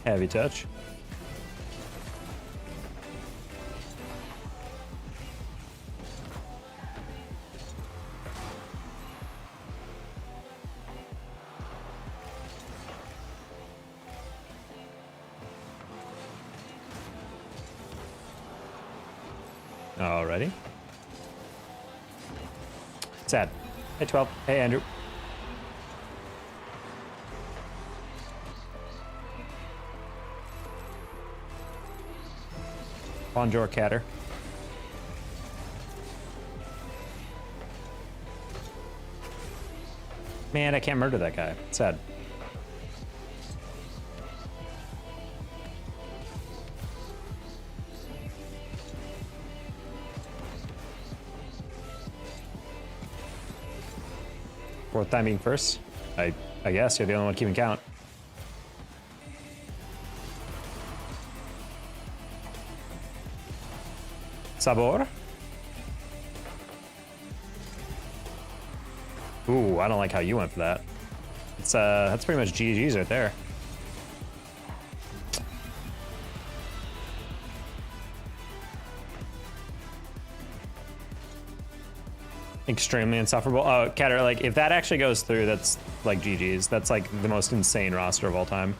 Heavy touch. Alrighty. Sad. Hey, 12. Hey, Andrew. Bonjour, Catter. Man, I can't murder that guy. Sad. Fourth time being first. I guess you're the only one keeping count. Sabor. Ooh, I don't like how you went for that. It's that's pretty much GG's right there. Extremely insufferable. Oh, Catter, like, if that actually goes through, that's like GG's. That's like the most insane roster of all time.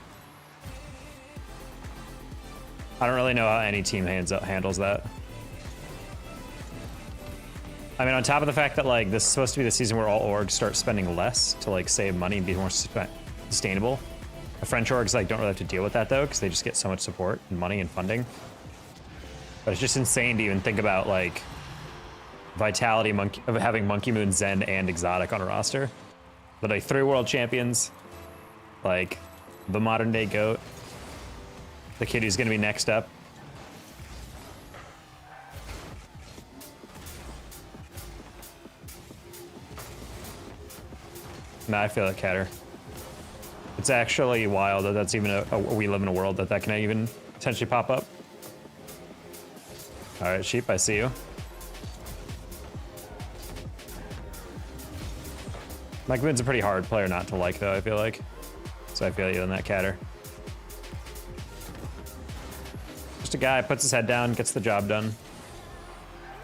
I don't really know how any team handles that. I mean, on top of the fact that, like, this is supposed to be the season where all orgs start spending less to, like, save money and be more sustainable. The French orgs, like, don't really have to deal with that, though, because they just get so much support and money and funding. But it's just insane to even think about, like, Vitality of having Monkey Moon, Zen, and Exotic on a roster. But, like, 3 world champions, like, the modern day GOAT, the kid who's gonna be next up. Nah, I feel it, Catter. It's actually wild that that's even we live in a world that can even potentially pop up. All right, Sheep, I see you. Mike Moon's a pretty hard player not to like, though, I feel like. So I feel you on that, Catter. Just a guy puts his head down, gets the job done.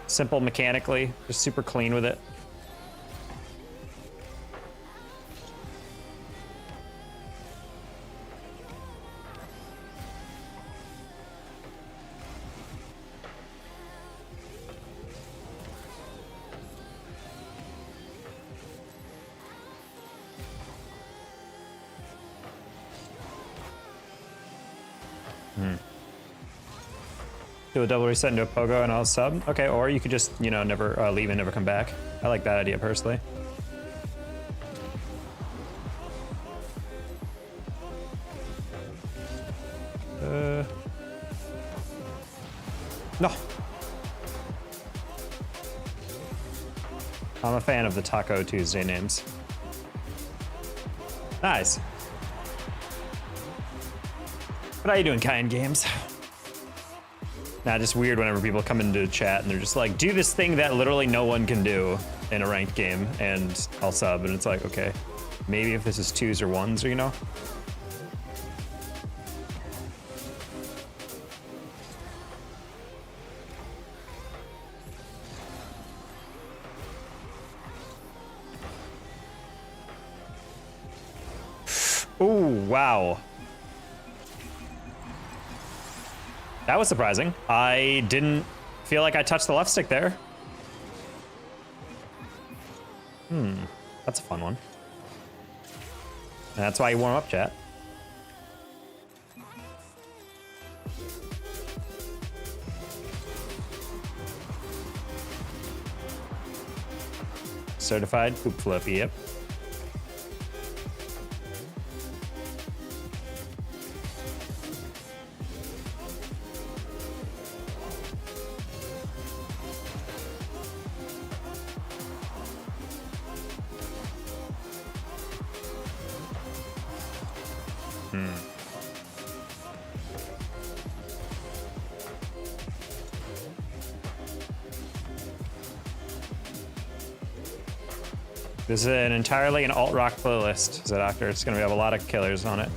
Simple mechanically, just super clean with it. Do a double reset into a pogo and I'll sub. Okay, or you could just, you know, never leave and never come back. I like that idea personally. No. I'm a fan of the Taco Tuesday names. Nice. What are you doing, Kind Games? Nah, just weird whenever people come into chat and they're just like, do this thing that literally no one can do in a ranked game, and I'll sub, and it's like, okay, maybe if this is 2s or 1s, or, you know? Ooh, wow. That was surprising. I didn't feel like I touched the left stick there. That's a fun one. And that's why you warm up, chat. Certified poop flip, yep. This is entirely an alt-rock playlist, Doctor. It's going to have a lot of killers on it.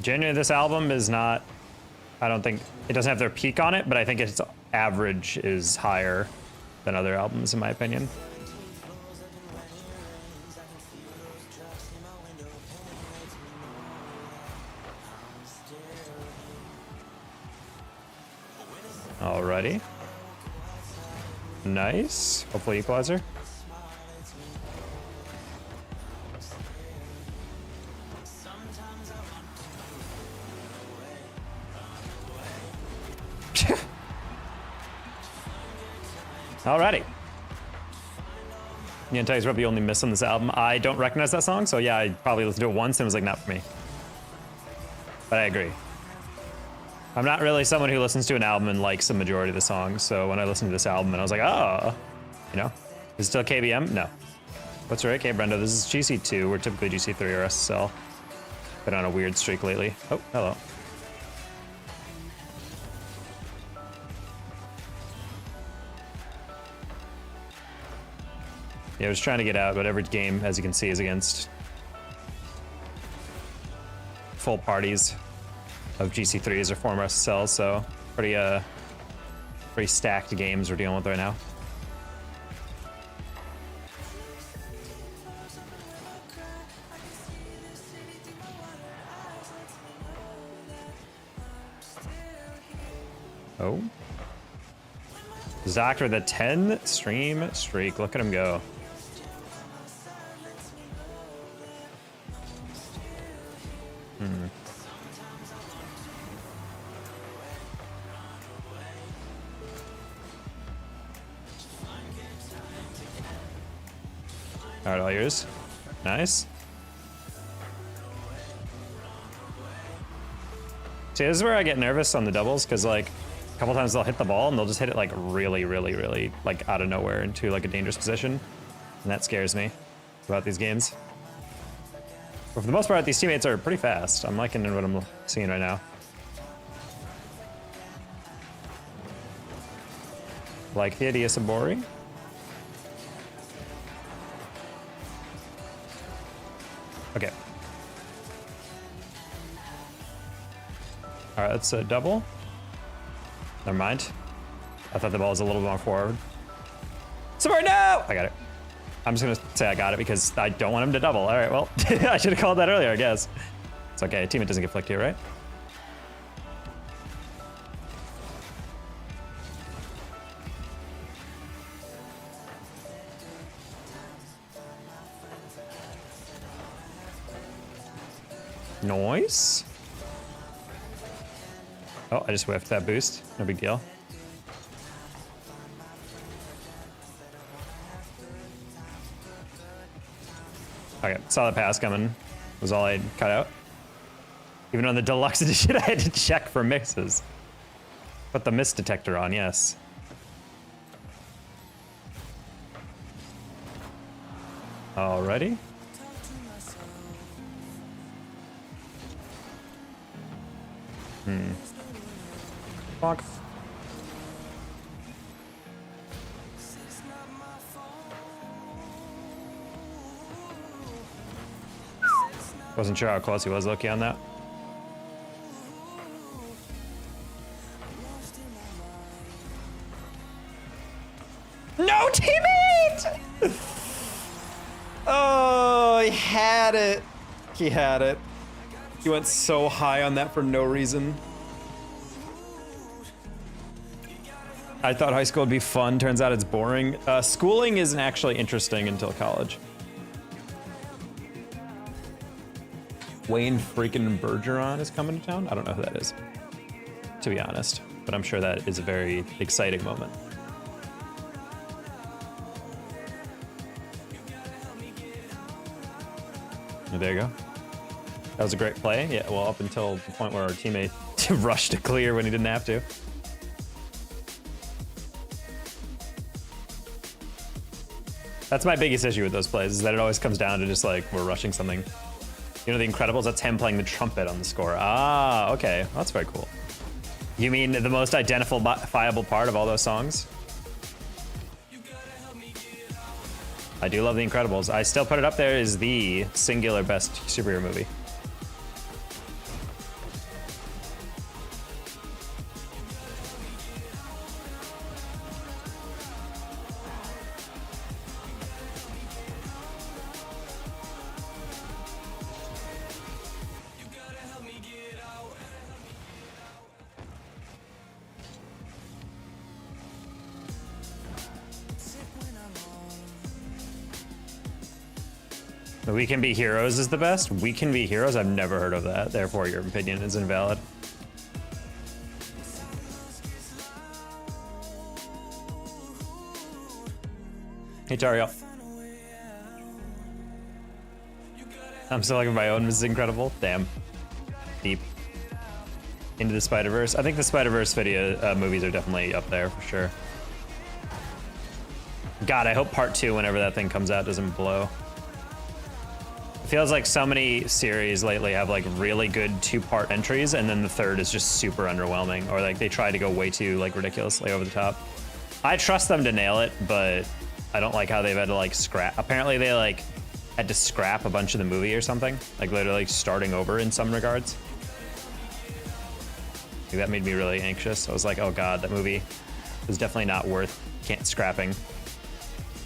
Genuinely, this album is not, I don't think, it doesn't have their peak on it, but I think its average is higher than other albums, in my opinion. Alrighty. Nice. Hopefully equalizer. Alrighty. Yantai probably the only miss on this album. I don't recognize that song, so yeah, I probably listened to it once and was like, not for me. But I agree. I'm not really someone who listens to an album and likes the majority of the songs, so when I listened to this album and I was like, oh, you know, is it still KBM? No. What's right, K Brendo? This is GC2. We're typically GC3 or SSL. Been on a weird streak lately. Oh, hello. Yeah, I was trying to get out, but every game, as you can see, is against full parties of GC3s or former SSLs, so pretty stacked games we're dealing with right now. Oh. Doctor with a 10 stream streak. Look at him go. All right, all yours. Nice. See, this is where I get nervous on the doubles, because like a couple times they'll hit the ball and they'll just hit it like really like out of nowhere into like a dangerous position, and that scares me about these games. But for the most part, these teammates are pretty fast. I'm liking what I'm seeing right now. Like the idea, Sabori. Okay. All right, that's a double. Never mind. I thought the ball was a little more forward. Sabori, no! I got it. I'm just gonna say I got it because I don't want him to double. All right, well, I should have called that earlier, I guess. It's okay, teammate doesn't get flicked here, right? Nice. Oh, I just whiffed that boost. No big deal. Okay, saw the pass coming. Was all I cut out. Even on the deluxe edition, I had to check for mixes. Put the miss detector on, yes. Alrighty. Bonk. Wasn't sure how close he was looking on that. No teammate! Oh, he had it. He had it. He went so high on that for no reason. I thought high school would be fun. Turns out it's boring. Schooling isn't actually interesting until college. Wayne freaking Bergeron is coming to town? I don't know who that is, to be honest, but I'm sure that is a very exciting moment. There you go. That was a great play. Yeah, well, up until the point where our teammate rushed to clear when he didn't have to. That's my biggest issue with those plays, is that it always comes down to just like, we're rushing something. You know, The Incredibles, that's him playing the trumpet on the score. Ah, okay. Well, that's very cool. You mean the most identifiable part of all those songs? I do love The Incredibles. I still put it up there as the singular best superhero movie. We Can Be Heroes is the best. We Can Be Heroes? I've never heard of that. Therefore, your opinion is invalid. Hey, Tario. I'm still looking at my own. This is incredible. Damn. Deep. Into the Spider-Verse. I think the Spider-Verse video movies are definitely up there for sure. God, I hope part 2, whenever that thing comes out, doesn't blow. It feels like so many series lately have like really good 2-part entries, and then the third is just super underwhelming, or like they try to go way too like ridiculously over the top. I trust them to nail it, but I don't like how they've had to like scrap. Apparently they like had to scrap a bunch of the movie or something, like literally starting over in some regards. Like, that made me really anxious. I was like, oh god, that movie was definitely not worth scrapping.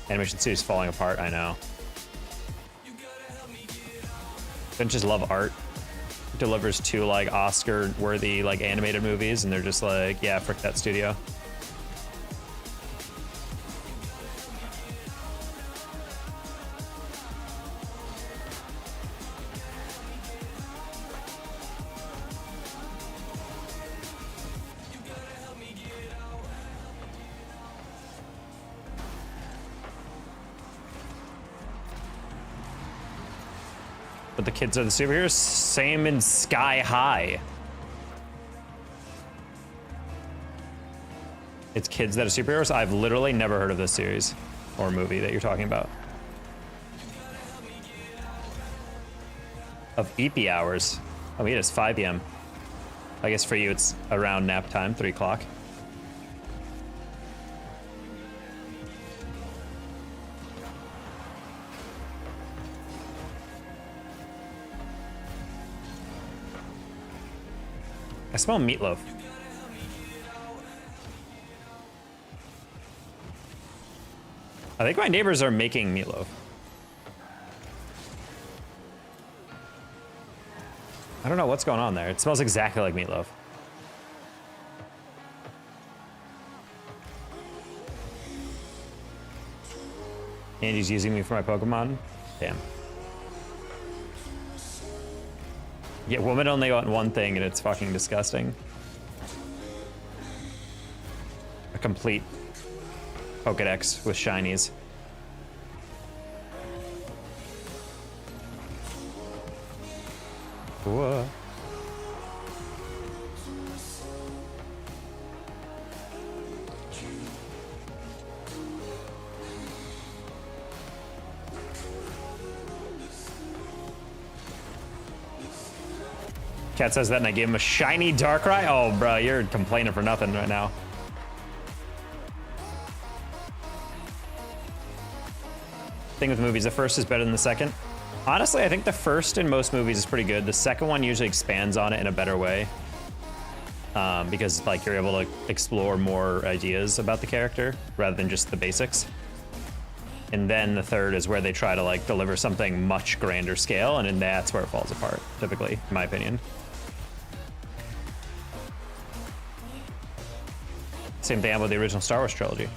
Animation studios falling apart, I know. Don't just love art. It delivers 2 like Oscar-worthy like animated movies, and they're just like, yeah, frick that studio. But the kids are the superheroes. Same in Sky High. It's kids that are superheroes. I've literally never heard of this series or movie that you're talking about. Of EP hours. Oh, it is 5 p.m. I guess for you it's around nap time, 3 o'clock. I smell meatloaf. I think my neighbors are making meatloaf. I don't know what's going on there. It smells exactly like meatloaf. Andy's using me for my Pokemon? Damn. Yeah, women only want one thing, and it's fucking disgusting. A complete Pokedex with shinies. Whoa. Cat says that and I gave him a shiny Darkrai? Oh, bro, you're complaining for nothing right now. Thing with movies, the first is better than the second. Honestly, I think the first in most movies is pretty good. The second one usually expands on it in a better way. Because like you're able to explore more ideas about the character rather than just the basics. And then the third is where they try to like deliver something much grander scale, and then that's where it falls apart, typically, in my opinion. Same thing with the original Star Wars trilogy.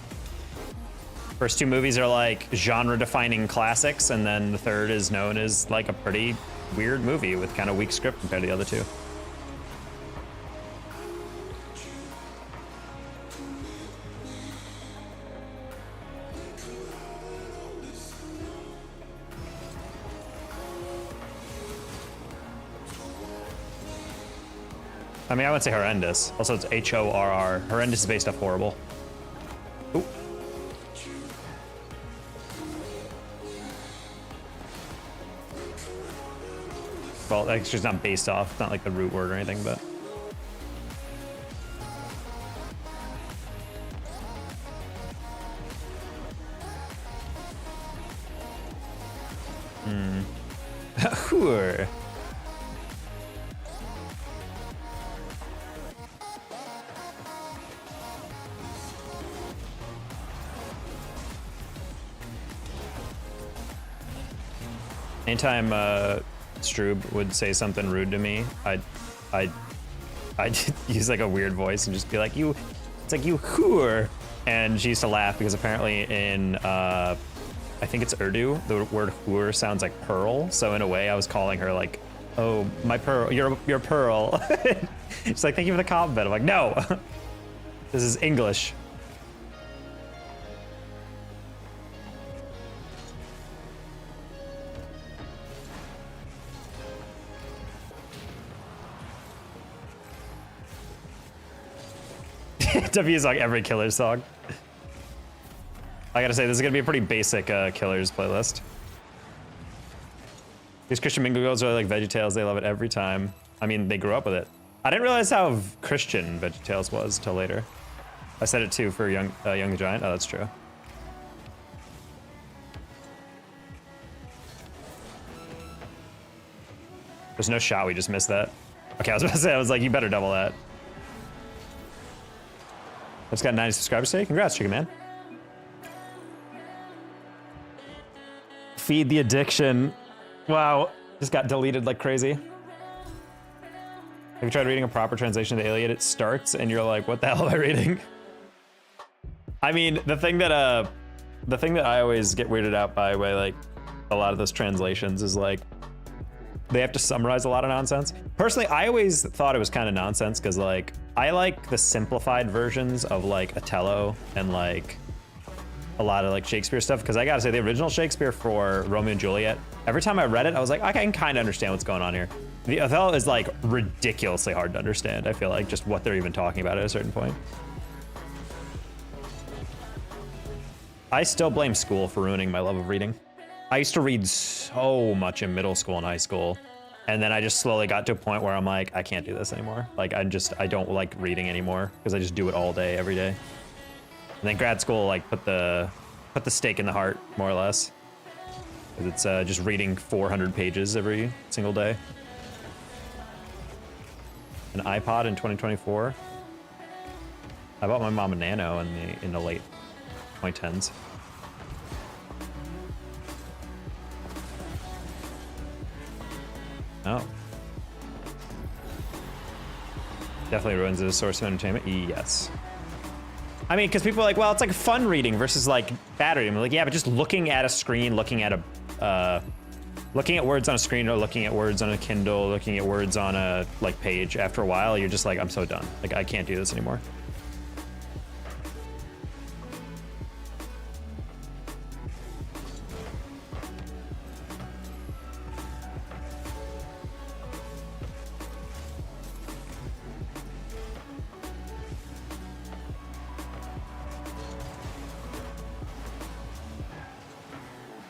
First 2 movies are like genre-defining classics, and then the third is known as like a pretty weird movie with kind of weak script compared to the other 2. I mean, I would say horrendous. Also, it's H-O-R-R. Horrendous is based off horrible. Ooh. Well, that's just not based off. It's not like the root word or anything, but. Sure. Anytime Stroob would say something rude to me, I'd use like a weird voice and just be like, "You," it's like, "You whore," and she used to laugh because apparently in I think it's Urdu. The word hur sounds like pearl. So in a way, I was calling her like, "Oh, my pearl, your pearl." She's like, "Thank you for the compliment." I'm like, "No, this is English." W is like every Killers song. I gotta say, this is gonna be a pretty basic Killers playlist. These Christian mingle girls are like VeggieTales. They love it every time. I mean, they grew up with it. I didn't realize how Christian VeggieTales was till later. I said it too for Young the Giant. Oh, that's true. There's no shot. We just missed that. Okay, I was about to say, I was like, you better double that. I just got 90 subscribers today. Congrats, Chicken Man. Feed the addiction. Wow, just got deleted like crazy. Have you tried reading a proper translation of the Iliad? It starts and you're like, what the hell am I reading? I mean, the thing that I always get weirded out by like a lot of those translations is like, they have to summarize a lot of nonsense. Personally, I always thought it was kind of nonsense because like, I like the simplified versions of like Othello and like a lot of like Shakespeare stuff, because I gotta say the original Shakespeare for Romeo and Juliet, every time I read it, I was like, I can kind of understand what's going on here. The Othello is like ridiculously hard to understand. I feel like just what they're even talking about at a certain point. I still blame school for ruining my love of reading. I used to read so much in middle school and high school, and then I just slowly got to a point where I'm like, I can't do this anymore. Like I don't like reading anymore because I just do it all day, every day. And then grad school like put the stake in the heart, more or less. It's just reading 400 pages every single day. An iPod in 2024. I bought my mom a Nano in the late 2010s. Oh. Definitely ruins it as a source of entertainment. Yes. I mean, because people are like, well, it's like fun reading versus like bad reading. I'm like, yeah, but just looking at a screen, looking at words on a screen, or looking at words on a Kindle, looking at words on a like page. After a while, you're just like, I'm so done. Like, I can't do this anymore.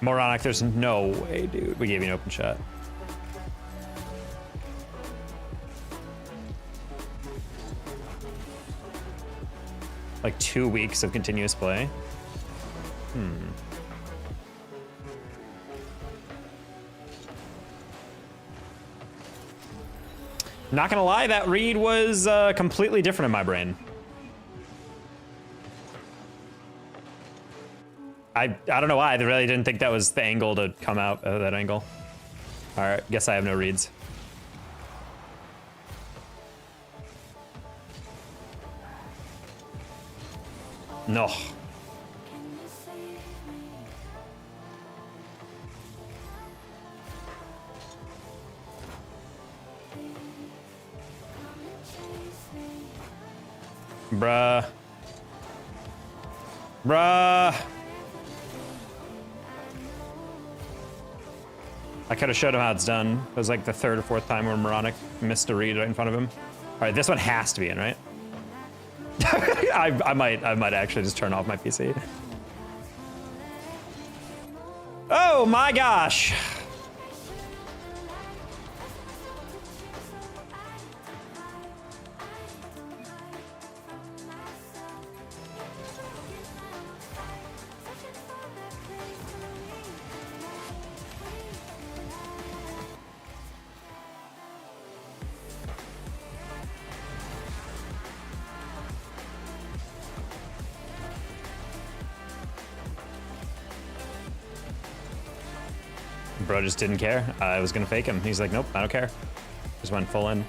Moronic, there's no way, dude. We gave you an open shot. Like 2 weeks of continuous play? Not gonna lie, that read was completely different in my brain. I don't know why. I really didn't think that was the angle to come out of that angle. All right, guess I have no reads. No. Bruh. Bruh. I could have showed him how it's done. It was like the third or fourth time where Moronic missed a read right in front of him. All right, this one has to be in, right? I might actually just turn off my PC. Oh my gosh. Bro just didn't care. I was gonna fake him. He's like, nope, I don't care. Just went full in.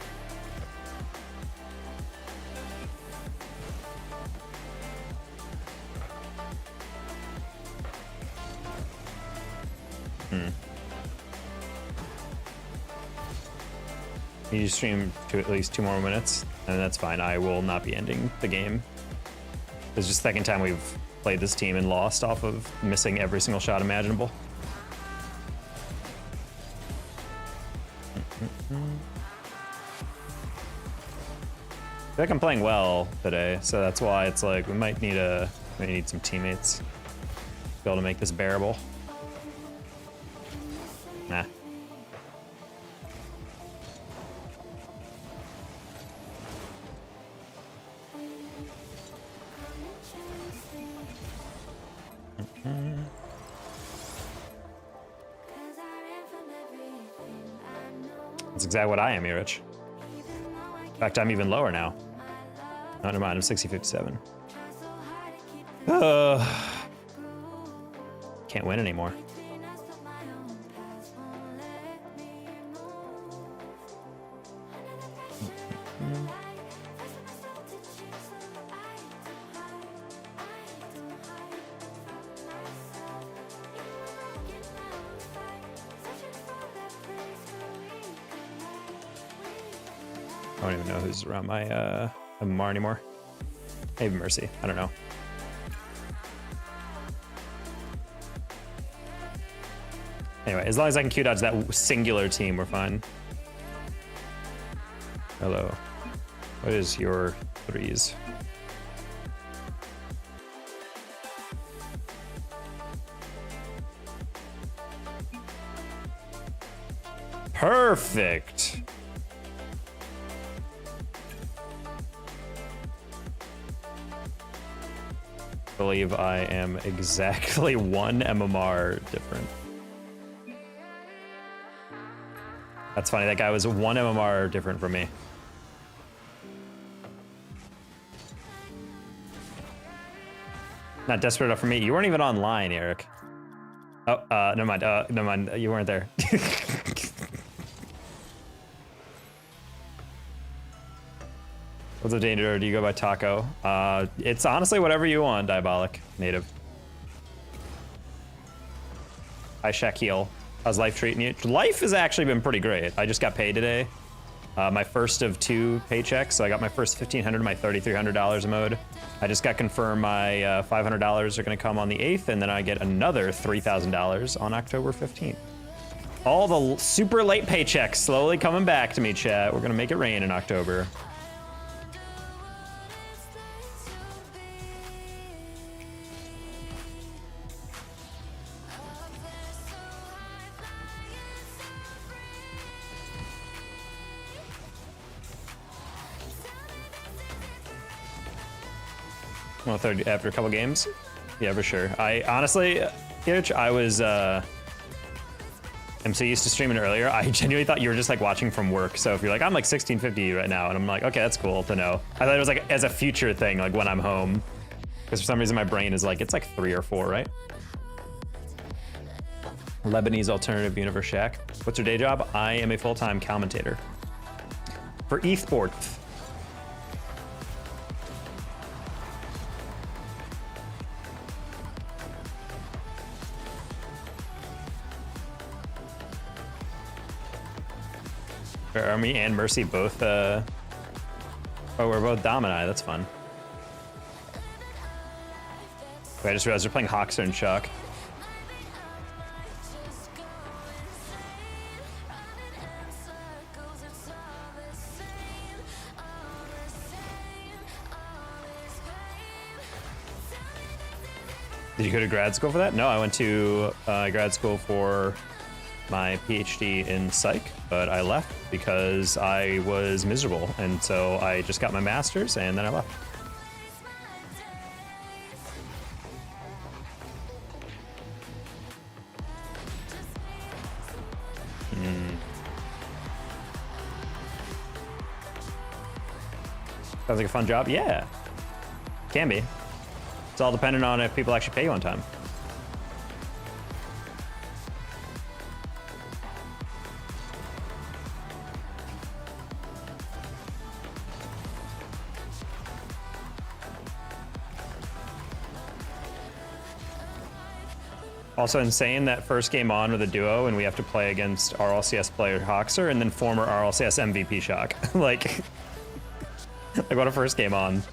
You stream to at least 2 more minutes, and that's fine. I will not be ending the game. It's just the second time we've played this team and lost off of missing every single shot imaginable. I feel like I'm playing well today, so that's why it's like we might need some teammates to be able to make this bearable. Nah. That's exactly what I am, Irich. In fact, I'm even lower now. Oh, never mind, I'm 60-57. Can't win anymore. I don't even know who's around my MMR anymore. Maybe Mercy. I don't know. Anyway, as long as I can Q dodge that singular team, we're fine. Hello. What is your threes? Perfect. I believe I am exactly 1 MMR different. That's funny, that guy was 1 MMR different from me. Not desperate enough for me. You weren't even online, Eric. Oh, never mind, you weren't there. What's up, Danger? Do you go by Taco? It's honestly whatever you want, Diabolic. Native. Hi, Shaquille. How's life treating you? Life has actually been pretty great. I just got paid today. My first of 2 paychecks. So I got my first $1,500, my $3,300 mode. I just got confirmed my $500 are gonna come on the 8th, and then I get another $3,000 on October 15th. All the super late paychecks slowly coming back to me, chat. We're gonna make it rain in October. Well, after a couple games? Yeah, for sure. I honestly, I was, I'm so used to streaming earlier, I genuinely thought you were just like watching from work. So if you're like, I'm like 1650 right now, and I'm like, okay, that's cool to know. I thought it was like as a future thing, like when I'm home. Because for some reason my brain is like, it's like 3 or 4, right? Lebanese alternative universe Shack. What's your day job? I am a full-time commentator for esports. Are me and Mercy both, oh, we're both Domini, that's fun. Wait, I just realized they're playing Hawkster and Chuck. Did you go to grad school for that? No, I went to grad school for my PhD in psych, but I left because I was miserable, and so I just got my master's and then I left. Sounds like a fun job. Yeah, can be. It's all dependent on if people actually pay you on time. Also insane that first game on with a duo and we have to play against RLCS player Hoxer and then former RLCS MVP Shock. like what a first game on.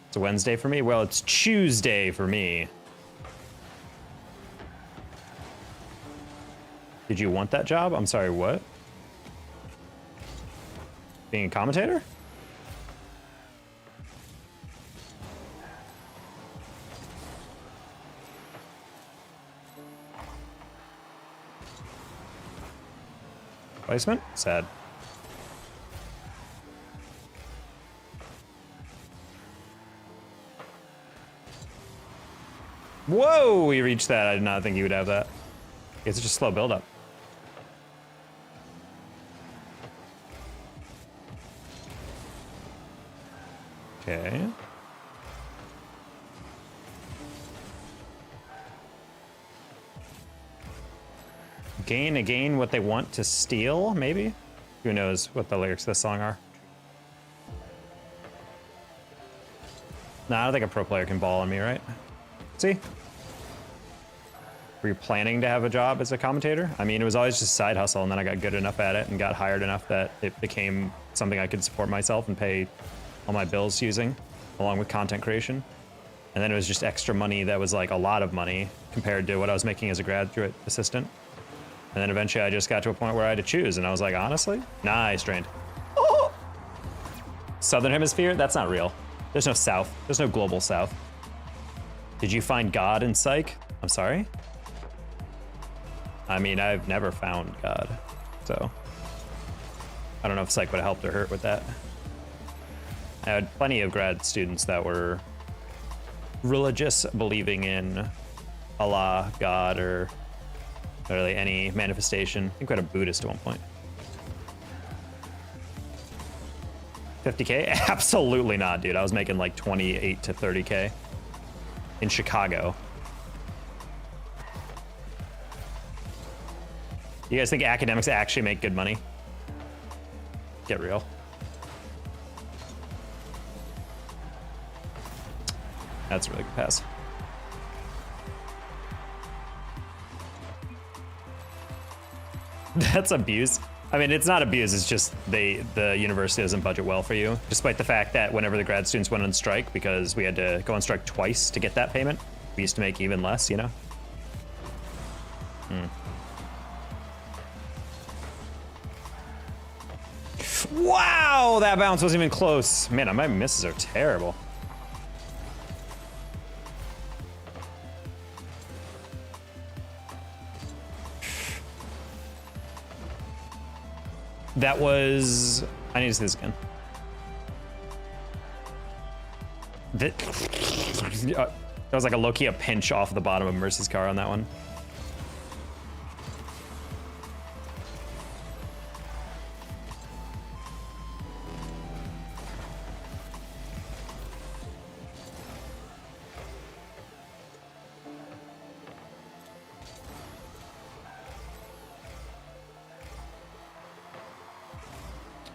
It's a Wednesday for me? Well, it's Tuesday for me. Did you want that job? I'm sorry, what? Being a commentator? Placement? Sad. Whoa, we reached that. I did not think you would have that. It's just a slow build-up. Okay. Gain what they want to steal, maybe? Who knows what the lyrics of this song are? Nah, I don't think a pro player can ball on me, right? See? Were you planning to have a job as a commentator? I mean, it was always just a side hustle, and then I got good enough at it and got hired enough that it became something I could support myself and pay all my bills using, along with content creation. And then it was just extra money that was like a lot of money compared to what I was making as a graduate assistant. And then eventually I just got to a point where I had to choose, and I was like, honestly? Nice, drained. Oh! Southern Hemisphere? That's not real. There's no South. There's no global South. Did you find God in Psych? I'm sorry? I mean, I've never found God, so I don't know if Psych would have helped or hurt with that. I had plenty of grad students that were religious, believing in Allah, God, or literally any manifestation. I think we had a Buddhist at one point. 50K? Absolutely not, dude. I was making like 28 to 30K in Chicago. You guys think academics actually make good money? Get real. That's a really good pass. That's abuse. I mean, it's not abuse, it's just the university doesn't budget well for you, despite the fact that whenever the grad students went on strike, because we had to go on strike twice to get that payment, we used to make even less, you know? Wow, that bounce wasn't even close. Man, my misses are terrible. That was... I need to see this again. That was like a low-key a pinch off the bottom of Mercy's car on that one.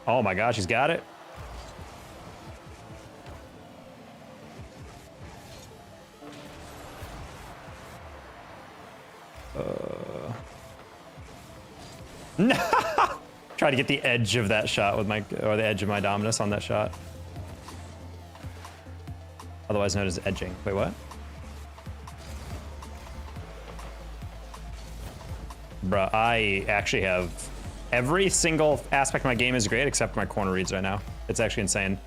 Oh my gosh, he's got it. No! Try to get the edge of that shot with or the edge of my Dominus on that shot. Otherwise known as edging. Wait, what? Bruh, I actually have... Every single aspect of my game is great except for my corner reads right now. It's actually insane.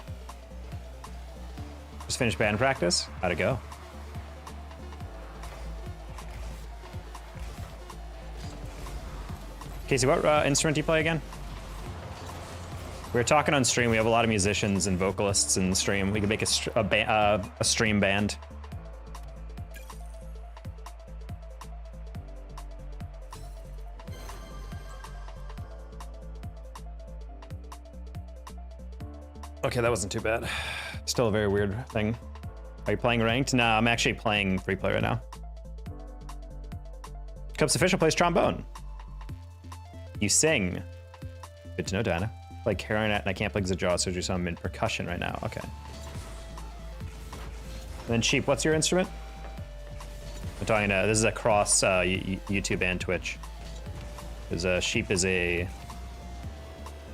Just finished band practice. How'd it go? Casey, what instrument do you play again? We were talking on stream. We have a lot of musicians and vocalists in the stream. We could make a stream band. Okay, that wasn't too bad. Still a very weird thing. Are you playing ranked? Nah, I'm actually playing free play right now. Cubs official plays trombone. You sing. Good to know, Diana. play clarinet and I can't play jaw surgery, so I'm in percussion right now. Okay. And then Sheep, what's your instrument? I'm talking to, this is across YouTube and Twitch. Because Sheep is a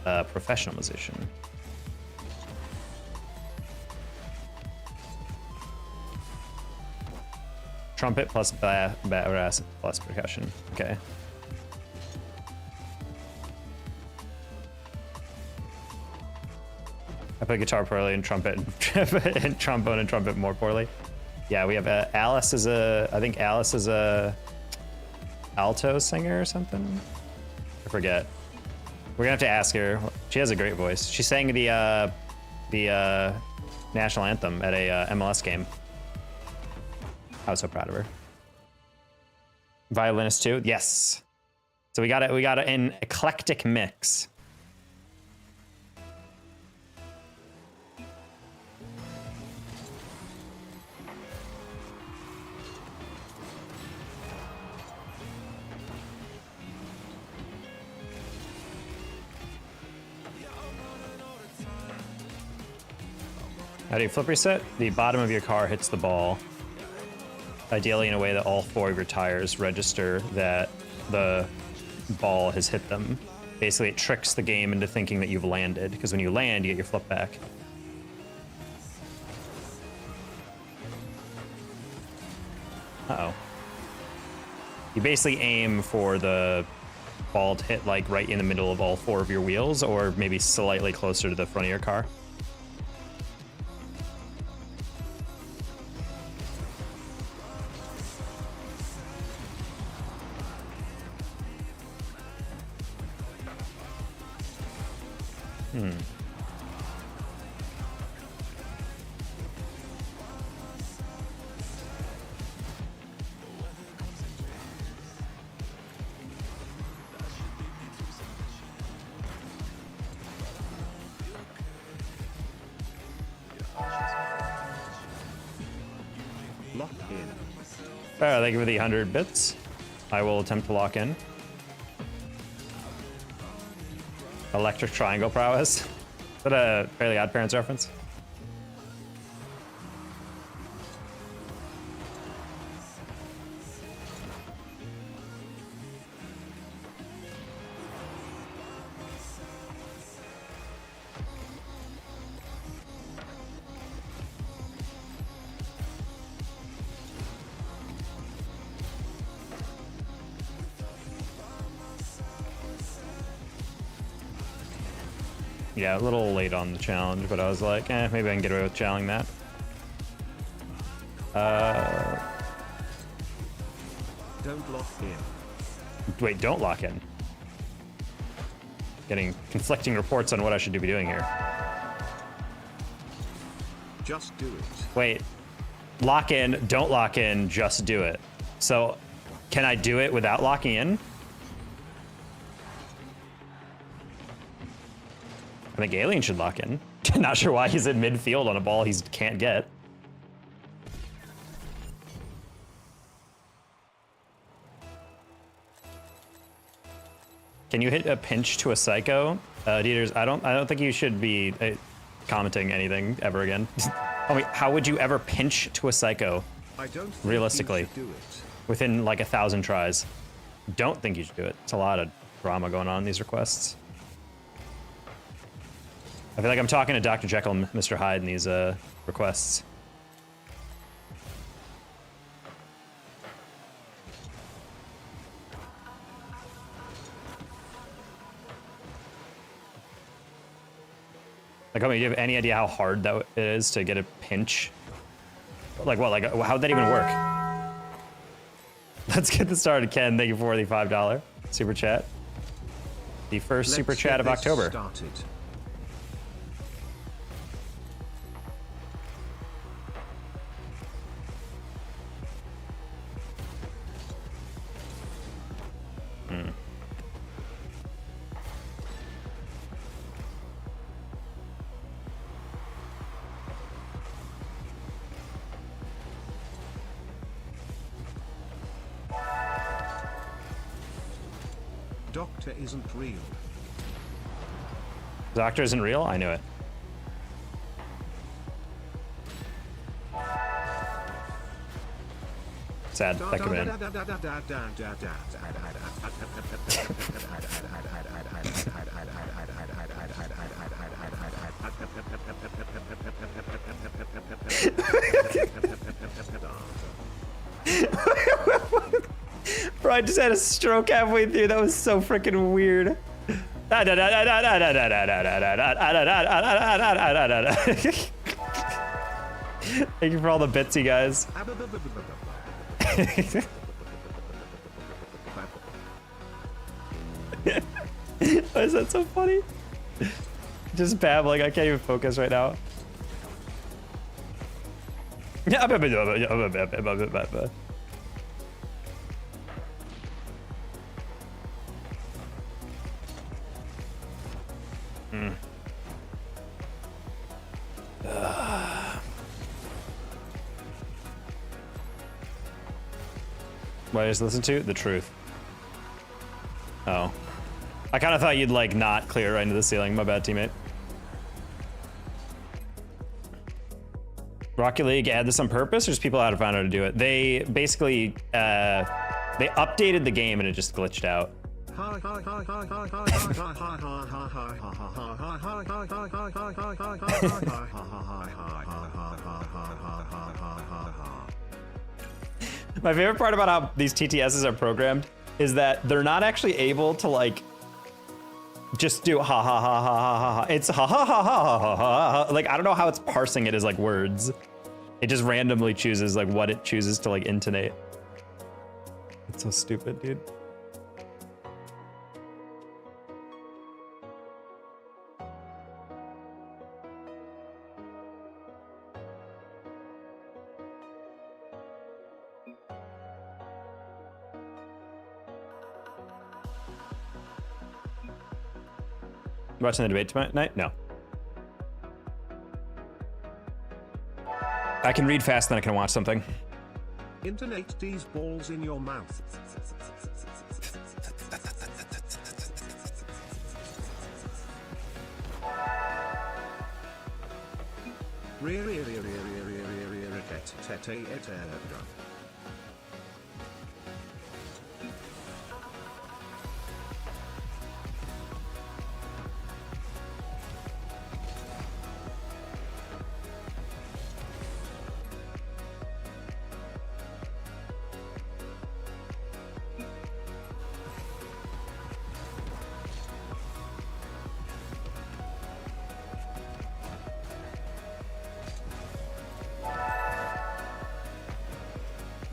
professional musician. Trumpet plus brass plus percussion. Okay. I play guitar poorly and trumpet and trombone and trumpet more poorly. Yeah, we have Alice is a, I think Alice is a alto singer or something. I forget. We're gonna have to ask her. She has a great voice. She sang the national anthem at a MLS game. I was so proud of her. Violinist too, yes. So we got it. We got an eclectic mix. How do you flip reset? The bottom of your car hits the ball, ideally in a way that all 4 of your tires register that the ball has hit them. Basically, it tricks the game into thinking that you've landed, because when you land, you get your flip back. Uh-oh. You basically aim for the ball to hit like right in the middle of all 4 of your wheels, or maybe slightly closer to the front of your car. Lock in. Thank you for the 100 bits. I will attempt to lock in. Electric triangle prowess. Is that a Fairly Odd Parents reference? Yeah, a little late on the challenge, but I was like, maybe I can get away with challenging that. Don't lock in. Wait, don't lock in. Getting conflicting reports on what I should be doing here. Just do it. Wait, lock in, don't lock in, just do it. So, can I do it without locking in? I think Alien should lock in. Not sure why he's in midfield on a ball he can't get. Can you hit a pinch to a psycho? Dieters, I don't think you should be commenting anything ever again. I mean, how would you ever pinch to a psycho? I don't think realistically you should do it. Within like 1,000 tries. Don't think you should do it. It's a lot of drama going on in these requests. I feel like I'm talking to Dr. Jekyll and Mr. Hyde in these requests. Like, I mean, do you have any idea how hard that it is to get a pinch? Like what? Like, how'd that even work? Let's get this started, Ken. Thank you for the $5 super chat. The first super chat of October. Started. Doctor isn't real. Doctor isn't real? I knew it. Sad. That could have been. Bro, I just had a stroke halfway through. That was so freaking weird. Thank you for all the bits, you guys. Why is that so funny? Just babbling. I can't even focus right now. What I just listened to? The truth. Oh. I kind of thought you'd like not clear right into the ceiling. My bad, teammate. Rocket League add this on purpose, or just people haven't found out how to do it? They basically, they updated the game and it just glitched out. My favorite part about how these TTSs are programmed is that they're not actually able to like just do ha ha ha ha ha ha. It's ha ha ha ha ha ha. Like I don't know how it's parsing it as like words. It just randomly chooses like what it chooses to like intonate. It's so stupid, dude. Watching the debate tonight? No. I can read fast, then I can watch something. Intonate these balls in your mouth.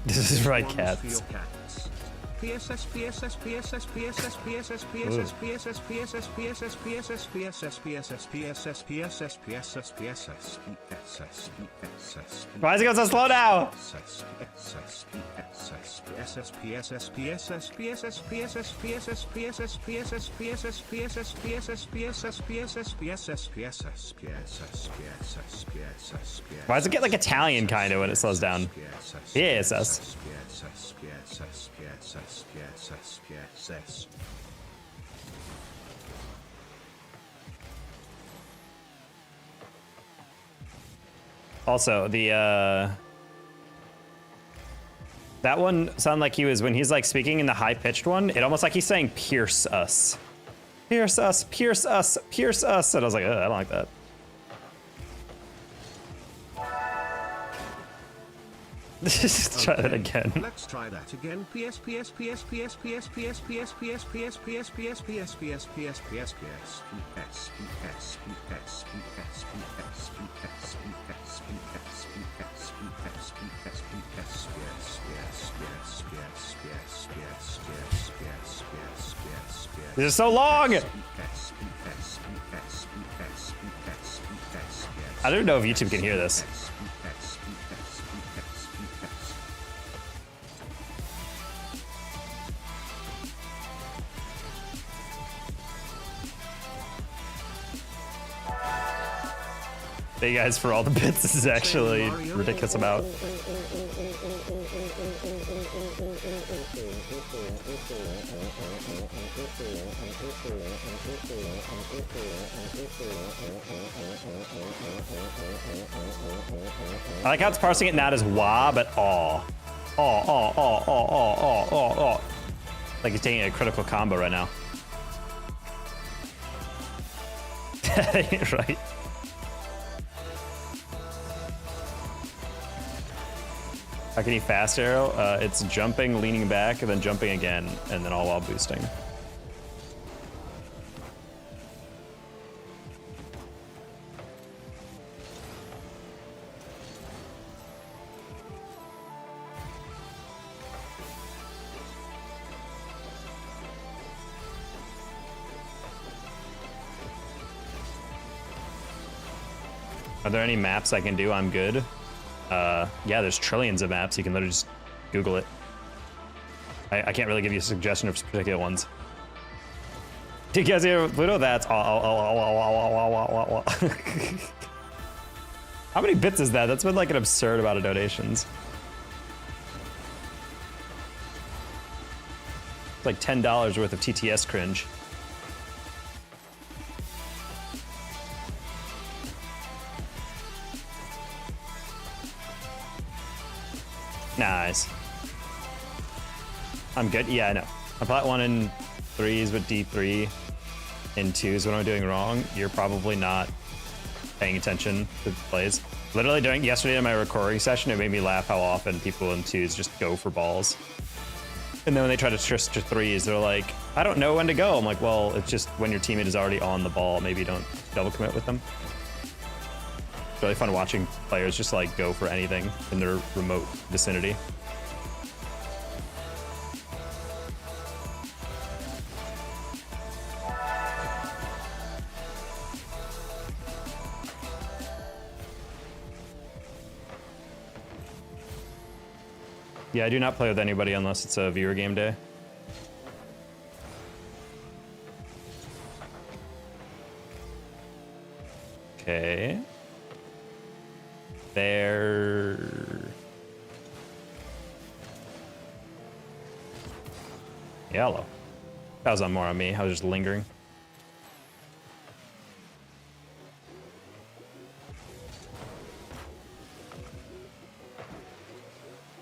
This is right, cats. PSS PSS PSS PSS PSS PSS PSS PSS PSS PSS PSS PSS PSS PSS PSS PSS PSS. Why is it going so slow now? Why does it get like Italian kind of when it slows down? PSS. Also, the that one sounded like he was, when he's like speaking in the high-pitched one, it almost like he's saying pierce us. Pierce us, pierce us, pierce us. And I was like, I don't like that. Let's try that again. Let's try that again. PS PS PS PS PS PS PS PS PS PS PS PS PS PS PS PS This is so long! I don't know if YouTube can hear this. Thank you guys for all the bits. This is actually a ridiculous amount. I like how it's parsing it not as wah, but aw. Aw. Like he's taking a critical combo right now. Right. How can he fast arrow? It's jumping, leaning back, and then jumping again, and then all while boosting. Are there any maps I can do? I'm good. Yeah, there's trillions of maps. You can literally just Google it. I can't really give you a suggestion of particular ones. Did you guys hear Pluto? That's How many bits is that? That's been like an absurd amount of donations. It's like $10 worth of TTS cringe. Nice. I'm good. Yeah, I know. I plat 1 and 3s with D3 and 2s. What am I doing wrong? You're probably not paying attention to the plays. Literally during yesterday in my recording session, it made me laugh how often people in 2s just go for balls. And then when they try to trist to 3s, they're like, I don't know when to go. I'm like, well, it's just when your teammate is already on the ball, maybe don't double commit with them. It's really fun watching players just like go for anything in their remote vicinity. Yeah, I do not play with anybody unless it's a viewer game day. Okay. There. Yellow. That was on more on me. I was just lingering.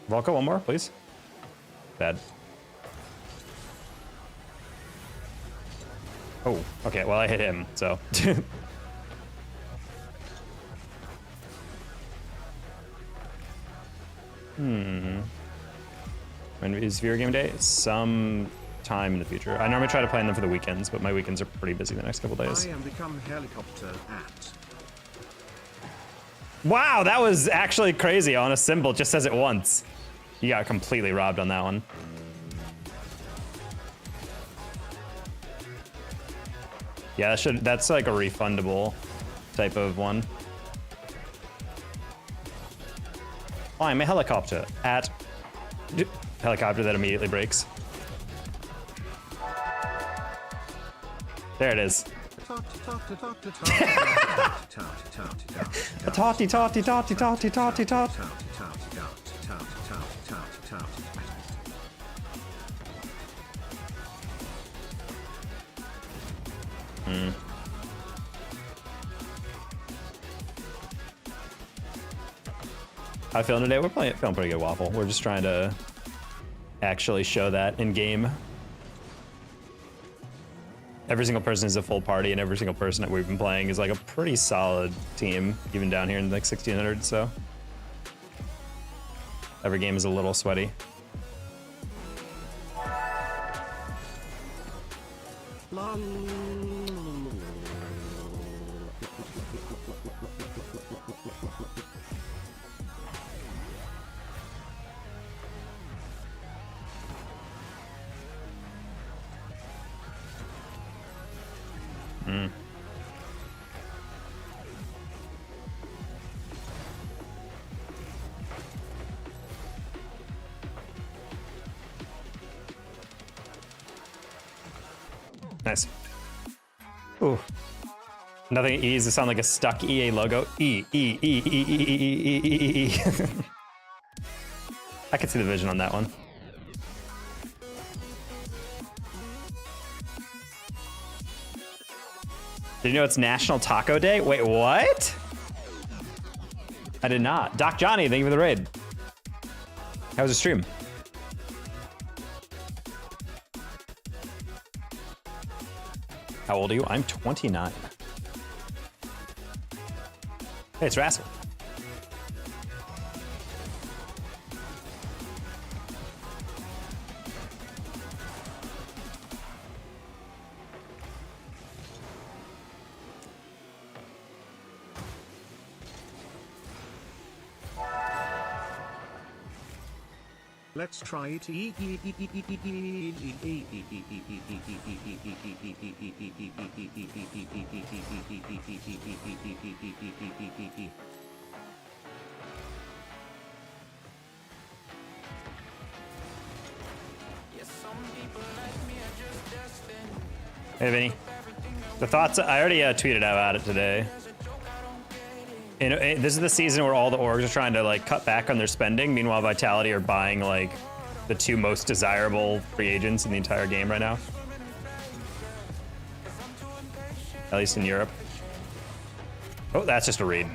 Volko, one more, please. Bad. Oh, okay. Well, I hit him, so. When is viewer game day? Some time in the future. I normally try to plan them for the weekends, but my weekends are pretty busy the next couple days. I am become helicopter at. Wow, that was actually crazy on a symbol. Just says it once. You got completely robbed on that one. Yeah, that's like a refundable type of one. I'm a helicopter at helicopter that immediately breaks. There it is. A totty totty totty totty totty tot. How you feeling today? We're feeling pretty good, Waffle. We're just trying to actually show that in game. Every single person is a full party, and every single person that we've been playing is like a pretty solid team, even down here in like 1600. So every game is a little sweaty. Nice. Ooh. Nothing E. Does it sound like a stuck EA logo? E. I could see the vision on that one. Did you know it's National Taco Day? Wait, what? I did not. Doc Johnny, thank you for the raid. How was the stream? How old are you? I'm 29. Hey, it's Rascal. Let's try it. Hey, Vinny. The thoughts, I already tweeted about it today. This is the season where all the orgs are trying to like cut back on their spending. Meanwhile, Vitality are buying like the 2 most desirable free agents in the entire game right now. At least in Europe. Oh, that's just a read.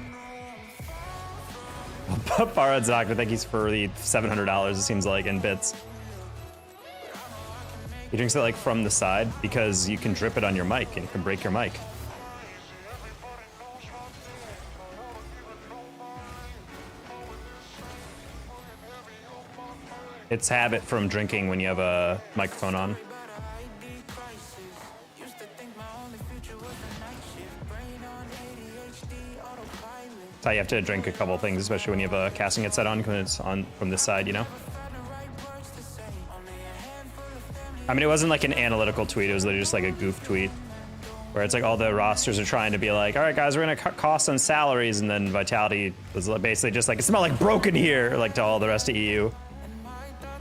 Farad's Doctor, thank you for the $700, it seems like, in bits. He drinks it like from the side because you can drip it on your mic and it can break your mic. It's habit from drinking when you have a microphone on. That's how you have to drink a couple things, especially when you have a casting headset on, because it's on from this side, you know? I mean, it wasn't like an analytical tweet, it was literally just like a goof tweet. Where it's like all the rosters are trying to be like, all right, guys, we're gonna cut costs on salaries, and then Vitality was basically just like, it smells like broken here, like to all the rest of EU.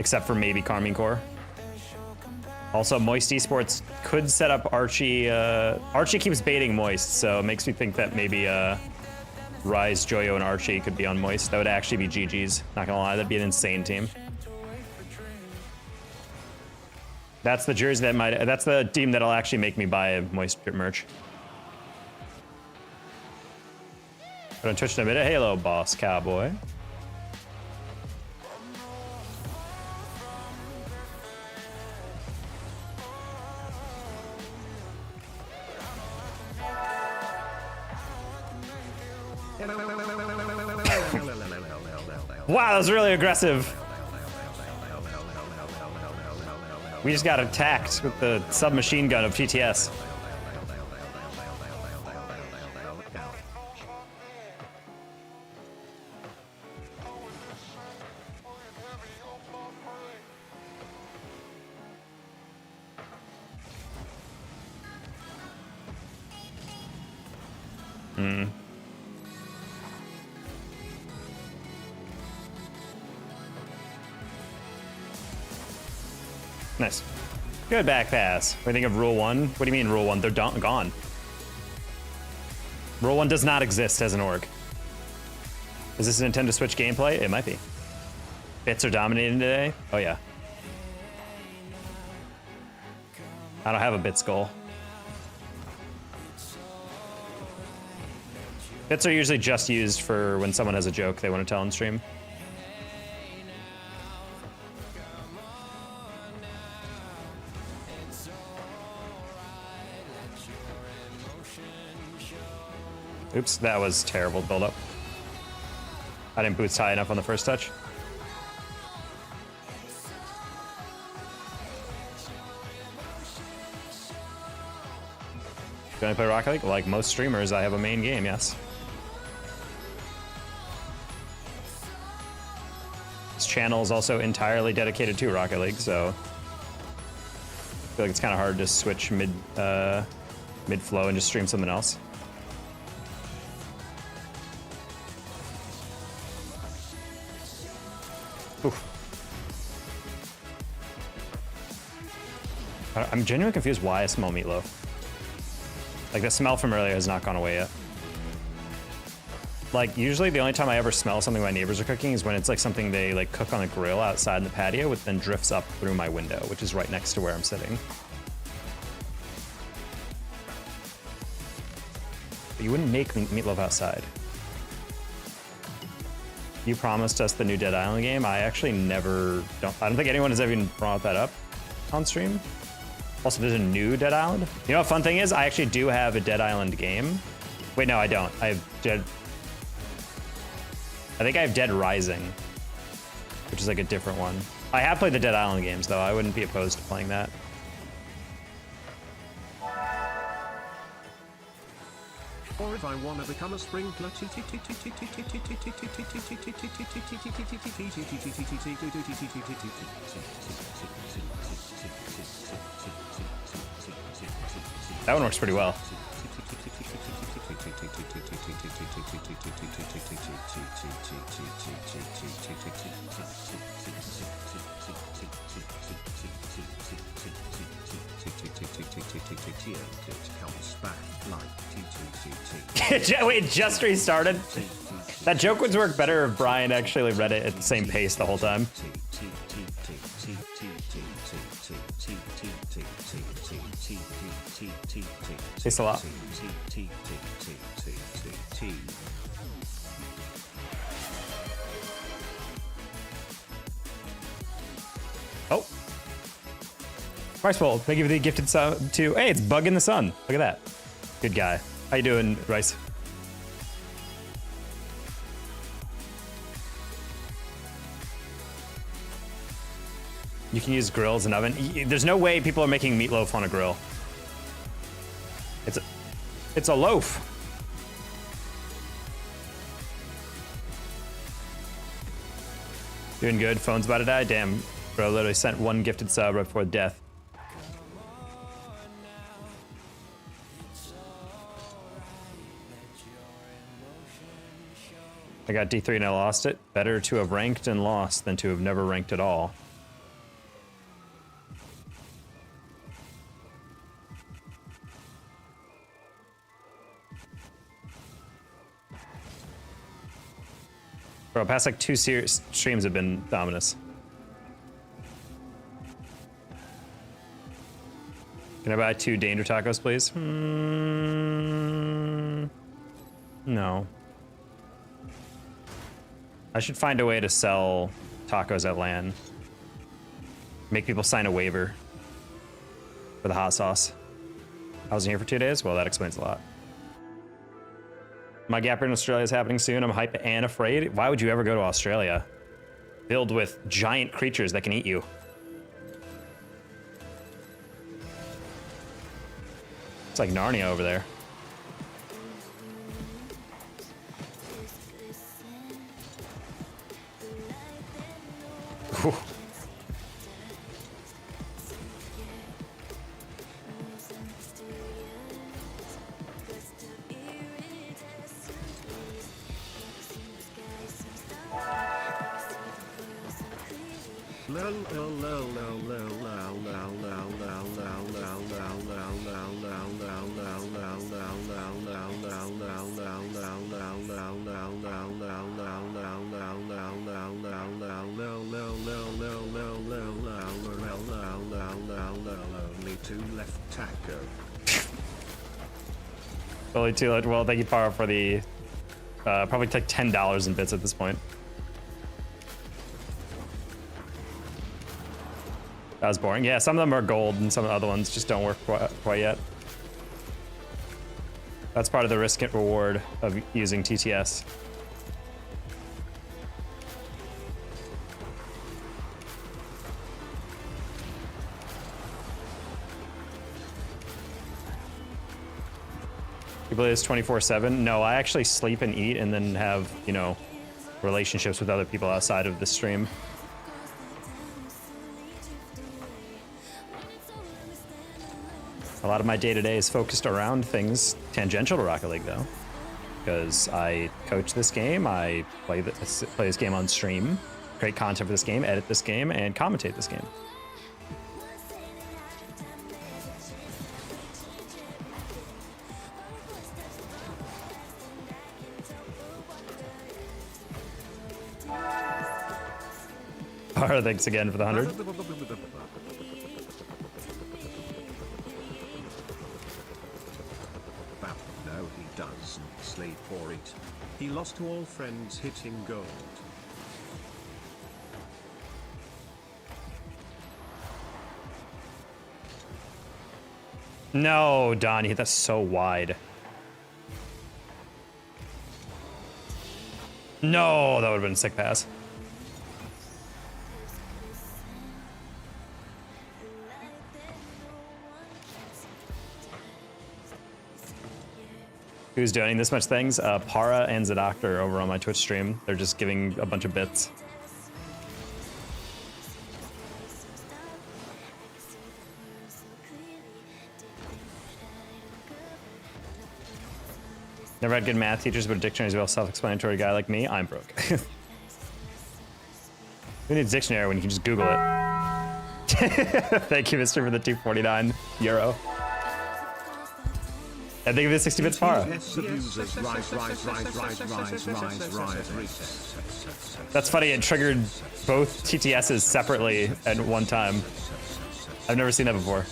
Except for maybe Carmine Core. Also, Moist Esports could set up Archie. Archie keeps baiting Moist, so it makes me think that maybe Rise, Joyo, and Archie could be on Moist. That would actually be GG's. Not gonna lie, that'd be an insane team. That's the jersey that might. That's the team that'll actually make me buy a Moist merch. But on Twitch in a minute. Halo boss cowboy. Wow, that was really aggressive. We just got attacked with the submachine gun of TTS. Nice. Good back pass. What do you think of Rule 1? What do you mean Rule 1? They're gone. Rule 1 does not exist as an org. Is this a Nintendo Switch gameplay? It might be. Bits are dominating today? Oh yeah. I don't have a bits goal. Bits are usually just used for when someone has a joke they want to tell on stream. Oops, that was terrible build-up. I didn't boost high enough on the first touch. Do I play Rocket League? Like most streamers, I have a main game, yes. This channel is also entirely dedicated to Rocket League, so I feel like it's kind of hard to switch mid-flow and just stream something else. Oof. I'm genuinely confused why I smell meatloaf. Like, the smell from earlier has not gone away yet. Like, usually the only time I ever smell something my neighbors are cooking is when it's like something they like cook on a grill outside in the patio, which then drifts up through my window, which is right next to where I'm sitting. You wouldn't make meatloaf outside. You promised us the new Dead Island game. I actually I don't think anyone has ever even brought that up on stream. Also, there's a new Dead Island. You know what fun thing is? I actually do have a Dead Island game. Wait, no, I don't. I think I have Dead Rising, which is like a different one. I have played the Dead Island games, though. I wouldn't be opposed to playing that. Or if I wanna become a sprinkler. That one works pretty well. Wait, it just restarted? That joke would work better if Brian actually read it at the same pace the whole time. Thanks a lot. Oh. Rice Bowl, thank you for the gifted sub too. Hey, it's Bug in the Sun. Look at that. Good guy. How you doing, Rice? You can use grills and oven. There's no way people are making meatloaf on a grill. It's a loaf. Doing good. Phone's about to die. Damn, bro, literally sent one gifted sub right before death. I got D3 and I lost it. Better to have ranked and lost than to have never ranked at all. Bro, past like 2 streams have been Dominus. Can I buy 2 Danger Tacos, please? No. I should find a way to sell tacos at LAN. Make people sign a waiver for the hot sauce. I wasn't here for 2 days? Well, that explains a lot. My gap year in Australia is happening soon. I'm hyped and afraid. Why would you ever go to Australia? Filled with giant creatures that can eat you. It's like Narnia over there. Whew. Only 2 left. Well, thank you, Paro, for the probably like $10 in bits at this point. That was boring. Yeah, some of them are gold and some of the other ones just don't work quite yet. That's part of the risk and reward of using TTS. You play this 24/7? No, I actually sleep and eat and then have, you know, relationships with other people outside of the stream. A lot of my day-to-day is focused around things tangential to Rocket League, though. Because I coach this game, I play this game on stream, create content for this game, edit this game, and commentate this game. Thanks again for the 100. No, he does. doesn't slave for it. He lost to all friends hitting gold. No, Don, you hit that so wide. No, that would have been a sick pass. Who's doing this much things? Para and Zadoctor over on my Twitch stream. They're just giving a bunch of bits. Never had good math teachers, but a dictionary is a well self-explanatory guy like me. I'm broke. Who needs dictionary when you can just Google it? Thank you, Mr. for the 249 euro. I think of it 60 bits Para. That's funny, it triggered both TTSs separately at one time. I've never seen that before.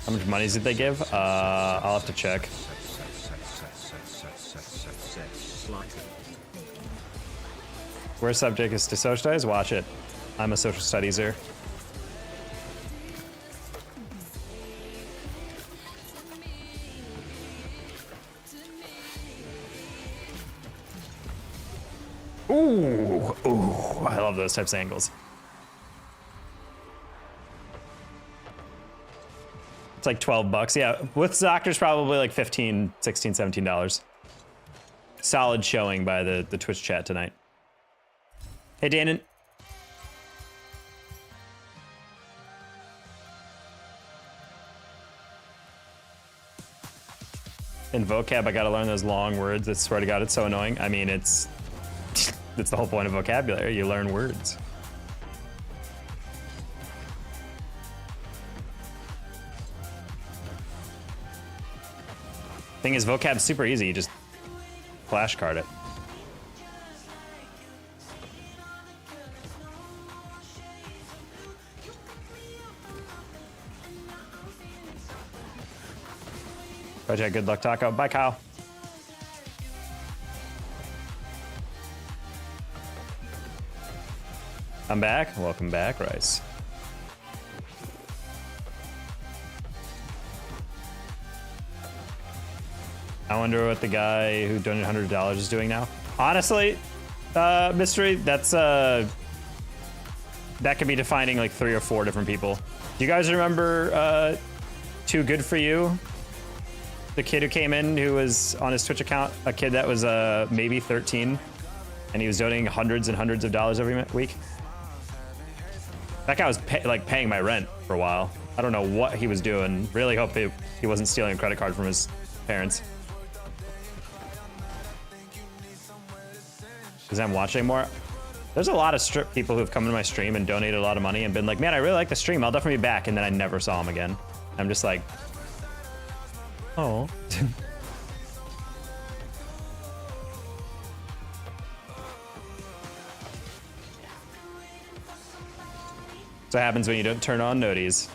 How much money did they give? I'll have to check. Where subject is to social studies? Watch it. I'm a social studieser. Ooh, ooh, I love those types of angles. It's like 12 bucks. Yeah, with doctors probably like 15, 16, $17. Solid showing by the Twitch chat tonight. Hey, Danon. In vocab, I gotta learn those long words. I swear to God, it's so annoying. I mean, it's the whole point of vocabulary. You learn words. Thing is, vocab's super easy. You just flashcard it. Project, good luck, Taco. Bye, Kyle. I'm back. Welcome back, Rice. I wonder what the guy who donated $100 is doing now. Honestly, Mystery, that's that could be defining like 3 or 4 different people. Do you guys remember Too Good For You? The kid who came in who was on his Twitch account, a kid that was maybe 13, and he was donating hundreds and hundreds of dollars every week. That guy was paying my rent for a while. I don't know what he was doing. Really hope he wasn't stealing a credit card from his parents. Because I'm watching more. There's a lot of strip people who've come to my stream and donated a lot of money and been like, man, I really like the stream. I'll definitely be back. And then I never saw him again. I'm just like, oh. So what happens when you don't turn on noties.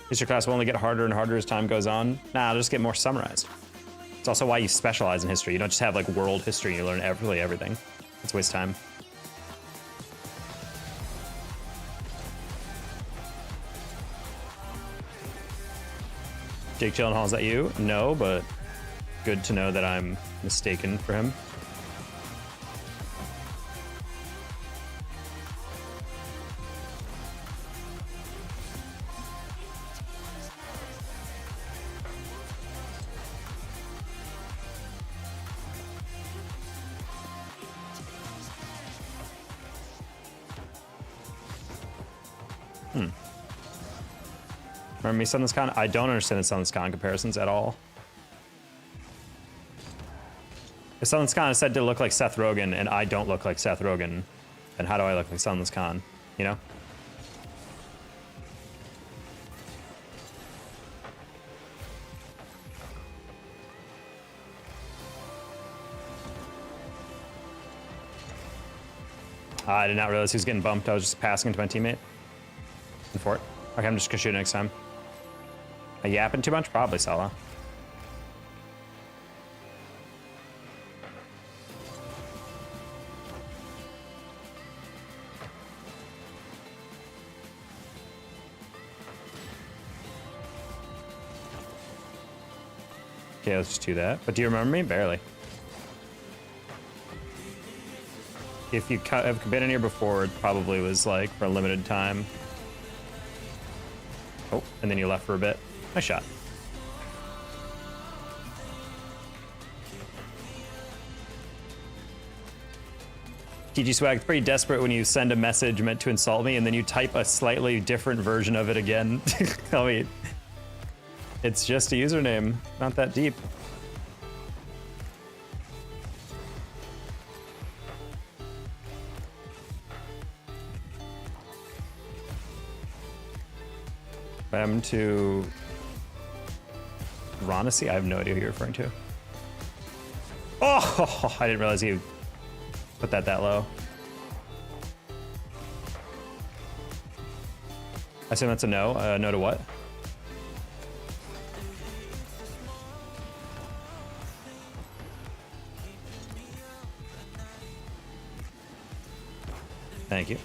History class will only get harder and harder as time goes on. Nah, it'll just get more summarized. It's also why you specialize in history. You don't just have like world history, you learn really everything. It's a waste of time. Jake Gyllenhaal, is that you? No, but good to know that I'm mistaken for him. Remember me Sunless Con? I don't understand the Sunless Con comparisons at all. If Sunless Con is said to look like Seth Rogen and I don't look like Seth Rogen, then how do I look like Sunless Con? You know? I did not realize he was getting bumped. I was just passing it to my teammate. And for it. Okay, I'm just gonna shoot it next time. Am I yapping too much? Probably, Salah. Okay, let's just do that. But do you remember me? Barely. If you have been in here before, it probably was like for a limited time. Oh, and then you left for a bit. Nice shot. TG Swag, pretty desperate when you send a message meant to insult me and then you type a slightly different version of it again. Tell me. It's just a username, not that deep. I'm to Ronacy? I have no idea who you're referring to. Oh, I didn't realize you put that low. I assume that's a no. No to what? Thank you.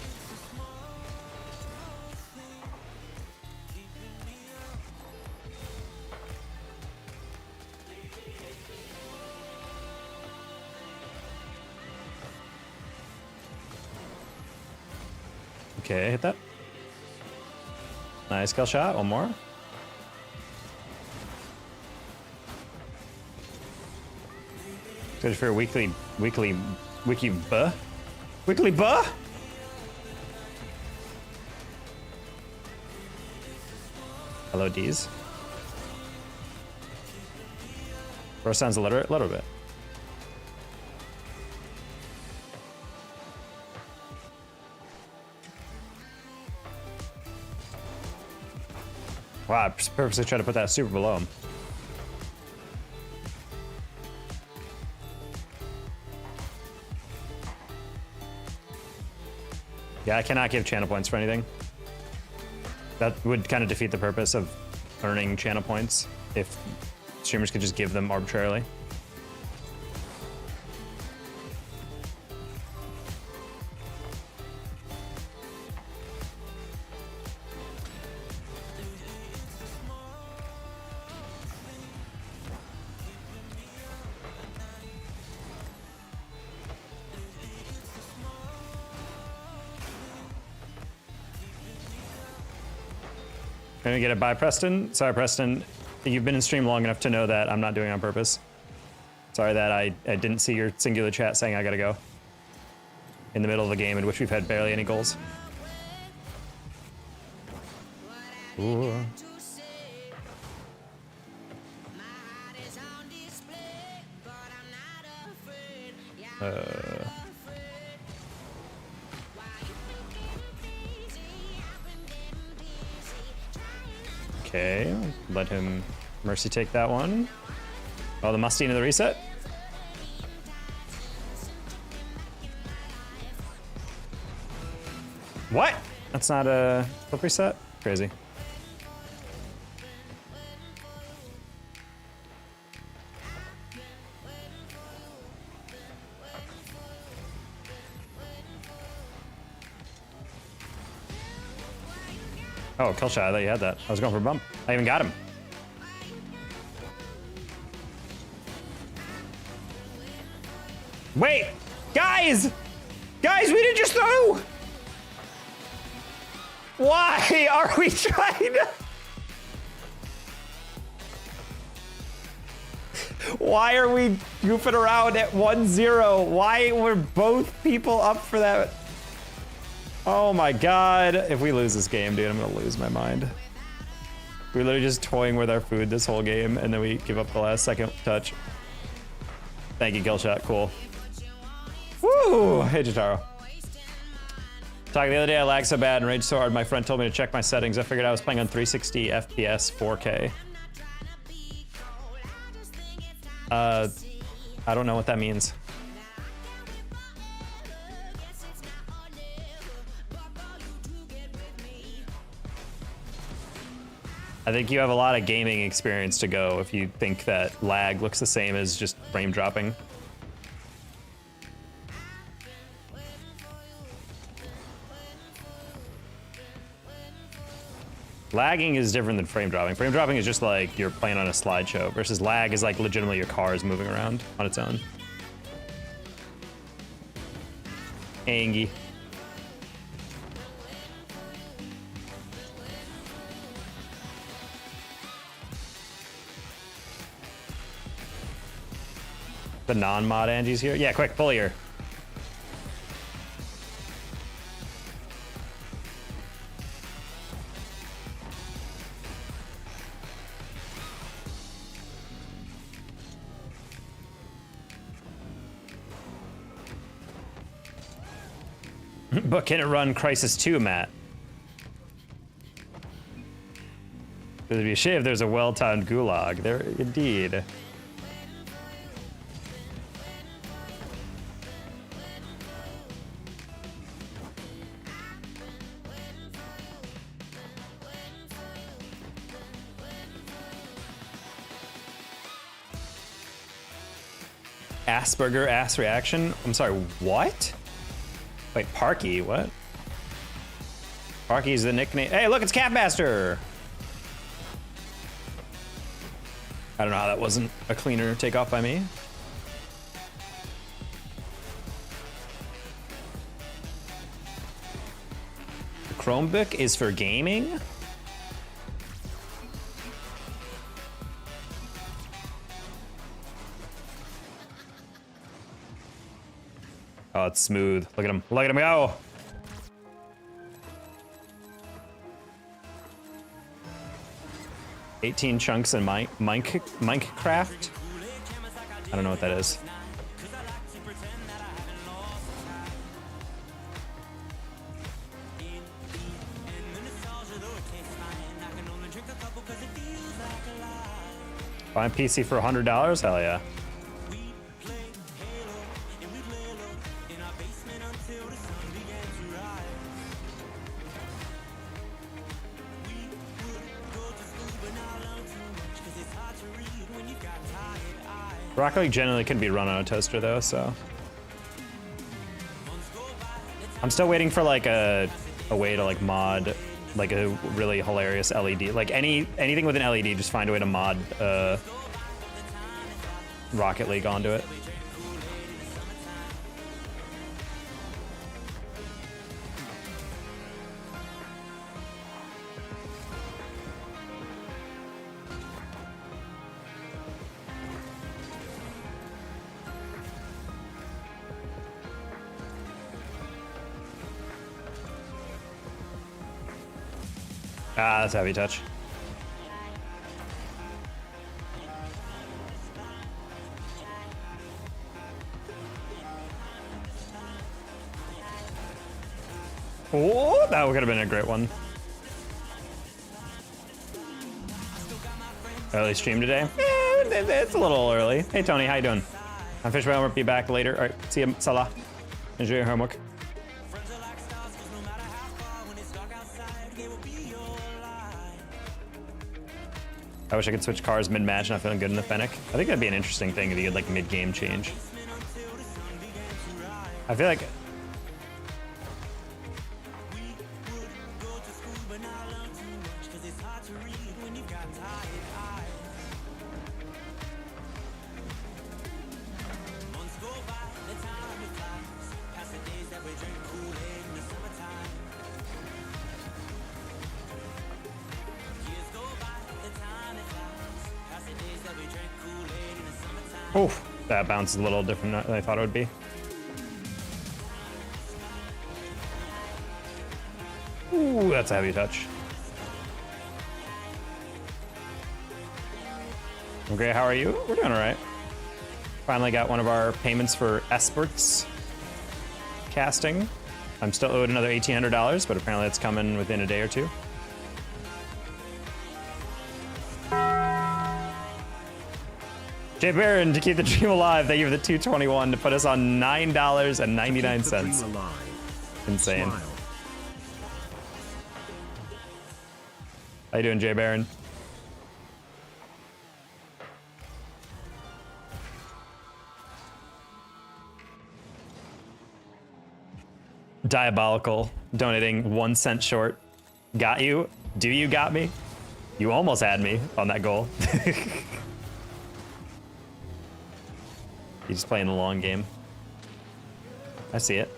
Okay, hit that. Nice kill shot. One more. Good for your weekly buh. Weekly buh? Hello, D's. Bro sounds illiterate, a little bit. Wow, I purposely tried to put that super below him. Yeah, I cannot give channel points for anything. That would kind of defeat the purpose of earning channel points if streamers could just give them arbitrarily. Gonna get it by Preston. Sorry, Preston. You've been in stream long enough to know that I'm not doing it on purpose. Sorry that I didn't see your singular chat saying I gotta go. In the middle of a game in which we've had barely any goals. Ooh. Okay, let him mercy take that one. Oh, the musty into the reset. What? That's not a flip reset? Crazy. Oh, kill shot. I thought you had that. I was going for a bump. I even got him. Wait! Guys! Guys, we didn't just throw! Why are we trying to... Why are we goofing around at 1-0? Why were both people up for that? Oh my god. If we lose this game, dude, I'm gonna lose my mind. We're literally just toying with our food this whole game, and then we give up the last second touch. Thank you, kill shot. Cool. Woo! Hey, Jotaro. Talking the other day, I lagged so bad and raged so hard, my friend told me to check my settings. I figured I was playing on 360 FPS 4K. I don't know what that means. I think you have a lot of gaming experience to go if you think that lag looks the same as just frame dropping. Lagging is different than frame dropping. Frame dropping is just like you're playing on a slideshow versus lag is like legitimately your car is moving around on its own. Angie. The non-mod Angie's here. Yeah, quick, pull here. But can it run Crisis 2, Matt? It'd be a shame if there's a well-timed gulag. There, indeed. Asperger ass reaction? I'm sorry, what? Wait, Parky, what? Parky's the nickname. Hey, look, it's Catmaster! I don't know how that wasn't a cleaner takeoff by me. The Chromebook is for gaming? Oh, it's smooth. Look at him. Look at him go. $18 chunks in Minecraft? I don't know what that is. Buy PC for $100? Hell yeah. Rocket League generally can be run on a toaster though, so. I'm still waiting for like a way to like mod like a really hilarious LED. Like anything with an LED, just find a way to mod Rocket League onto it. Ah, that's heavy touch. Oh, that would have been a great one. Early stream today? It's a little early. Hey Tony, how you doing? I'm Fishway. I'll be back later. All right, see you, Salah. Enjoy your homework. I wish I could switch cars mid-match, not feeling good in the Fennec. I think that'd be an interesting thing if you could like mid-game change. I feel like oof, that bounce is a little different than I thought it would be. Ooh, that's a heavy touch. Okay, how are you? We're doing all right. Finally got one of our payments for experts casting. I'm still owed another $1,800, but apparently it's coming within a day or two. Jay Barron, to keep the dream alive, thank you for the 221 to put us on $9.99. Insane. Smile. How you doing, Jay Barron? Diabolical. Donating 1 cent short. Got you? Do you got me? You almost had me on that goal. He's just playing the long game. I see it.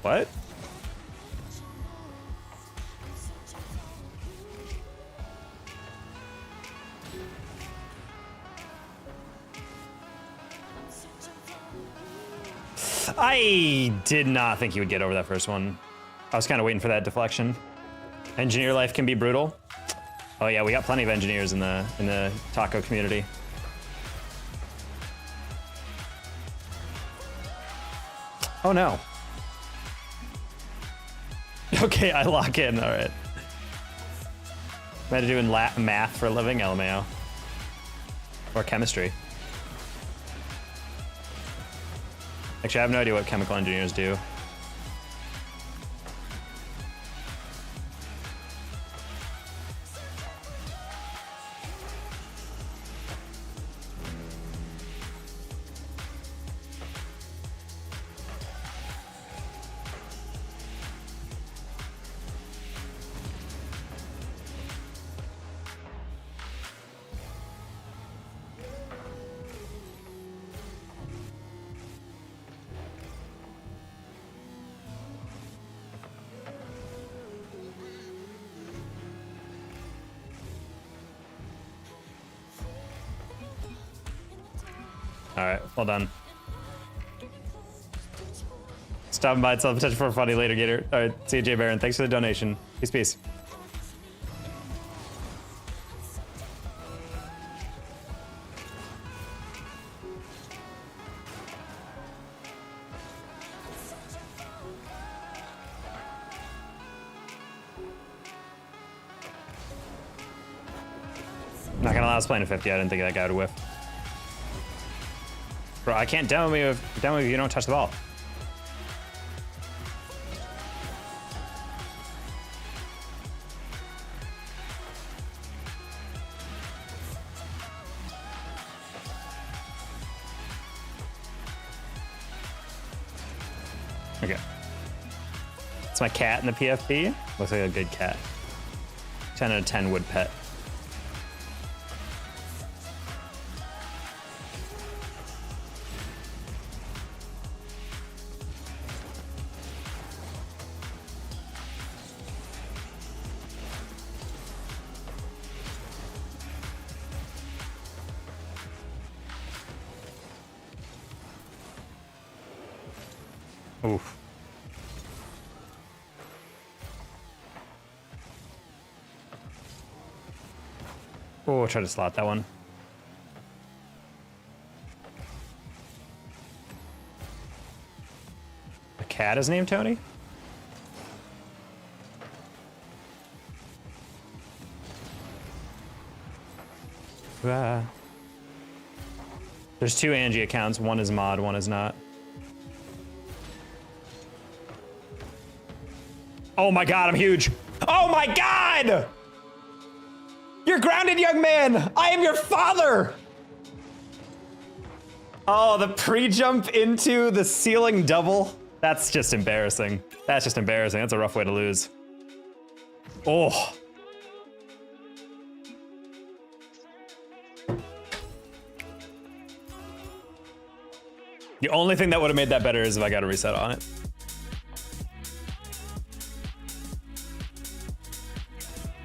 What? I did not think he would get over that first one. I was kind of waiting for that deflection. Engineer life can be brutal. Oh yeah, we got plenty of engineers in the taco community. Oh no. Okay, I lock in, all right. Am I doing math for a living? LMAO. Or chemistry. Actually, I have no idea what chemical engineers do. All right, well done. Stopping by, itself potential for a funny later, Gator. All right, see you, Jay Baron. Thanks for the donation. Peace, peace. Not gonna lie, I was playing a 50. I didn't think that guy would whiff. Bro, I can't demo me if you don't touch the ball. Okay. It's my cat in the PFP. Looks like a good cat. 10 out of 10 would pet. Oof. Oh, try to slot that one. The cat is named Tony? There's 2 Angie accounts. One is mod, one is not. Oh my god, I'm huge. Oh my god! You're grounded, young man! I am your father! Oh, the pre-jump into the ceiling double? That's just embarrassing. That's just embarrassing. That's a rough way to lose. Oh. The only thing that would have made that better is if I got a reset on it.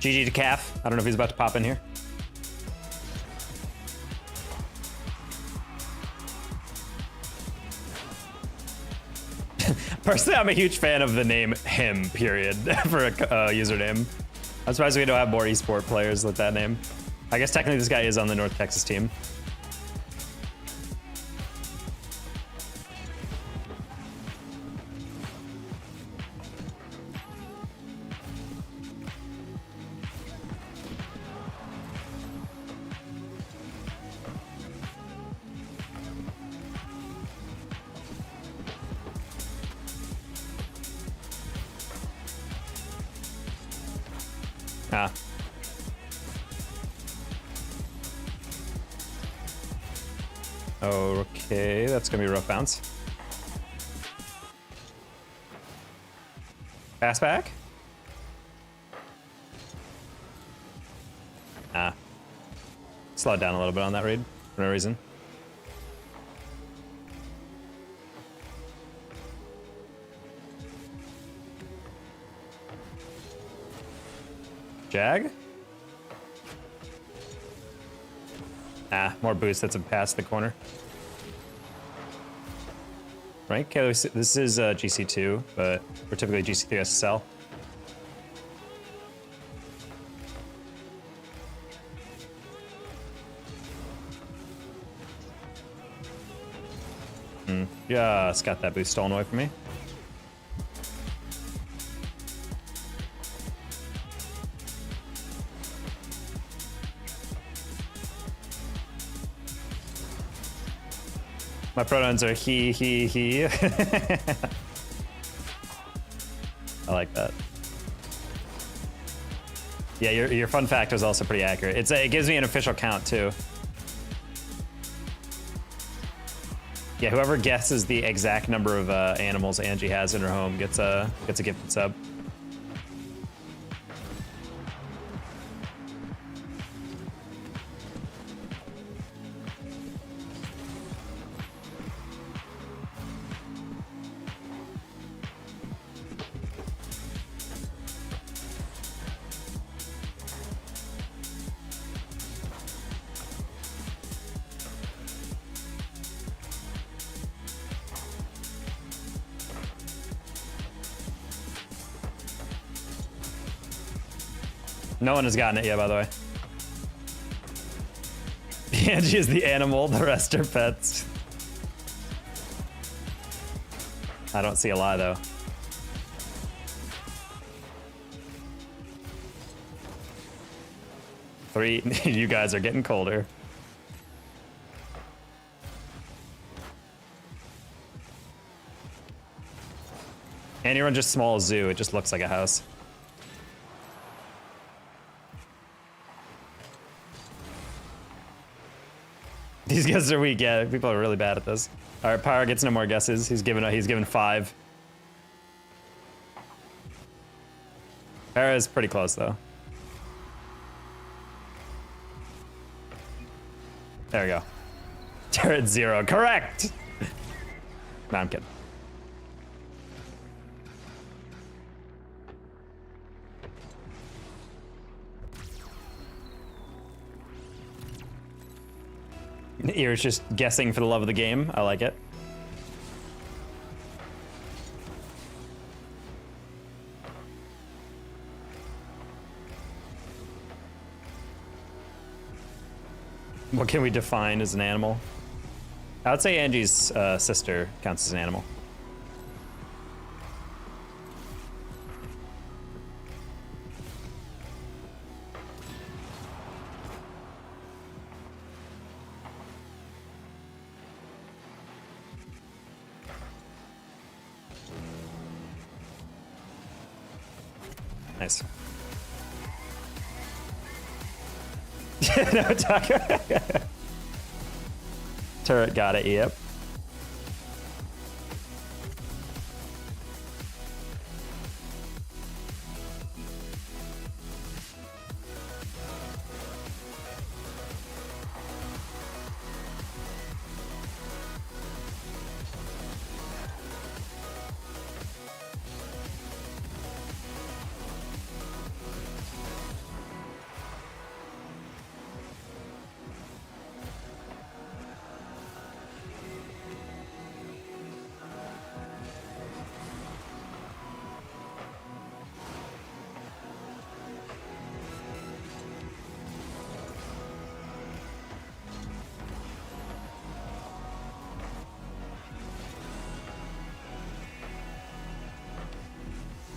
GG to Calf. I don't know if he's about to pop in here. Personally, I'm a huge fan of the name him, period, for a username. I'm surprised we don't have more esport players with that name. I guess technically this guy is on the North Texas team. Ah. Okay, that's gonna be a rough bounce. Pass back? Ah. Slowed down a little bit on that read for no reason. Jag? Ah, more boost. That's a pass the corner. Right? Okay, this is GC2, but we're typically GC3 SSL. Just got that boost stolen away from me. My pronouns are he. I like that. Yeah, your fun fact was also pretty accurate. It gives me an official count too. Yeah, whoever guesses the exact number of animals Angie has in her home gets a gifted sub. No one has gotten it yet, by the way. Angie is the animal, the rest are pets. I don't see a lie, though. Three, you guys are getting colder. And you run just small zoo, it just looks like a house. These guesses are weak, yeah. People are really bad at this. All right, Pyro gets no more guesses. He's given 5. Pyro is pretty close though. There we go. Turret 0, correct. No, I'm kidding. Ear's just guessing for the love of the game. I like it. What can we define as an animal? I would say Angie's sister counts as an animal. Nice. No, Tucker. Turret got it, yep.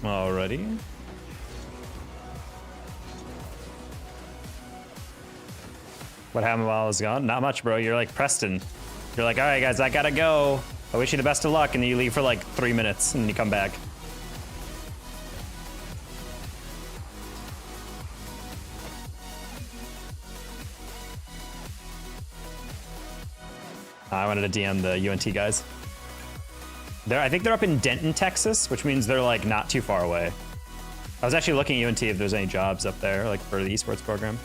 Alrighty. What happened while I was gone? Not much, bro. You're like Preston. You're like, all right, guys, I gotta go. I wish you the best of luck, and then you leave for like 3 minutes, and then you come back. I wanted to DM the UNT guys. I think they're up in Denton, Texas, which means they're like not too far away. I was actually looking at UNT if there's any jobs up there, like for the esports program.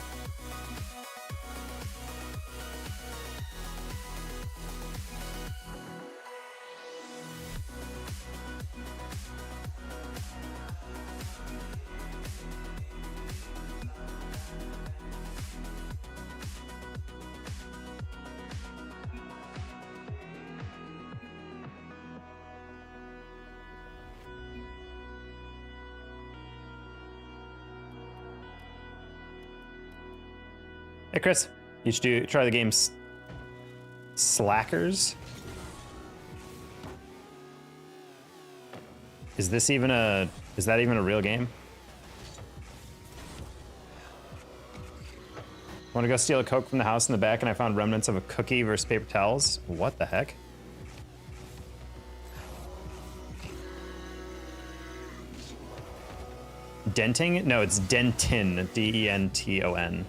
Hey Chris, you should try the game Slackers. Is that even a real game? I want to go steal a Coke from the house in the back and I found remnants of a cookie versus paper towels. What the heck? Denting? No, it's Denton, D-E-N-T-O-N.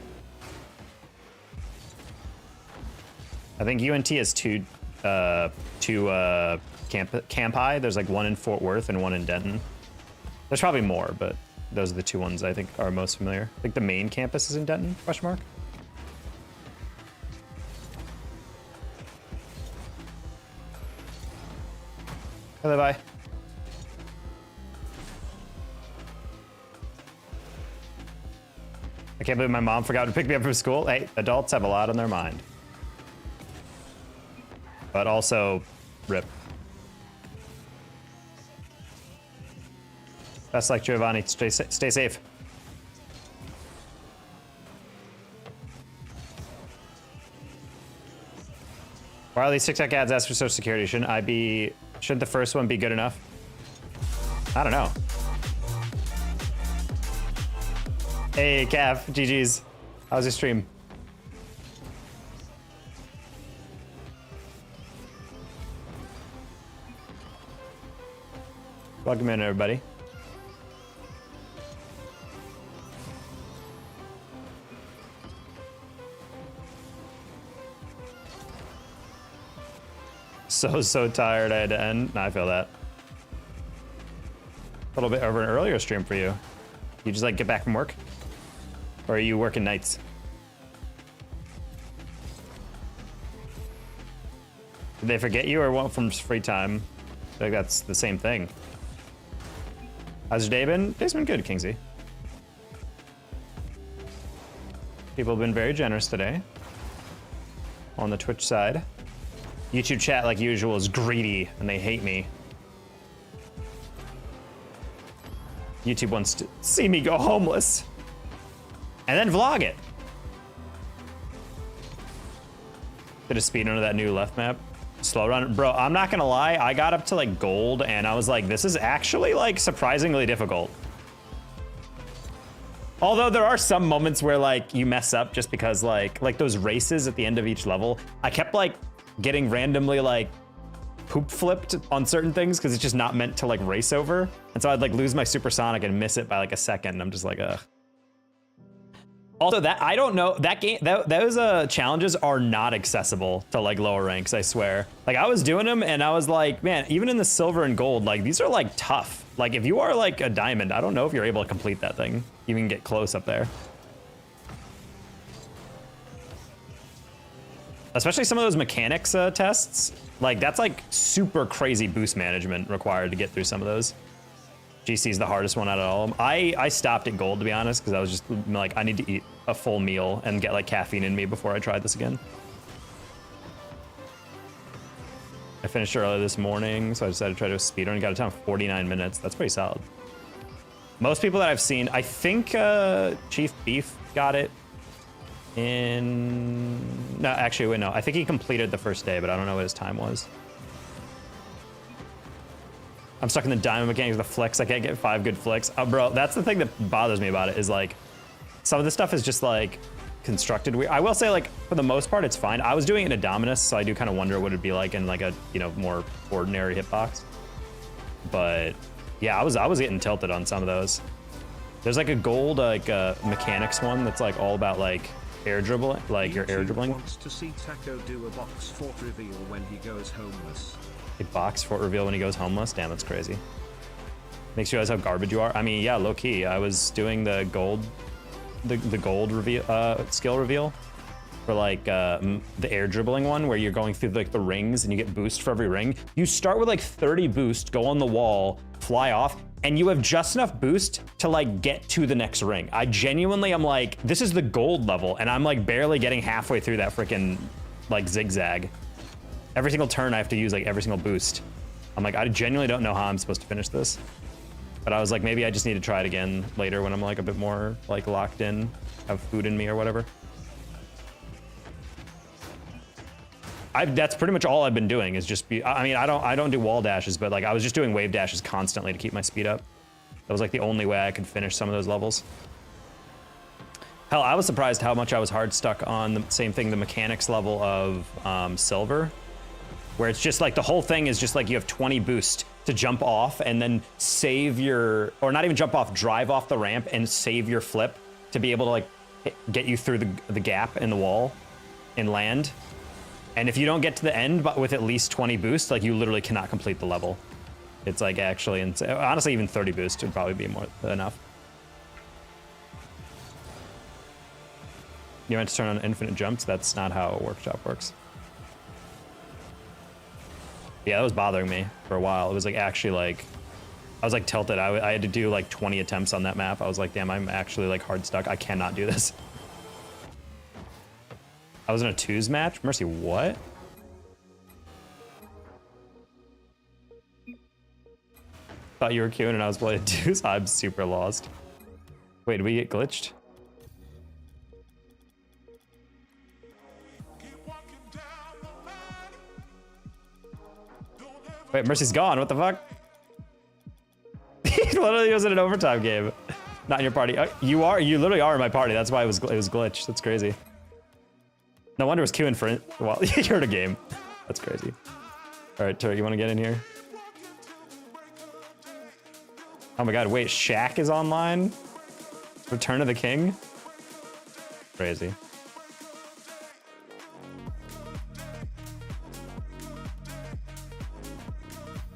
I think UNT has two campi. There's like one in Fort Worth and one in Denton. There's probably more, but those are the two ones I think are most familiar. I think the main campus is in Denton, question mark. Hello, bye. I can't believe my mom forgot to pick me up from school. Hey, adults have a lot on their mind. But also, rip. Best like Giovanni, stay safe. Why are these TikTok ads ask for social security? Shouldn't the first one be good enough? I don't know. Hey, Cav, GG's. How's your stream? Welcome in, everybody. So tired I had to end. I feel that. A little bit over an earlier stream for you. You just like get back from work? Or are you working nights? Did they forget you or want from free time? I feel like that's the same thing. How's your day been? Day's been good, Kingsy. People have been very generous today on the Twitch side. YouTube chat, like usual, is greedy and they hate me. YouTube wants to see me go homeless and then vlog it. Did a speedrun of that new left map. Slow run. Bro, I'm not gonna lie, I got up to like gold and I was like, this is actually like surprisingly difficult. Although there are some moments where like you mess up just because like those races at the end of each level, I kept like getting randomly like poop flipped on certain things because it's just not meant to like race over. And so I'd like lose my supersonic and miss it by like a second. I'm just like, ugh. Also, that I don't know, that game, those challenges are not accessible to like lower ranks, I swear. Like I was doing them and I was like, man, even in the silver and gold, like these are like tough. Like if you are like a diamond, I don't know if you're able to complete that thing. You can get close up there. Especially some of those mechanics tests. Like that's like super crazy boost management required to get through some of those. GC is the hardest one out of all of them. I stopped at gold, to be honest, because I was just like, I need to eat a full meal and get like caffeine in me before I tried this again. I finished early this morning, so I decided to try to speedrun. Got a time of 49 minutes. That's pretty solid. Most people that I've seen, I think Chief Beef got it in... No, actually, wait, no. I think he completed the first day, but I don't know what his time was. I'm stuck in the diamond mechanics, the flicks. I can't get 5 good flicks. Bro, that's the thing that bothers me about it is like, some of this stuff is just like constructed weird. I will say like, for the most part, it's fine. I was doing it in a Dominus, so I do kind of wonder what it'd be like in like a, you know, more ordinary hitbox. But yeah, I was getting tilted on some of those. There's like a gold like mechanics one that's like all about like air dribbling, like you're air YouTube dribbling. wants to see Taco do a box fort reveal when he goes homeless. A box fort reveal when he goes homeless. Damn, that's crazy. Makes you realize how garbage you are. I mean, yeah, low key. I was doing the gold, the gold reveal, skill reveal, for like the air dribbling one, where you're going through like the rings and you get boost for every ring. You start with like 30 boost, go on the wall, fly off, and you have just enough boost to like get to the next ring. I genuinely am like, this is the gold level, and I'm like barely getting halfway through that freaking like zigzag. Every single turn I have to use like every single boost. I'm like, I genuinely don't know how I'm supposed to finish this. But I was like, maybe I just need to try it again later when I'm like a bit more like locked in, have food in me or whatever. That's pretty much all I've been doing is just be, I mean, I don't do wall dashes, but like I was just doing wave dashes constantly to keep my speed up. That was like the only way I could finish some of those levels. Hell, I was surprised how much I was hard stuck on the same thing, the mechanics level of silver, where it's just like the whole thing is just like you have 20 boost to jump off and then save your, or not even jump off, drive off the ramp and save your flip to be able to like get you through the gap in the wall and land. And if you don't get to the end but with at least 20 boost, like you literally cannot complete the level. It's like actually insane. Honestly, even 30 boost would probably be more than enough. You meant to turn on infinite jumps? That's not how a workshop works. Yeah, that was bothering me for a while. It was like actually like, I was like tilted. I had to do like 20 attempts on that map. I was like, damn, I'm actually like hard stuck. I cannot do this. I was in a twos match? Mercy, what? Thought you were queuing and I was playing twos? I'm super lost. Wait, did we get glitched? Wait, Mercy's gone. What the fuck? He literally was in an overtime game. Not in your party. You literally are in my party. That's why it was glitched. That's crazy. No wonder it was queuing for it. Well, you're in a game. That's crazy. All right, Turk, you want to get in here? Oh my god, wait, Shaq is online? Return of the King? Crazy.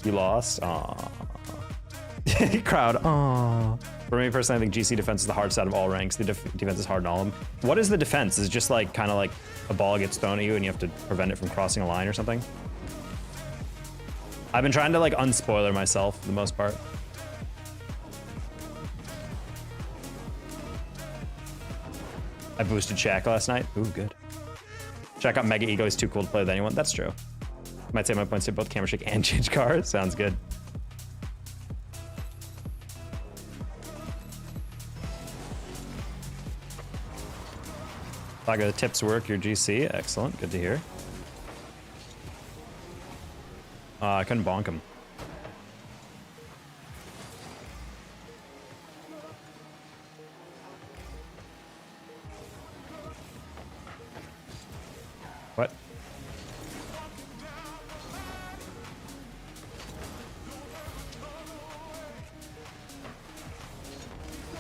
You lost? Aww. Crowd, aww. For me personally, I think GC defense is the hardest out of all ranks. The defense is hard in all of them. What is the defense? Is it just like, kind of like a ball gets thrown at you and you have to prevent it from crossing a line or something? I've been trying to like unspoiler myself for the most part. I boosted Shaq last night. Ooh, good. Shaq got Mega Ego. He's too cool to play with anyone. That's true. Might say my points to both camera shake and change cars. Sounds good. Saga, the tips work. Your GC. Excellent. Good to hear. I couldn't bonk him. What?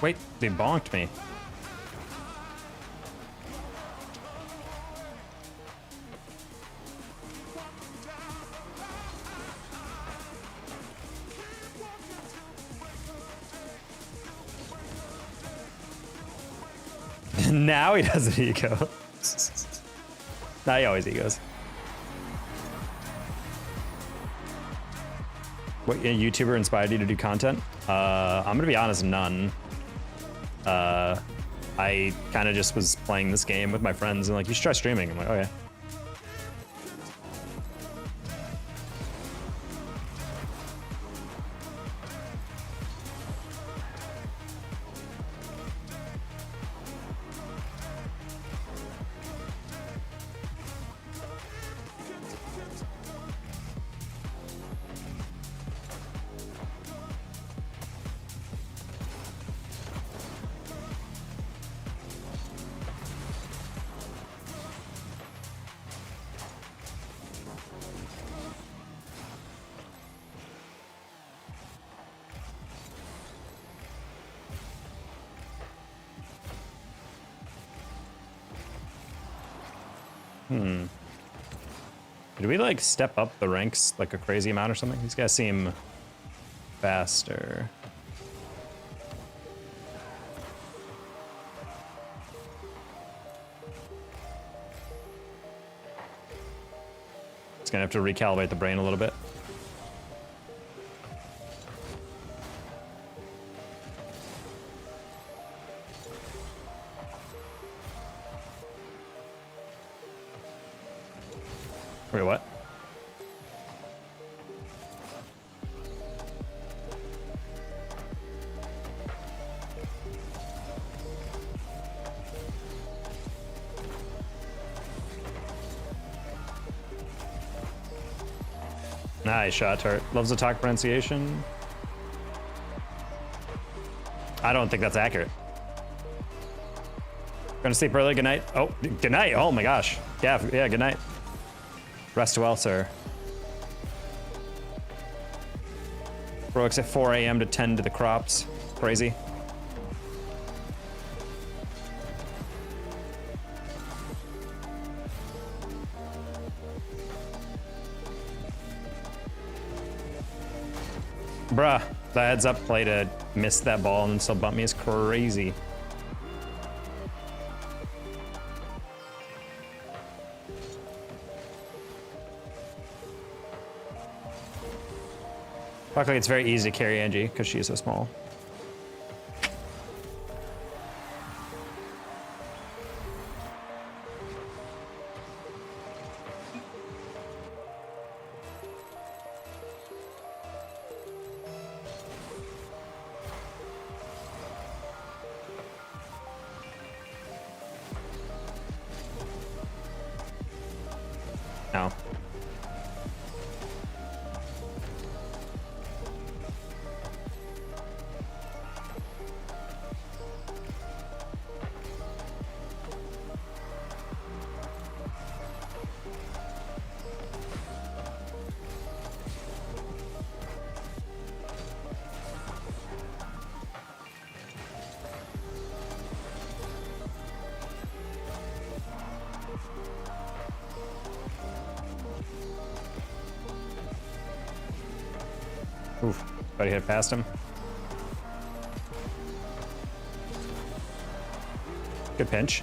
Wait, they bonked me. Now he does an ego. Nah, he always egos. What a YouTuber inspired you to do content? I'm gonna be honest, none. I kind of just was playing this game with my friends and like, you should try streaming. I'm like, oh yeah. Did we like step up the ranks like a crazy amount or something? These guys seem faster. It's gonna have to recalibrate the brain a little bit. Wait, what? Nice shot, Tart. Loves to talk pronunciation. I don't think that's accurate. Gonna sleep early. Good night. Oh, good night. Oh my gosh. Yeah, good night. Rest well, sir. Works at 4 a.m. to tend to the crops. Crazy. Bruh, the heads up play to miss that ball and still bump me is crazy. Luckily, it's very easy to carry Angie because she's so small. No. Oof, but he hit past him. Good pinch.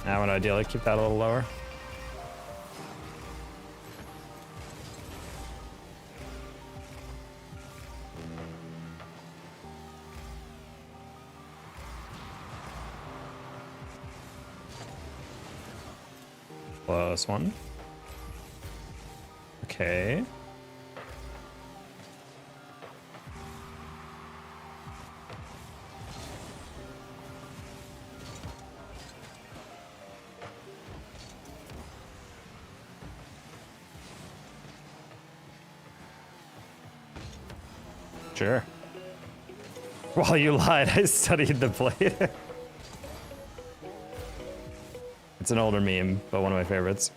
Now I would ideally keep that a little lower. Close one. Okay. Sure. While you lied, I studied the blade. It's an older meme, but one of my favorites.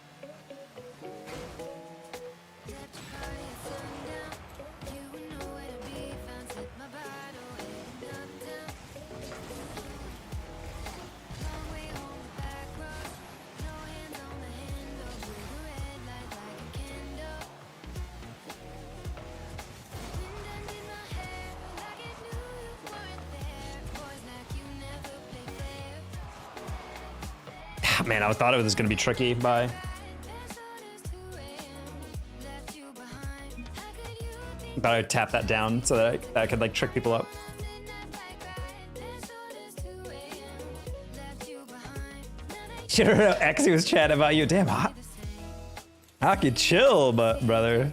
Man, I thought it was gonna be tricky by. Thought I'd tap that down so that I could like trick people up. Sure, Exy was chatting about you. Damn, Hockey, chill, but brother.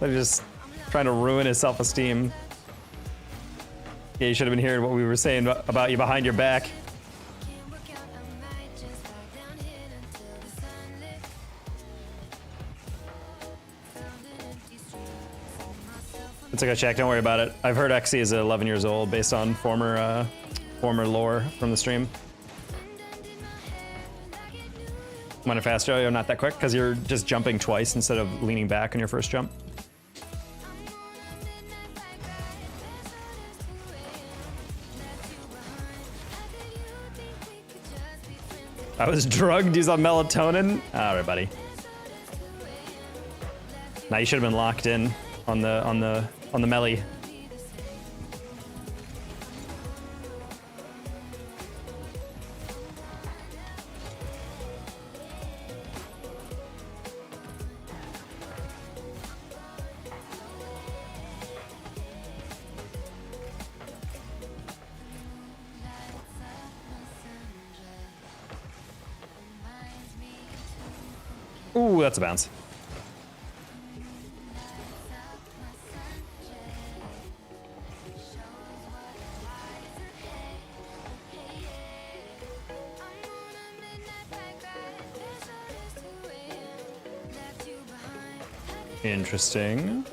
They're just trying to ruin his self-esteem. Yeah, you should have been hearing what we were saying about you behind your back. It's okay, check. Don't worry about it. I've heard Exy is 11 years old based on former lore from the stream. Went it faster? Oh, not that quick because you're just jumping twice instead of leaning back on your first jump. I was drugged. He's on melatonin. All right, buddy. Now you should have been locked in on the melee. Ooh, that's a bounce. Interesting.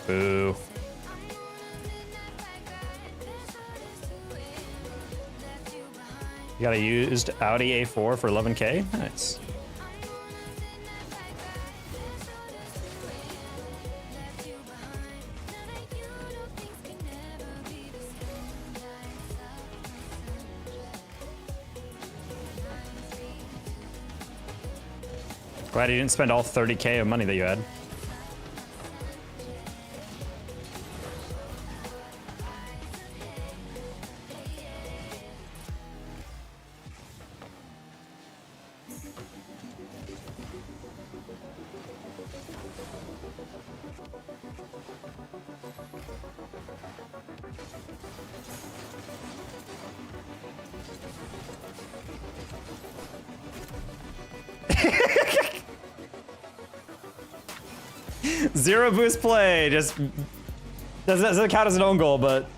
Boo. You got a used Audi A4 for 11K? Nice. Glad you didn't spend all 30K of money that you had. Zero boost play, just doesn't count as an own goal, but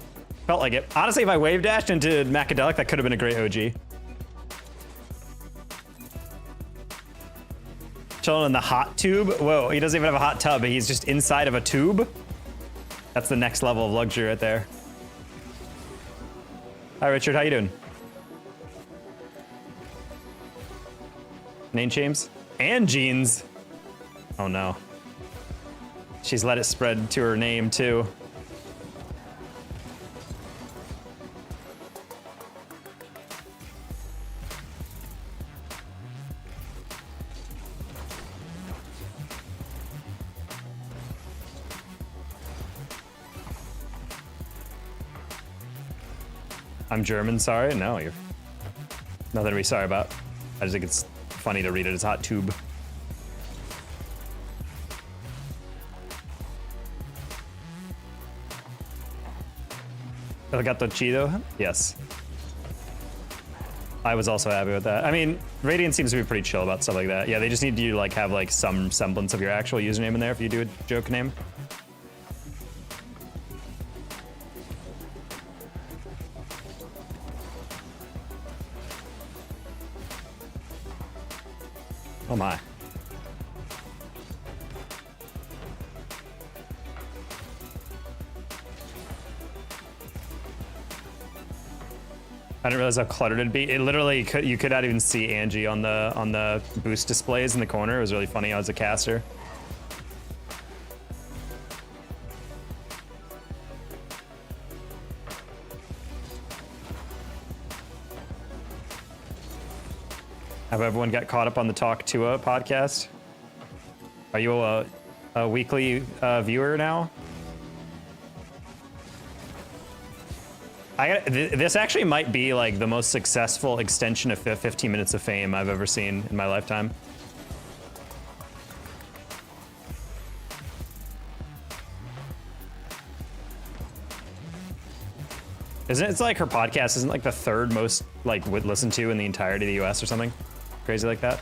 felt like it. Honestly, if I wave dashed into Macadelic, that could have been a great OG. Chilling in the hot tube. Whoa, he doesn't even have a hot tub, he's just inside of a tube. That's the next level of luxury right there. Hi, Richard, how you doing? Name James and jeans. Oh no. She's let it spread to her name too. I'm German, sorry. No, you're nothing to be sorry about. I just think it's funny to read it as hot tube. El Gato Chido? Yes. I was also happy with that. I mean, Radiant seems to be pretty chill about stuff like that. Yeah, they just need you to like have like some semblance of your actual username in there if you do a joke name. Oh my. I didn't realize how cluttered it'd be. It literally could, you could not even see Angie on the boost displays in the corner. It was really funny as a caster. Have everyone got caught up on the Talk Tua podcast? Are you a weekly viewer now? This actually might be like the most successful extension of 15 minutes of fame I've ever seen in my lifetime. It's like her podcast isn't like the third most like listened to in the entirety of the US or something crazy like that.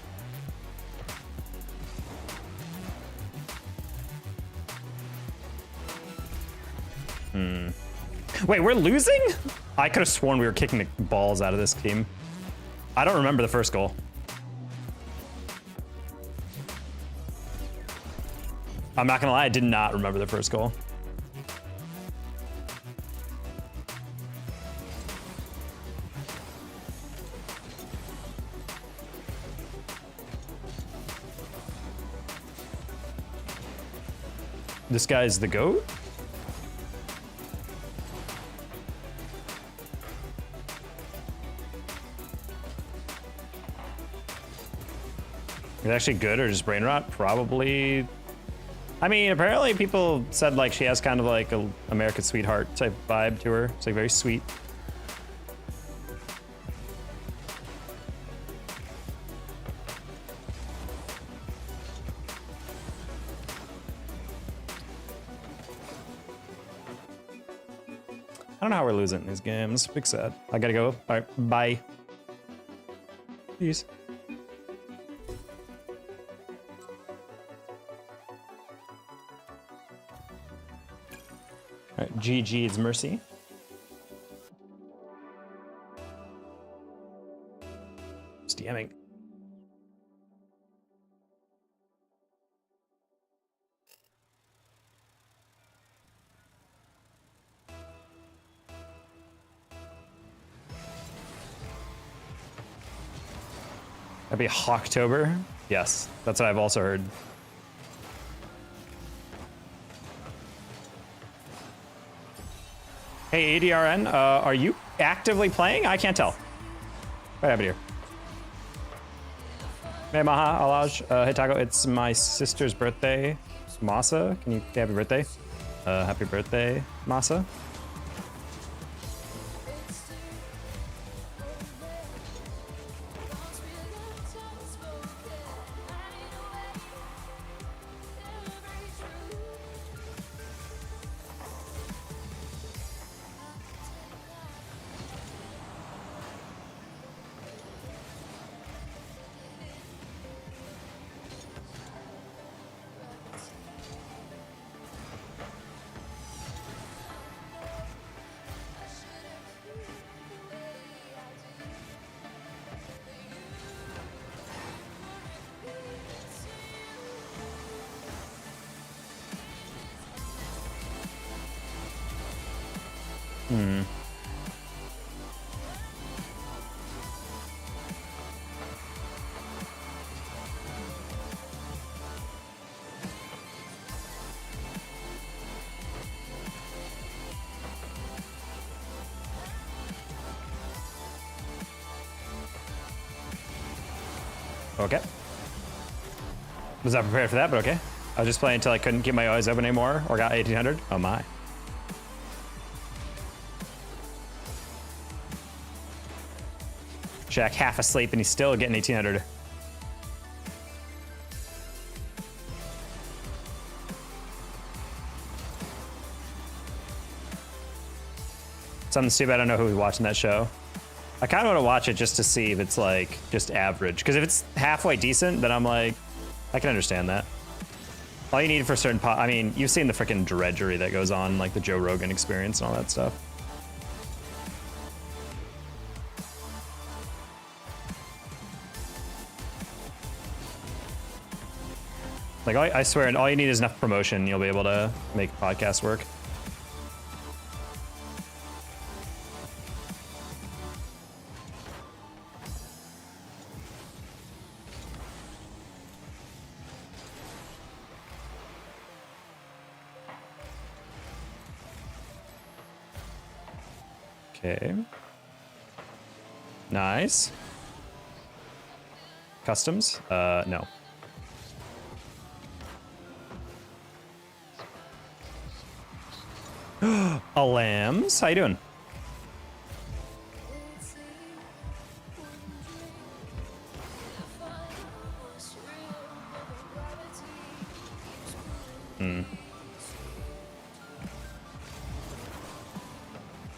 Wait, we're losing? I could have sworn we were kicking the balls out of this team. I don't remember the first goal. I'm not gonna lie, I did not remember the first goal. This guy's the GOAT? Is it actually good or just brain rot? Probably. I mean, apparently people said like she has kind of like a American Sweetheart type vibe to her. It's like very sweet. I don't know how we're losing these games. Big sad. I gotta go. All right, bye. Peace. All right, GG's mercy. Just DMing. That'd be Hawktober? Yes, that's what I've also heard. Hey, ADRN, are you actively playing? I can't tell. What happened here? Hey, Maha, Alaj, hey, Taco, it's my sister's birthday. Masa, can you say happy birthday? Happy birthday, Masa. Okay. Was not prepared for that, but okay. I was just playing until I couldn't keep my eyes open anymore or got 1800. Oh my. Jack half asleep and he's still getting 1800. Something stupid. I don't know who's watching that show. I kind of want to watch it just to see if it's like just average. Because if it's halfway decent, then I'm like, I can understand that. All you need for certain I mean, you've seen the freaking drudgery that goes on, like the Joe Rogan experience and all that stuff. Like, I swear, all you need is enough promotion. You'll be able to make podcasts work. Okay. Nice. Customs? No. Alams, how you doing?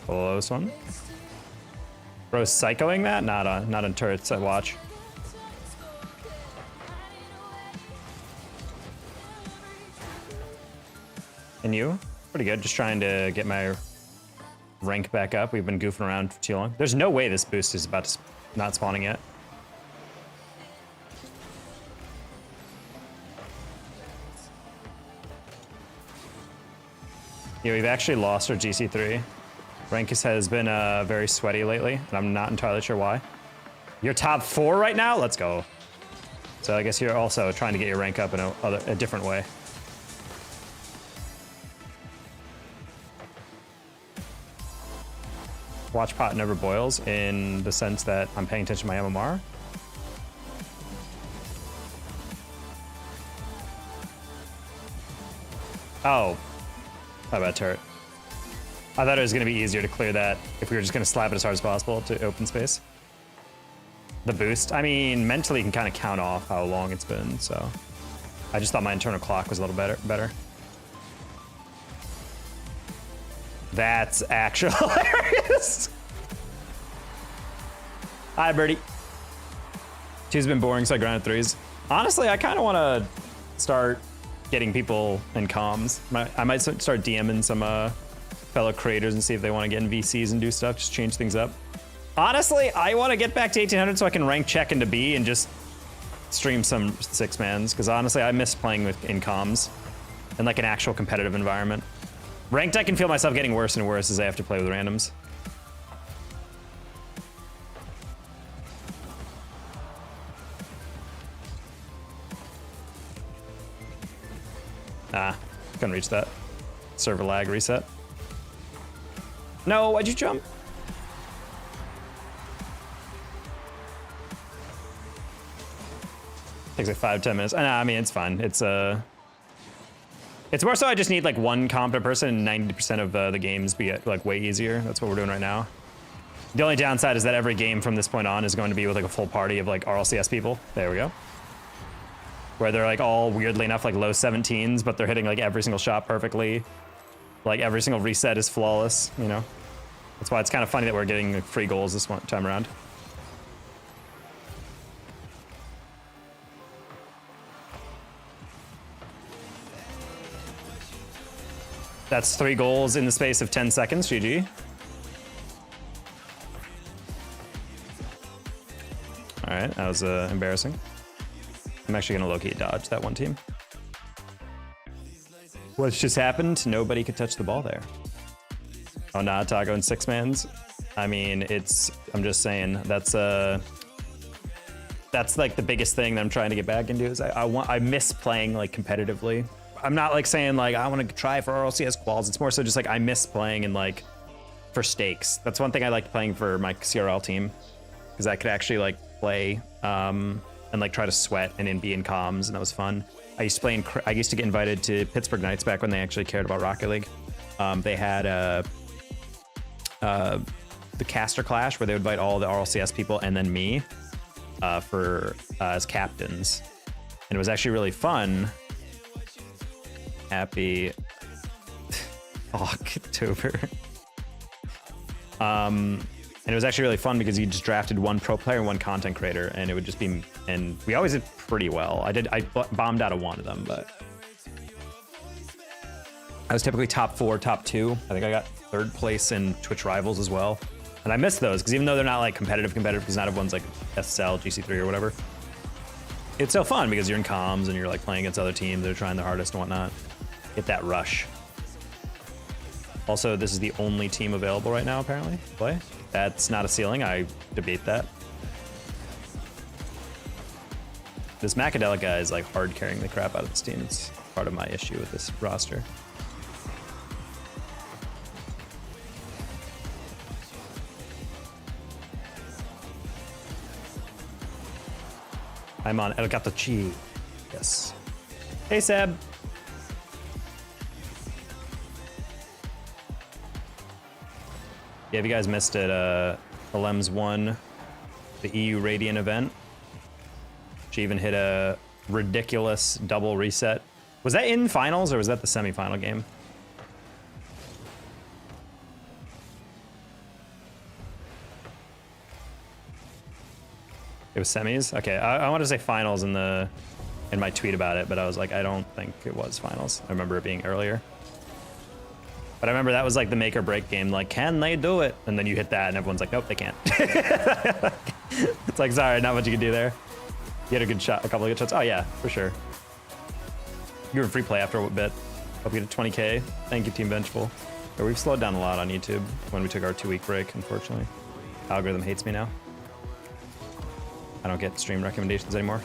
Close one. Bro's psychoing that? Not on turrets, I watch. And you? Pretty good, just trying to get my rank back up. We've been goofing around for too long. There's no way this boost is about to not spawning yet. Yeah, we've actually lost our GC3. Rankus has been very sweaty lately, and I'm not entirely sure why. You're top 4 right now? Let's go. So I guess you're also trying to get your rank up in a different way. Watch pot never boils in the sense that I'm paying attention to my MMR. Oh, my bad, turret. I thought it was going to be easier to clear that if we were just going to slap it as hard as possible to open space. The boost, I mean, mentally you can kind of count off how long it's been, so I just thought my internal clock was a little better. That's actually hilarious. Hi, Birdie. Two's been boring, so I grinded threes. Honestly, I kind of want to start getting people in comms. I might start DMing some fellow creators and see if they want to get in VCs and do stuff, just change things up. Honestly, I want to get back to 1800 so I can rank check into B and just stream some six-mans, because honestly, I miss playing in comms in like an actual competitive environment. Ranked, I can feel myself getting worse and worse as I have to play with randoms. Ah, couldn't reach that. Server lag reset. No, why'd you jump? Takes like 5-10 minutes. I mean, it's fine. It's more so I just need like one competent person and 90% of the games be like way easier. That's what we're doing right now. The only downside is that every game from this point on is going to be with like a full party of like RLCS people. There we go. Where they're like all weirdly enough like low 17s, but they're hitting like every single shot perfectly. Like every single reset is flawless, you know? That's why it's kind of funny that we're getting like, free goals this one time around. That's 3 goals in the space of 10 seconds, GG. All right, that was embarrassing. I'm actually gonna low-key dodge that one team. What's just happened? Nobody could touch the ball there. Oh, nah, Taco and six-mans. I mean, I'm just saying, that's like the biggest thing that I'm trying to get back into is I miss playing like competitively. I'm not like saying like I want to try for RLCS quals. It's more so just like I miss playing in like for stakes. That's one thing I liked playing for my CRL team, because I could actually like play and like try to sweat and be in comms, and that was fun. I used to get invited to Pittsburgh Knights back when they actually cared about Rocket League. They had the Caster Clash where they would invite all the RLCS people and then me as captains, and it was actually really fun. Happy October. And it was actually really fun because you just drafted one pro player and one content creator, and it would just be, and we always did pretty well. I bombed out of one of them, but I was typically top 4, top 2. I think I got 3rd place in Twitch Rivals as well. And I miss those because even though they're not like competitive, because not everyone's like SL, GC3 or whatever, it's still fun because you're in comms and you're like playing against other teams that are trying their hardest and whatnot. Get that rush. Also, this is the only team available right now, apparently, to play. That's not a ceiling. I debate that. This Macadelic guy is like hard carrying the crap out of this team. It's part of my issue with this roster. I'm on El Gato Chi. Yes. Hey, Seb. Yeah, if you guys missed it, Alems won the EU Radiant event. She even hit a ridiculous double reset. Was that in finals or was that the semifinal game? It was semis? Okay, I want to say finals in my tweet about it, but I was like, I don't think it was finals. I remember it being earlier. But I remember that was like the make or break game, like, can they do it? And then you hit that and everyone's like, nope, they can't. It's like, sorry, not much you can do there. You had a good shot, a couple of good shots. Oh yeah, for sure. You were in free play after a bit. Hope you get a 20K. Thank you, Team Vengeful. But we've slowed down a lot on YouTube when we took our 2-week break, unfortunately. Algorithm hates me now. I don't get stream recommendations anymore.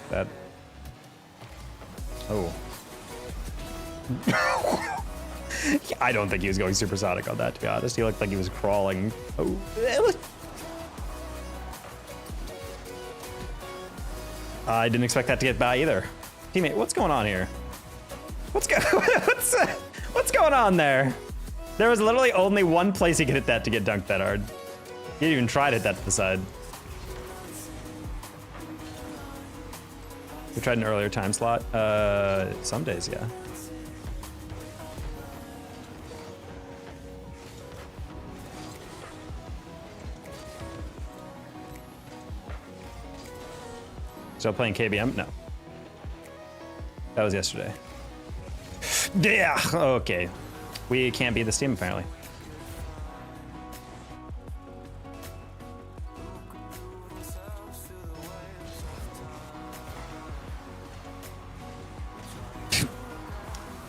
That. Oh. I don't think he was going supersonic on that, to be honest. He looked like he was crawling. Oh. I didn't expect that to get by either. Teammate, what's going on here? What's going on there? There was literally only one place he could hit that to get dunked that hard. He didn't even try to hit that to the side. We tried an earlier time slot. Some days, yeah. Still playing KBM? No. That was yesterday. Yeah, okay. We can't beat this team, apparently.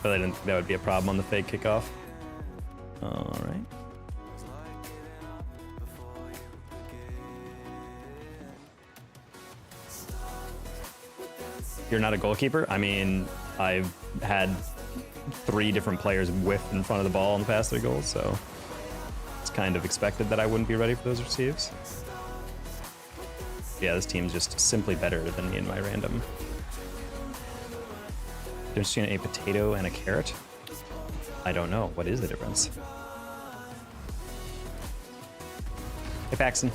Really didn't think that would be a problem on the fake kickoff. All right. You're not a goalkeeper? I mean, I've had 3 different players whiff in front of the ball in the past 3 goals, so it's kind of expected that I wouldn't be ready for those receives. Yeah, this team's just simply better than me in my random. Difference between a potato and a carrot? I don't know. What is the difference? Hey, Paxton.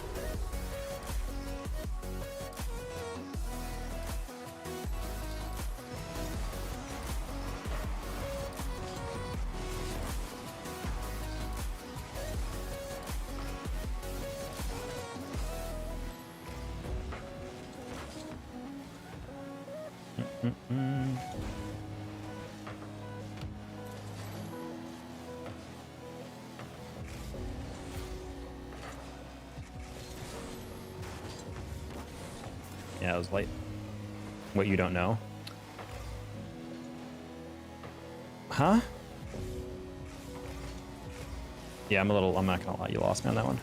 Yeah, it was late. What you don't know? Huh? Yeah, I'm not gonna lie, you lost me on that one.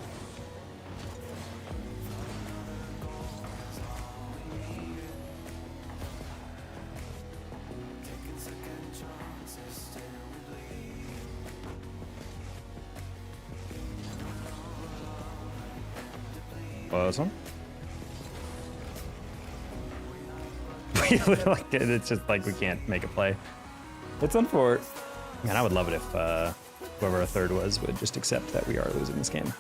This one? It's just like we can't make a play. It's unfortunate. Man, I would love it if whoever our third was would just accept that we are losing this game.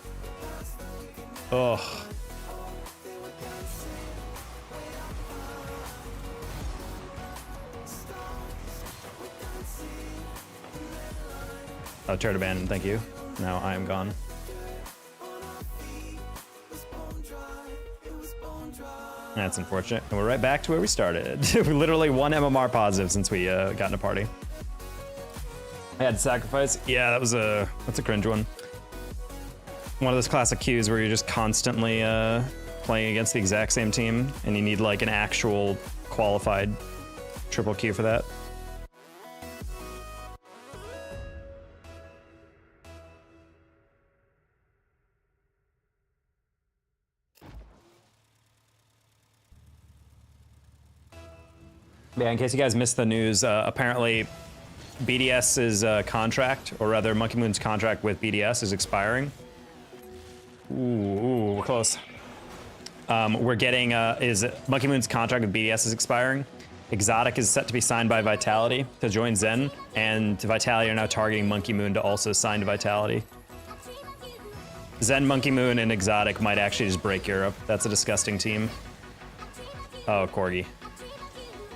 Oh. Oh, turret abandoned, thank you. Now I am gone. That's unfortunate. And we're right back to where we started. We literally 1 MMR positive since we got in a party. I had to sacrifice. Yeah, that's a cringe one. One of those classic queues where you're just constantly playing against the exact same team and you need like an actual qualified triple queue for that. Yeah, in case you guys missed the news, apparently BDS's contract, or rather Monkey Moon's contract with BDS is expiring. Ooh, we're close. We're getting, Monkey Moon's contract with BDS is expiring. Exotic is set to be signed by Vitality to join Zen, and Vitality are now targeting Monkey Moon to also sign to Vitality. Zen, Monkey Moon, and Exotic might actually just break Europe. That's a disgusting team. Oh, Corgi.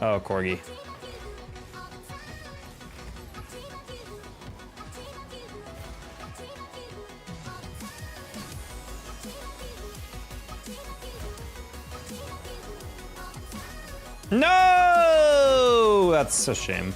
Oh, Corgi. No! That's a shame.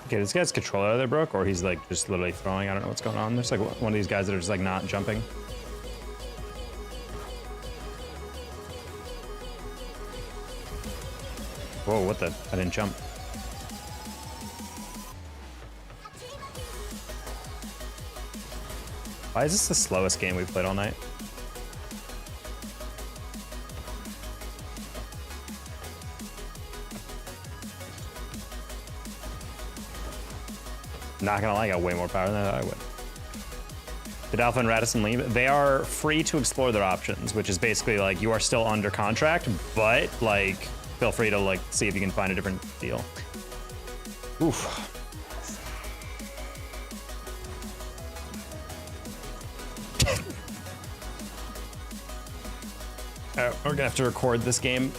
Okay, this guy's controller either broke or he's like just literally throwing. I don't know what's going on. There's like one of these guys that are just like not jumping. Whoa, what the? I didn't jump. Why is this the slowest game we've played all night? Not gonna lie, I got way more power than I would. Did Alpha and Radisson leave? They are free to explore their options, which is basically like you are still under contract, but like feel free to like see if you can find a different deal. Oof. We're gonna have to record this game.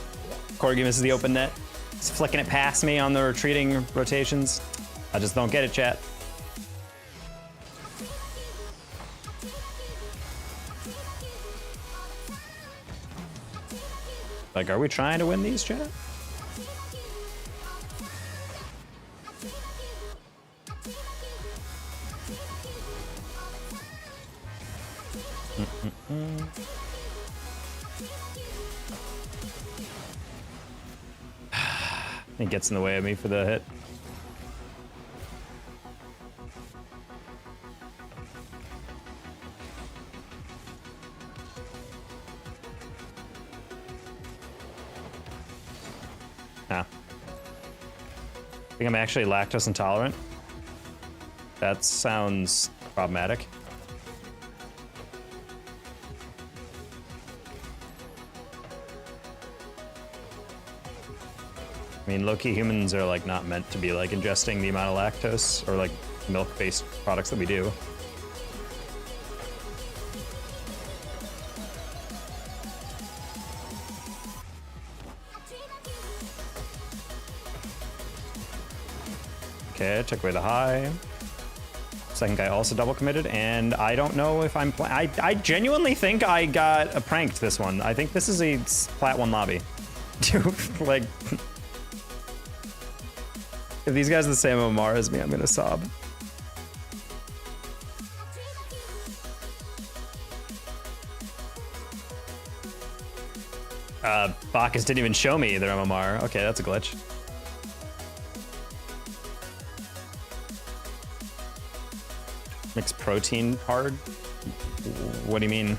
Corgi misses the open net. He's flicking it past me on the retreating rotations. I just don't get it, chat. Like, are we trying to win these, chat? It gets in the way of me for the hit. Ah. I think I'm actually lactose intolerant. That sounds problematic. I mean, low-key humans are like not meant to be like ingesting the amount of lactose or like milk-based products that we do. Okay, took away the high. Second guy also double committed, and I don't know if I'm I genuinely think I got pranked this one. I think this is a Plat 1 lobby. Dude, like... If these guys are the same Omar as me, I'm gonna sob. Bacchus didn't even show me their MMR. Okay, that's a glitch. Mix protein hard? What do you mean?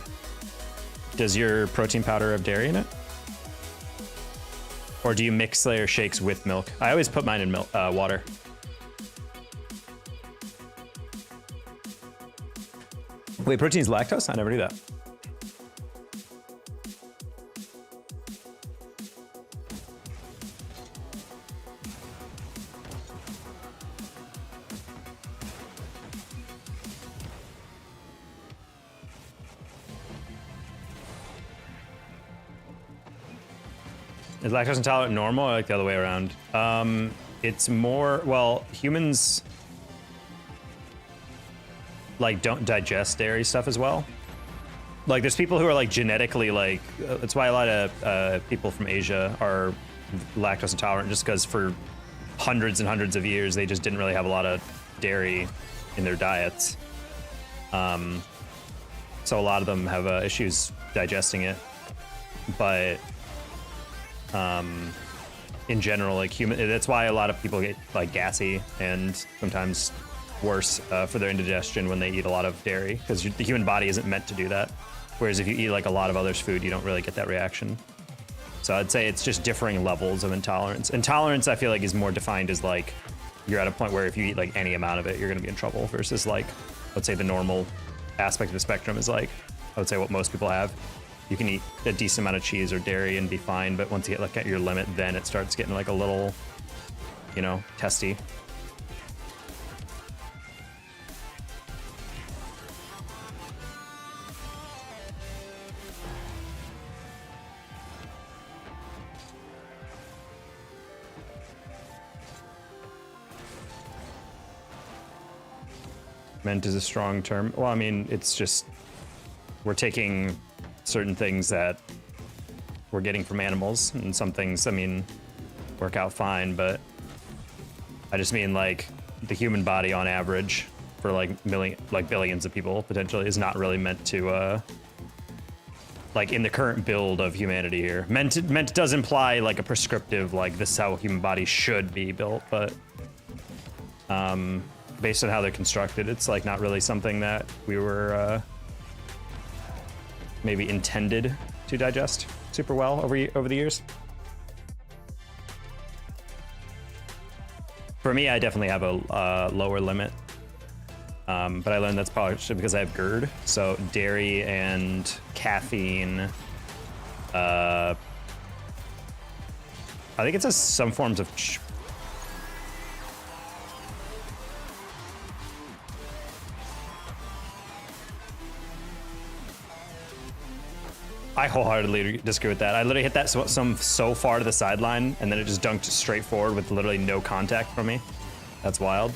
Does your protein powder have dairy in it? Or do you mix their shakes with milk? I always put mine in milk, water. Wait, protein's lactose? I never knew that. Is lactose intolerant normal or like the other way around? It's more, well, humans like don't digest dairy stuff as well. Like there's people who are like genetically like, that's why a lot of people from Asia are lactose intolerant, just because for hundreds and hundreds of years they just didn't really have a lot of dairy in their diets. So a lot of them have issues digesting it, but in general, like that's why a lot of people get like gassy and sometimes worse for their indigestion when they eat a lot of dairy, because the human body isn't meant to do that. Whereas if you eat like a lot of others' food, you don't really get that reaction. So I'd say it's just differing levels of intolerance. Intolerance, I feel like, is more defined as like you're at a point where if you eat like any amount of it, you're gonna be in trouble, versus like, let's say the normal aspect of the spectrum is like, I would say what most people have. You can eat a decent amount of cheese or dairy and be fine, but once you get like at your limit, then it starts getting like a little, you know, testy. Meant is a strong term. Well, I mean, it's just, we're taking certain things that we're getting from animals, and some things, I mean, work out fine, but I just mean like the human body on average for like billions of people potentially is not really meant to like in the current build of humanity here. Meant does imply like a prescriptive, like this is how a human body should be built, but based on how they're constructed, it's like not really something that we were maybe intended to digest super well over the years. For me, I definitely have a lower limit, but I learned that's probably because I have GERD. So dairy and caffeine. I think it says some forms of. I wholeheartedly disagree with that. I literally hit that so far to the sideline, and then it just dunked straight forward with literally no contact from me. That's wild.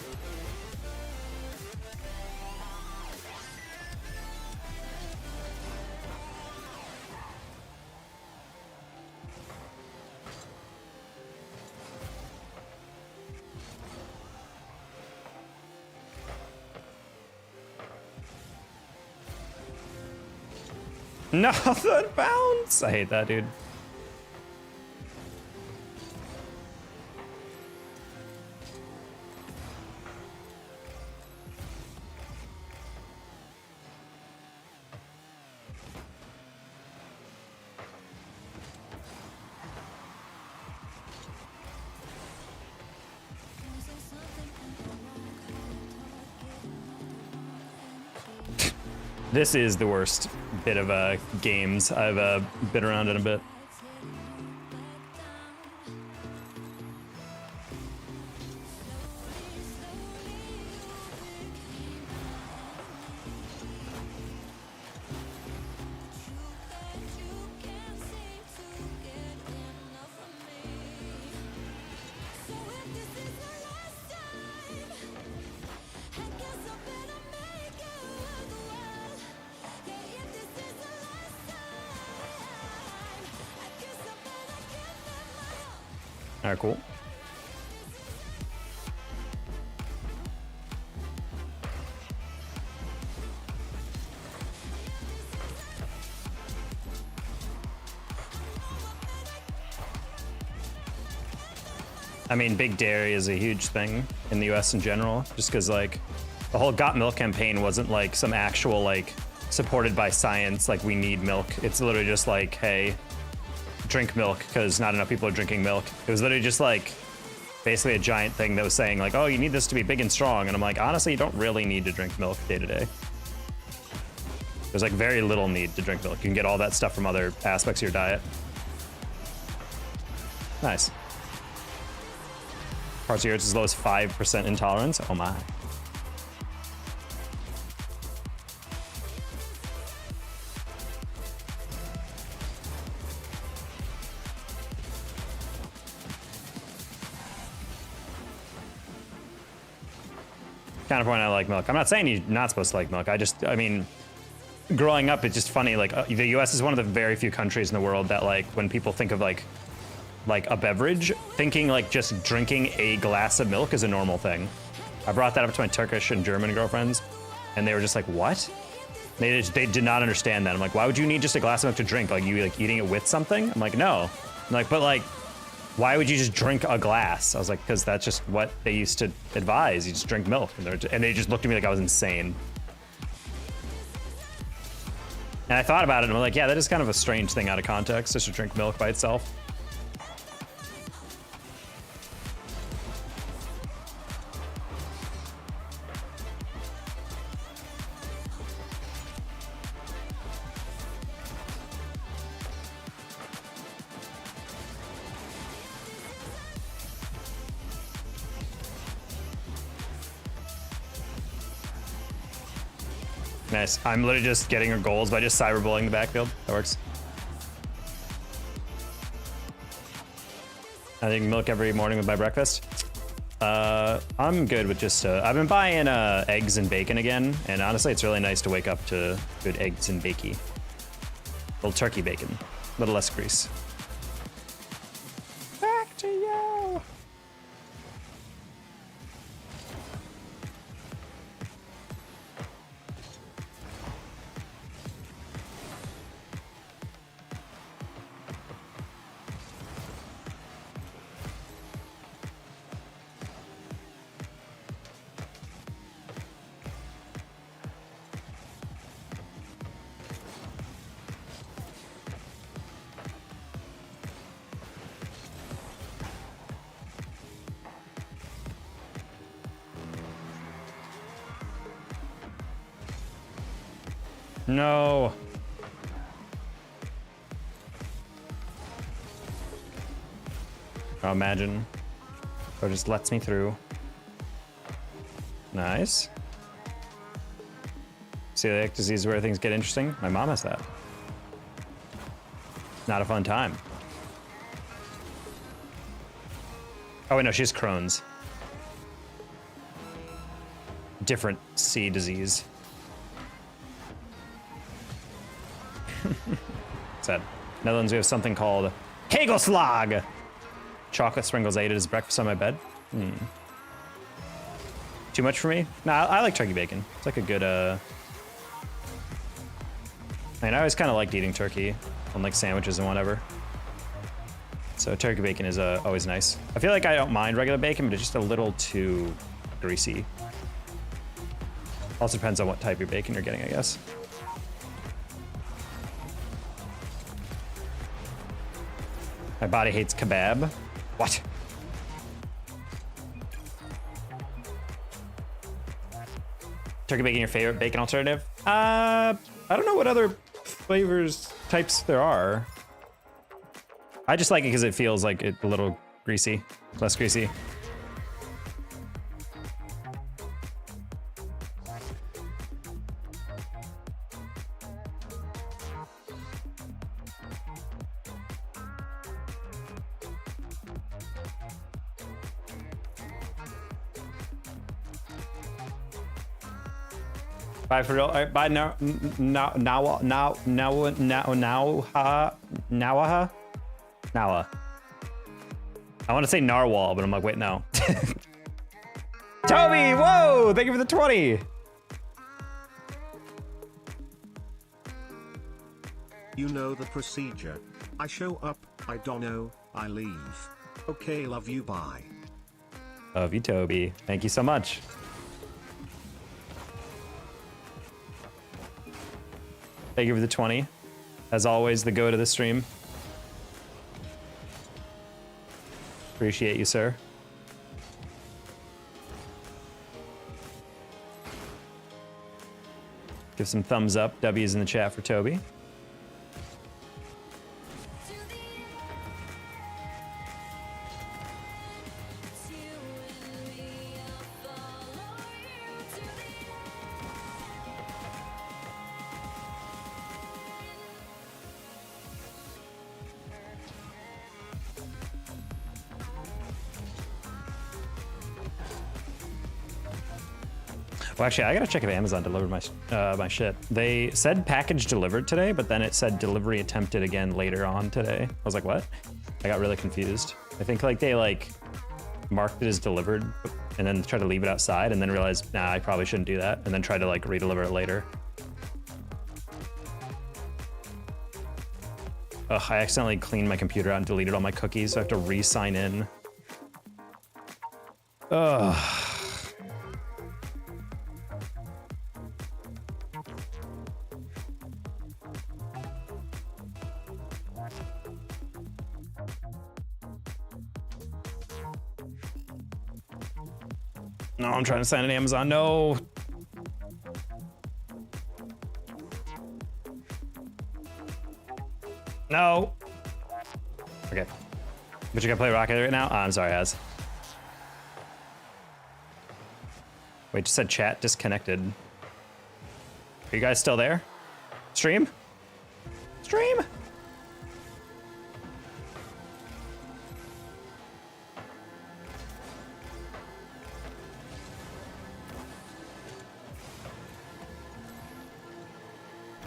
Nothing bounce. I hate that, dude. This is the worst bit of games I've been around in a bit. All right, cool. I mean, big dairy is a huge thing in the US in general, just because like the whole Got Milk campaign wasn't like some actual like supported by science, like we need milk. It's literally just like, hey, drink milk because not enough people are drinking milk. It was literally just like basically a giant thing that was saying like, oh, you need this to be big and strong. And I'm like, honestly, you don't really need to drink milk day to day. There's like very little need to drink milk. You can get all that stuff from other aspects of your diet. Nice. Parts of yours as low as 5% intolerance. Oh my. Counterpoint, I like milk. I'm not saying you're not supposed to like milk. I mean, growing up, it's just funny. Like the U.S. is one of the very few countries in the world that like when people think of like a beverage, thinking like just drinking a glass of milk is a normal thing. I brought that up to my Turkish and German girlfriends, and they were just like, "What?" They did not understand that. I'm like, "Why would you need just a glass of milk to drink? Like you like eating it with something?" I'm like, "No." I'm like, but like, why would you just drink a glass? I was like, because that's just what they used to advise. You just drink milk. And they just looked at me like I was insane. And I thought about it and I'm like, yeah, that is kind of a strange thing out of context, just to drink milk by itself. Nice. I'm literally just getting her goals by just cyberbullying the backfield. That works. I think milk every morning with my breakfast. I'm good with just, I've been buying eggs and bacon again, and honestly, it's really nice to wake up to good eggs and bacon. Little turkey bacon, a little less grease. Back to you. No. Oh, imagine. Or just lets me through. Nice. Celiac disease is where things get interesting. My mom has that. Not a fun time. Oh, wait, no, she has Crohn's. Different C disease. Sad. Netherlands, we have something called Hagelslag. Chocolate sprinkles. I ate it as breakfast on my bed. Too much for me? Nah, I like turkey bacon. It's like a good, I mean, I always kind of liked eating turkey on like sandwiches and whatever. So turkey bacon is always nice. I feel like I don't mind regular bacon, but it's just a little too greasy. Also depends on what type of bacon you're getting, I guess. My body hates kebab. What? Turkey bacon, your favorite bacon alternative? I don't know what other flavors types there are. I just like it because it feels like it's a little greasy, less greasy. Bye for real. All right, bye now. Nawa. I want to say narwhal, but I'm like, wait, no. Toby, whoa! Thank you for the 20. You know the procedure. I show up, I don't know, I leave. Okay, love you, bye. Love you, Toby. Thank you so much. Thank you for the 20. As always, the go to the stream. Appreciate you, sir. Give some thumbs up, W's in the chat for Toby. Well, actually, I gotta check if Amazon delivered my shit. They said package delivered today, but then it said delivery attempted again later on today. I was like, what? I got really confused. I think like they like marked it as delivered and then tried to leave it outside and then realized, nah, I probably shouldn't do that. And then tried to like redeliver it later. Ugh, I accidentally cleaned my computer out and deleted all my cookies, so I have to re-sign in. Ugh. No, I'm trying to sign in Amazon. No. No. Okay. But you gotta play Rocket right now? Oh, I'm sorry, Az. Wait, just said chat disconnected. Are you guys still there? Stream? Stream?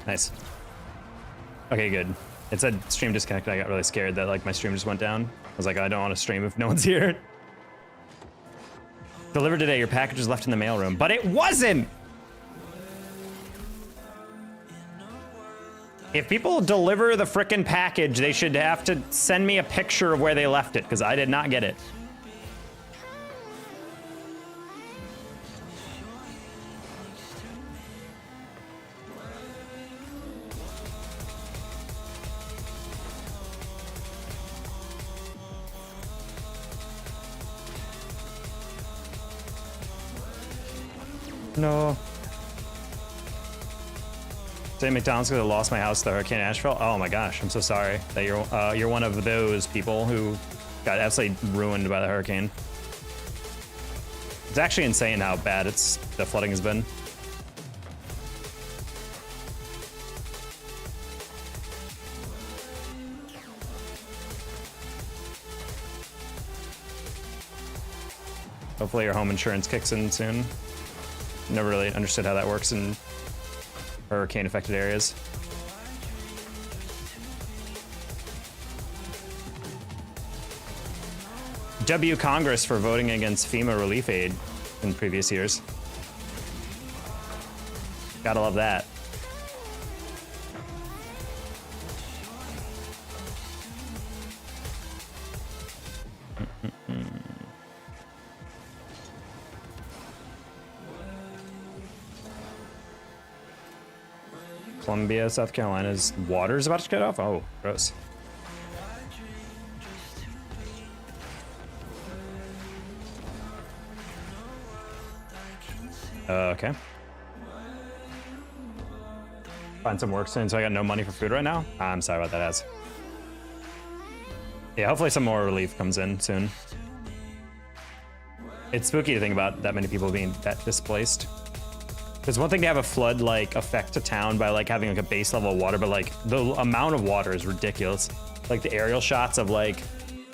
Nice. Okay, good. It said stream disconnected. I got really scared that like my stream just went down. I was like, I don't want to stream if no one's here. Delivered today. Your package was left in the mailroom, but it wasn't. If people deliver the frickin' package, they should have to send me a picture of where they left it, because I did not get it. No. Say McDonald's because I lost my house to the Hurricane Asheville. Oh my gosh, I'm so sorry that you're one of those people who got absolutely ruined by the hurricane. It's actually insane how bad the flooding has been. Hopefully your home insurance kicks in soon. Never really understood how that works in hurricane affected areas. W Congress for voting against FEMA relief aid in previous years. Gotta love that. Columbia, South Carolina's water's about to cut off? Oh, gross. Okay. Find some work soon, so I got no money for food right now? I'm sorry about that, Az. Yeah, hopefully some more relief comes in soon. It's spooky to think about that many people being that displaced. It's one thing to have a flood like affect a town by like having like a base level of water, but like the amount of water is ridiculous. Like the aerial shots of like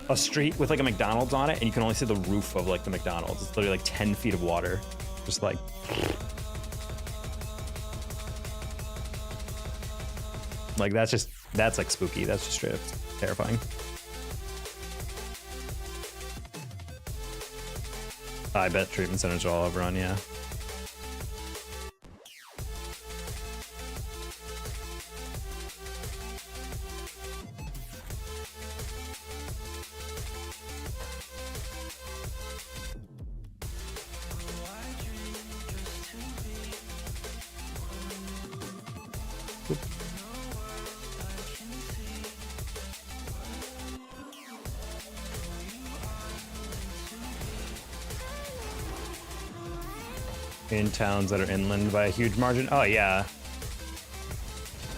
a street with like a McDonald's on it, and you can only see the roof of like the McDonald's. It's literally like 10 feet of water. Just like. Like that's like spooky. That's just straight up terrifying. I bet treatment centers are all overrun, yeah. In towns that are inland by a huge margin. Oh yeah.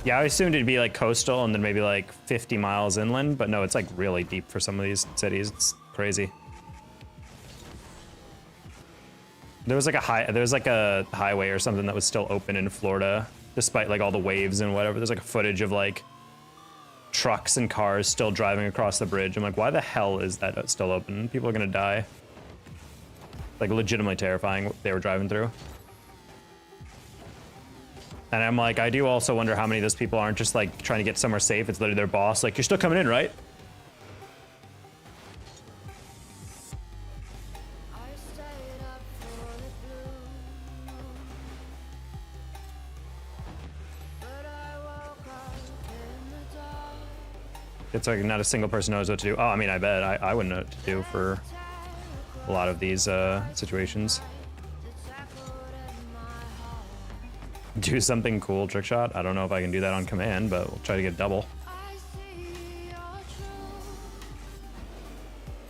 Yeah, I assumed it'd be like coastal and then maybe like 50 miles inland, but no, it's like really deep for some of these cities. It's crazy. There was like a highway or something that was still open in Florida, despite like all the waves and whatever. There's like a footage of like trucks and cars still driving across the bridge. I'm like, why the hell is that still open? People are gonna die. Like legitimately terrifying what they were driving through. And I'm like, I do also wonder how many of those people aren't just like trying to get somewhere safe. It's literally their boss. Like, you're still coming in, right? It's like not a single person knows what to do. Oh, I mean, I bet I wouldn't know what to do for a lot of these situations. Do something cool, trick shot. I don't know if I can do that on command, but we'll try to get double.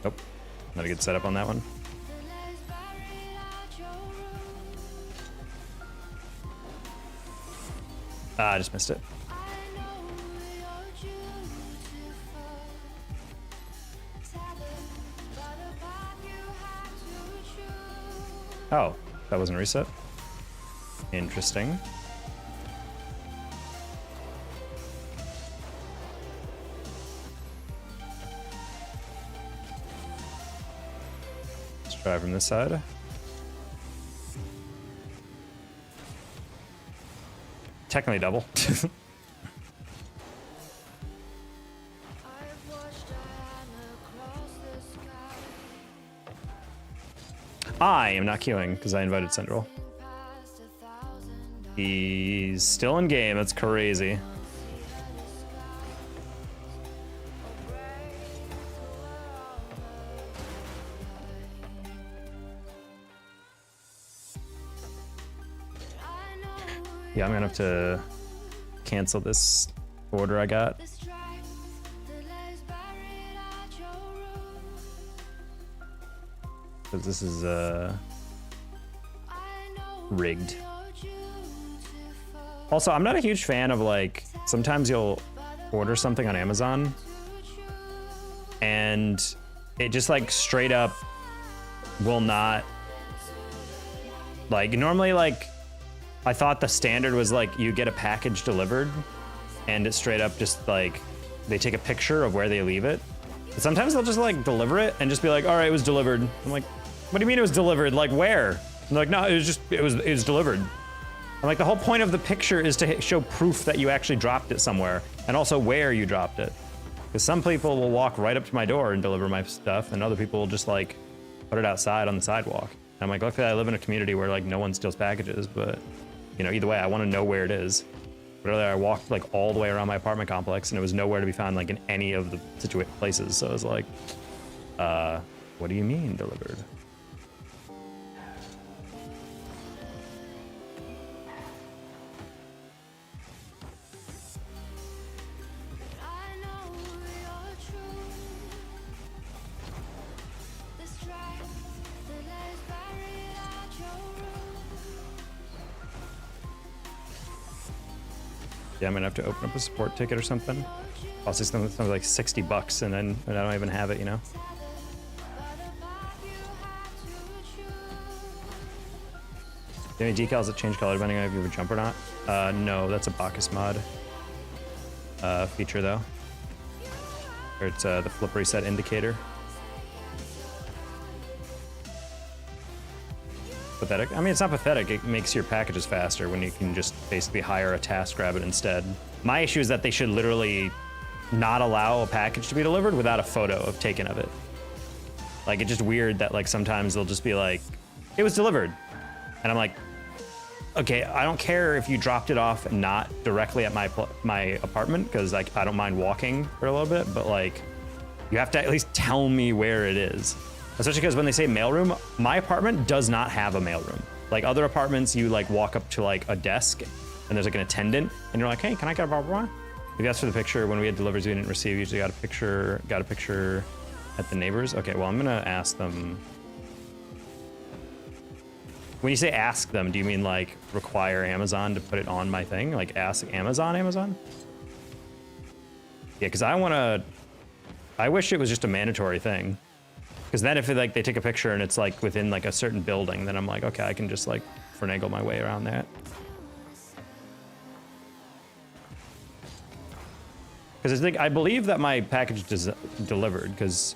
Nope, not a good setup on that one. I just missed it. Oh, that wasn't a reset. Interesting. Let's try from this side. Technically double. I am not queuing because I invited Central. He's still in game. That's crazy. Yeah, I'm gonna have to cancel this order I got. Because this is rigged. Also, I'm not a huge fan of like, sometimes you'll order something on Amazon and it just like straight up will not, like normally like, I thought the standard was like you get a package delivered and it straight up just like, they take a picture of where they leave it. But sometimes they'll just like deliver it and just be like, all right, it was delivered. I'm like, what do you mean it was delivered? Like where? I'm like, no, it was delivered. I'm like, the whole point of the picture is to show proof that you actually dropped it somewhere and also where you dropped it. Because some people will walk right up to my door and deliver my stuff and other people will just like put it outside on the sidewalk. And I'm like, luckily I live in a community where like no one steals packages, but you know, either way, I want to know where it is. But earlier I walked like all the way around my apartment complex and it was nowhere to be found like in any of the places. So I was like, what do you mean delivered? Yeah, I'm gonna have to open up a support ticket or something. Also, something like $60 and then I don't even have it, you know? Do you have any decals that change color depending on if you have a jump or not? No, that's a Bacchus mod feature though. Or it's the flip reset indicator. Pathetic. I mean, it's not pathetic. It makes your packages faster when you can just basically hire a task rabbit instead. My issue is that they should literally not allow a package to be delivered without a photo of taken of it. Like, it's just weird that like sometimes they'll just be like, it was delivered. And I'm like, okay, I don't care if you dropped it off not directly at my apartment, because like I don't mind walking for a little bit, but like you have to at least tell me where it is. Especially because when they say mailroom, my apartment does not have a mailroom. Like other apartments, you like walk up to like a desk and there's like an attendant and you're like, hey, can I get a blah, blah, blah? If you asked for the picture, when we had deliveries we didn't receive, usually got a picture at the neighbors. Okay, well, I'm gonna ask them. When you say ask them, do you mean like require Amazon to put it on my thing? Like ask Amazon? Yeah, because I wish it was just a mandatory thing. Because then if like they take a picture and it's like within like a certain building, then I'm like, okay, I can just like finagle my way around that. Because I believe that my package is delivered because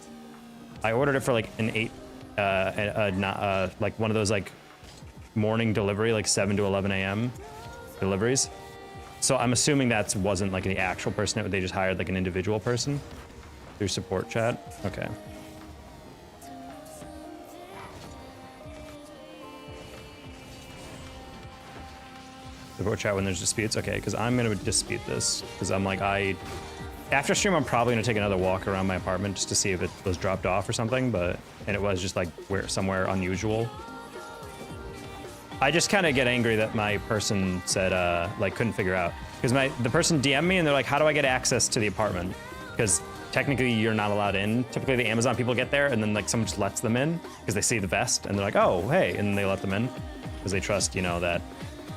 I ordered it for like an 8, like one of those like morning delivery, like 7 to 11 a.m. deliveries. So I'm assuming that wasn't like the actual person, they just hired like an individual person through support chat. Okay. Support chat when there's disputes. Okay, because I'm gonna dispute this because I'm like, after stream I'm probably gonna take another walk around my apartment just to see if it was dropped off or something, and it was just like somewhere unusual. I just kind of get angry that my person said like couldn't figure out, because the person DM'd me and they're like, how do I get access to the apartment? Because technically you're not allowed in. Typically the Amazon people get there and then like someone just lets them in because they see the vest and they're like, oh hey, and then they let them in because they trust, you know, that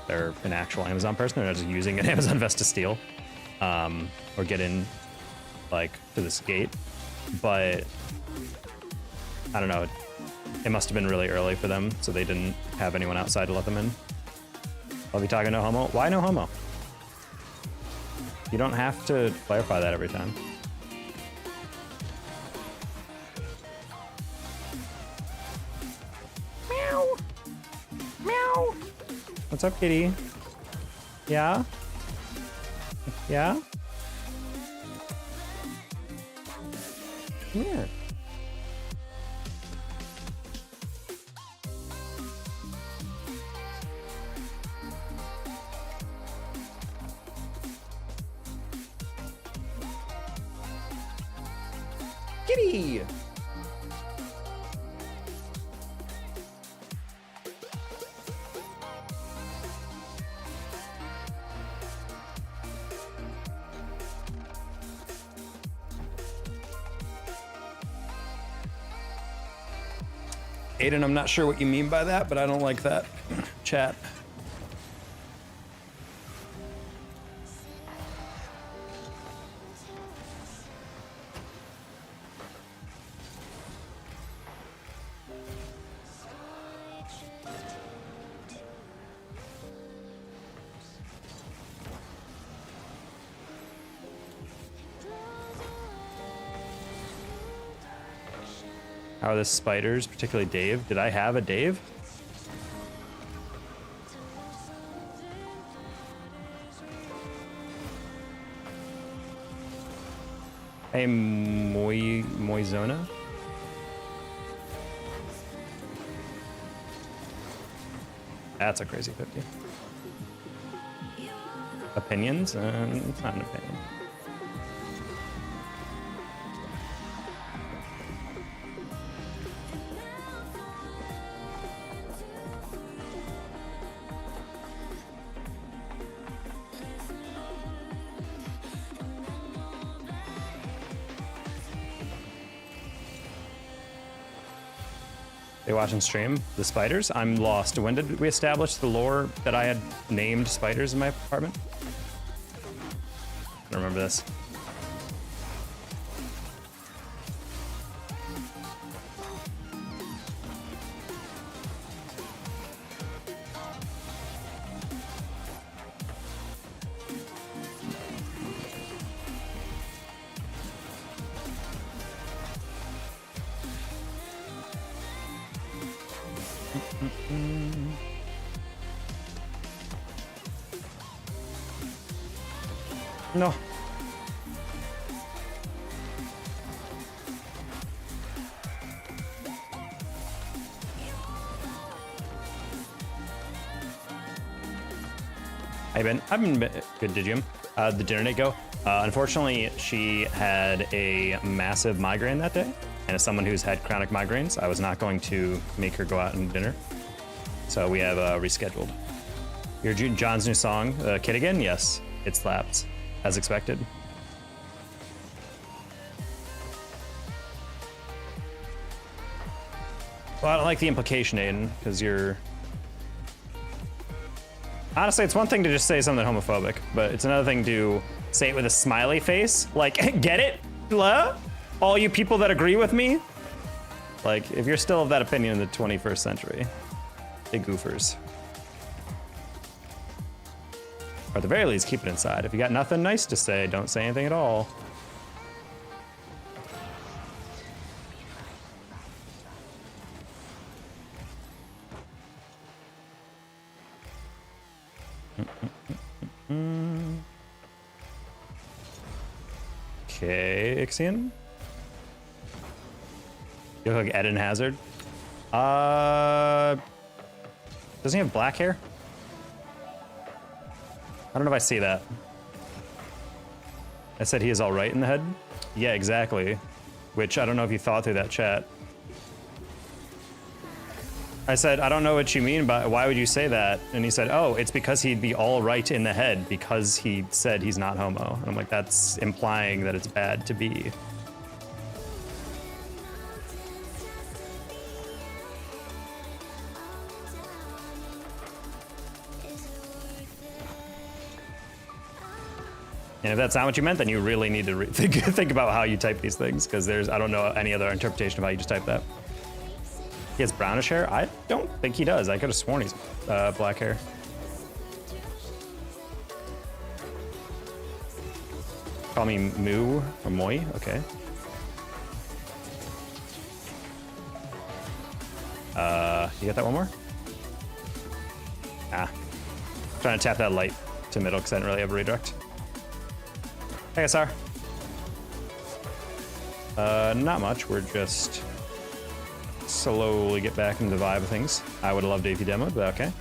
they're an actual Amazon person. They're not just using an Amazon vest to steal or get in like to this gate. But I don't know. It must have been really early for them, so they didn't have anyone outside to let them in. I'll be talking no homo. Why no homo? You don't have to clarify that every time. Meow. Meow. What's up, kitty? Yeah? Yeah? Come here. Kitty! Aiden, I'm not sure what you mean by that, but I don't like that. Chat. How are the spiders, particularly Dave? Did I have a Dave? Hey, Moizona? That's a crazy 50. Opinions? It's not an opinion. They watch and stream the spiders. I'm lost. When did we establish the lore that I had named spiders in my apartment? I don't remember this. No. I've been good. Did you? The dinner date go? Unfortunately, she had a massive migraine that day, and as someone who's had chronic migraines, I was not going to make her go out and dinner. So we have rescheduled. Your John's new song, Kid Again? Yes, it slaps, as expected. Well, I don't like the implication, Aiden, because you're... Honestly, it's one thing to just say something homophobic, but it's another thing to say it with a smiley face. Like, get it? Blah? All you people that agree with me? Like, if you're still of that opinion in the 21st century, big goofers. Or at the very least, keep it inside. If you got nothing nice to say, don't say anything at all. Okay, Ixion. You look like Eden Hazard. Doesn't he have black hair? I don't know if I see that. I said he is all right in the head? Yeah, exactly. Which I don't know if you thought through that chat. I said, I don't know what you mean by why would you say that? And he said, oh, it's because he'd be all right in the head because he said he's not homo. And I'm like, that's implying that it's bad to be. And if that's not what you meant, then you really need to think about how you type these things, because I don't know any other interpretation of how you just type that. He has brownish hair? I don't think he does. I could have sworn he's black hair. Call me Moo or Moi? Okay. You got that one more? Ah. Trying to tap that light to middle because I didn't really have a redirect. Hey, SR. Not much. We're just slowly get back into the vibe of things. I would have loved it if you demoed, but okay.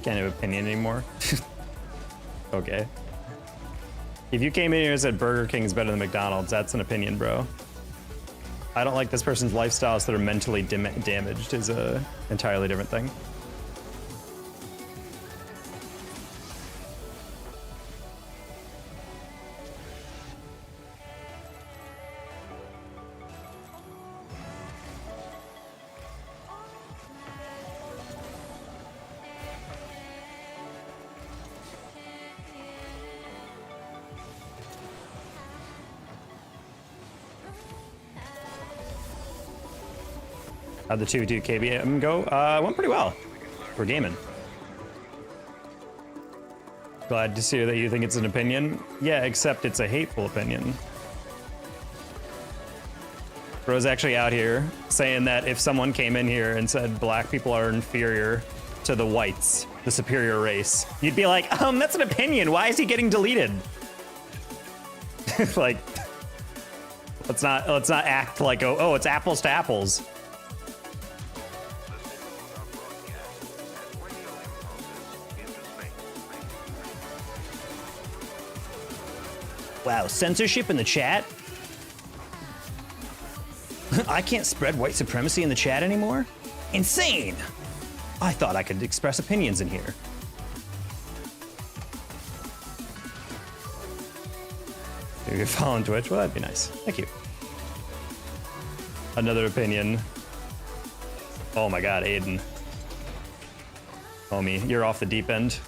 Can't have opinion anymore. Okay. If you came in here and said Burger King's better than McDonald's, that's an opinion, bro. I don't like this person's lifestyles that are mentally damaged is a entirely different thing. How'd the 2v2 KBM go? Went pretty well. We're gaming. Glad to see that you think it's an opinion. Yeah, except it's a hateful opinion. Bro's actually out here saying that if someone came in here and said black people are inferior to the whites, the superior race, you'd be like, that's an opinion. Why is he getting deleted? Like, let's not act like, oh, it's apples to apples. Wow, censorship in the chat? I can't spread white supremacy in the chat anymore? Insane! I thought I could express opinions in here. You could follow on Twitch? Well, that'd be nice. Thank you. Another opinion. Oh my god, Aiden. Homie, you're off the deep end.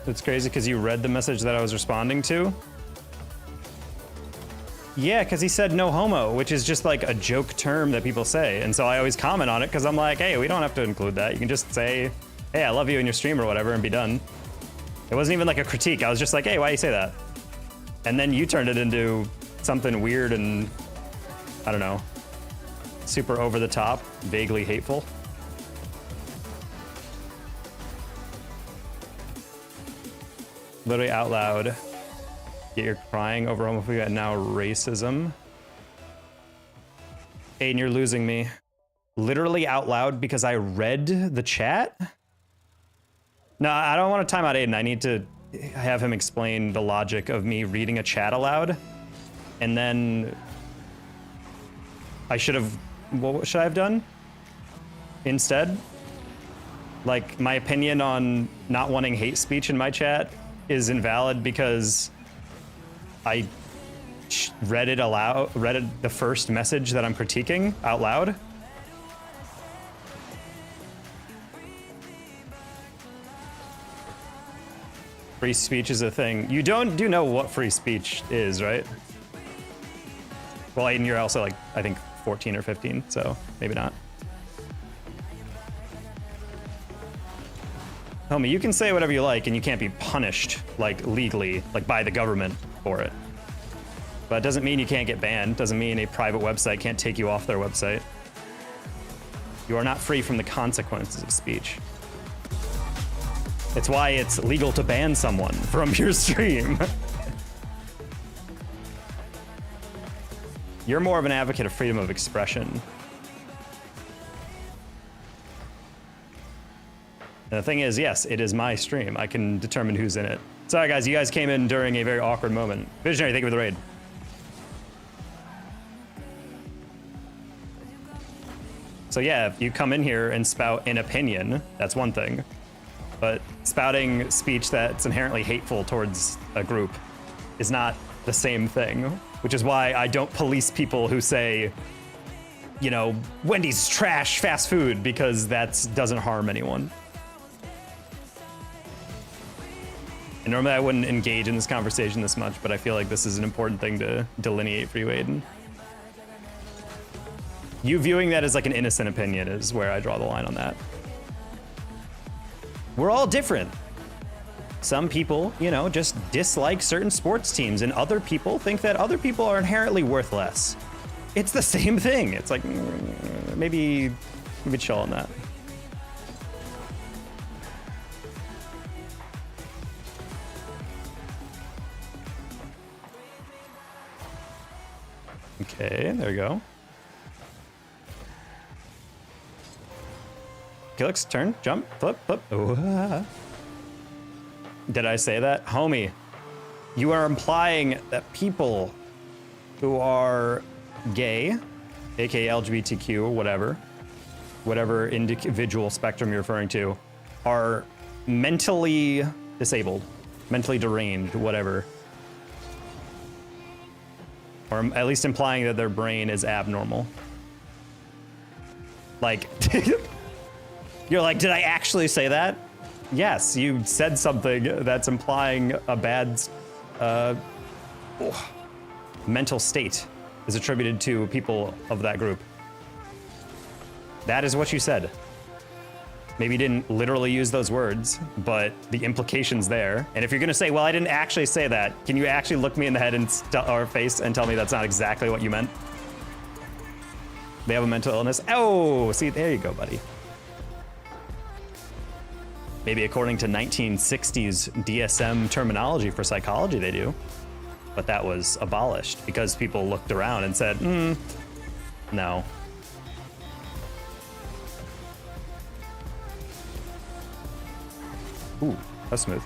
It's crazy because you read the message that I was responding to. Yeah, because he said no homo, which is just like a joke term that people say. And so I always comment on it because I'm like, hey, we don't have to include that. You can just say, hey, I love you in your stream or whatever and be done. It wasn't even like a critique. I was just like, hey, why do you say that? And then you turned it into something weird and, I don't know, super over the top, vaguely hateful. Literally out loud. Get your crying over homophobia and now racism. Aiden, you're losing me. Literally out loud because I read the chat? No, I don't want to time out Aiden. I need to have him explain the logic of me reading a chat aloud. And then I should have, what should I have done instead? Like, my opinion on not wanting hate speech in my chat is invalid because I read it aloud, the first message that I'm critiquing out loud. Free speech is a thing. You do know what free speech is, right? Well, Aiden, you're also like, I think 14 or 15, so maybe not. Homie, you can say whatever you like and you can't be punished, like, legally, like, by the government for it. But it doesn't mean you can't get banned. Doesn't mean a private website can't take you off their website. You are not free from the consequences of speech. It's why it's legal to ban someone from your stream. You're more of an advocate of freedom of expression. And the thing is, yes, it is my stream. I can determine who's in it. Sorry, guys. You guys came in during a very awkward moment. Visionary, thank you for the raid. So yeah, if you come in here and spout an opinion, that's one thing. But spouting speech that's inherently hateful towards a group is not the same thing. Which is why I don't police people who say, you know, Wendy's trash fast food, because that doesn't harm anyone. And normally I wouldn't engage in this conversation this much, but I feel like this is an important thing to delineate for you, Aiden. You viewing that as like an innocent opinion is where I draw the line on that. We're all different. Some people, you know, just dislike certain sports teams, and other people think that other people are inherently worth less. It's the same thing. It's like, maybe chill on that. Okay, there we go. Killix, turn, jump, flip, flip. Ooh, ah. Did I say that? Homie, you are implying that people who are gay, aka LGBTQ, whatever individual spectrum you're referring to, are mentally disabled, mentally deranged, whatever. Or at least implying that their brain is abnormal. Like, you're like, did I actually say that? Yes, you said something that's implying a bad mental state is attributed to people of that group. That is what you said. Maybe you didn't literally use those words, but the implication's there. And if you're gonna say, well, I didn't actually say that, can you actually look me in the head and or face and tell me that's not exactly what you meant? They have a mental illness. Oh, see, there you go, buddy. Maybe according to 1960s DSM terminology for psychology, they do. But that was abolished because people looked around and said, no. Ooh, that's smooth.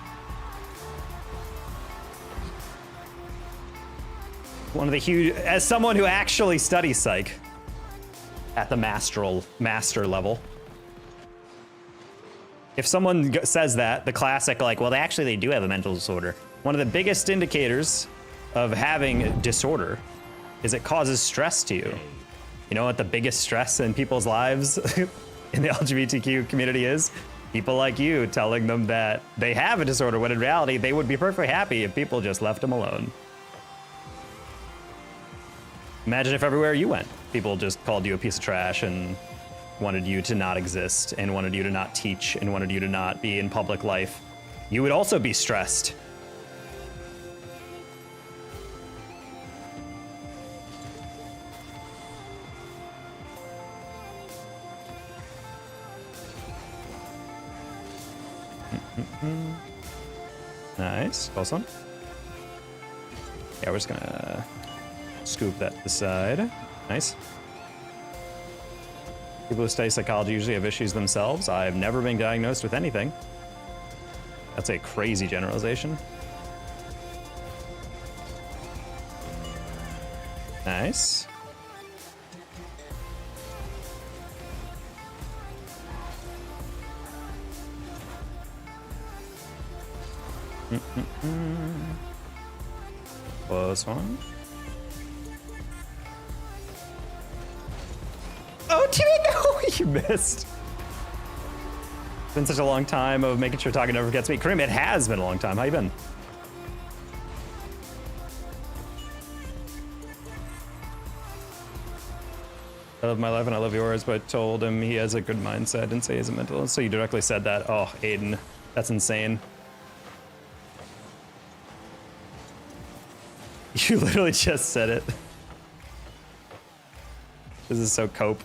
One of the huge, as someone who actually studies psych at the master level, if someone says that, the classic, like, well, they do have a mental disorder. One of the biggest indicators of having a disorder is it causes stress to you. You know what the biggest stress in people's lives in the LGBTQ community is? People like you telling them that they have a disorder when in reality they would be perfectly happy if people just left them alone. Imagine if everywhere you went, people just called you a piece of trash and wanted you to not exist and wanted you to not teach and wanted you to not be in public life. You would also be stressed. Nice, close one. Yeah, we're just gonna scoop that to the side. Nice. People who study psychology usually have issues themselves. I've never been diagnosed with anything. That's a crazy generalization. Nice. Close one. Oh, Timmy, no! You missed. It's been such a long time of making sure talking never forgets me. Kareem, it has been a long time. How you been? I love my life and I love yours, but told him he has a good mindset. Didn't say he's a mental. So you directly said that. Oh, Aiden, that's insane. You literally just said it. This is so cope.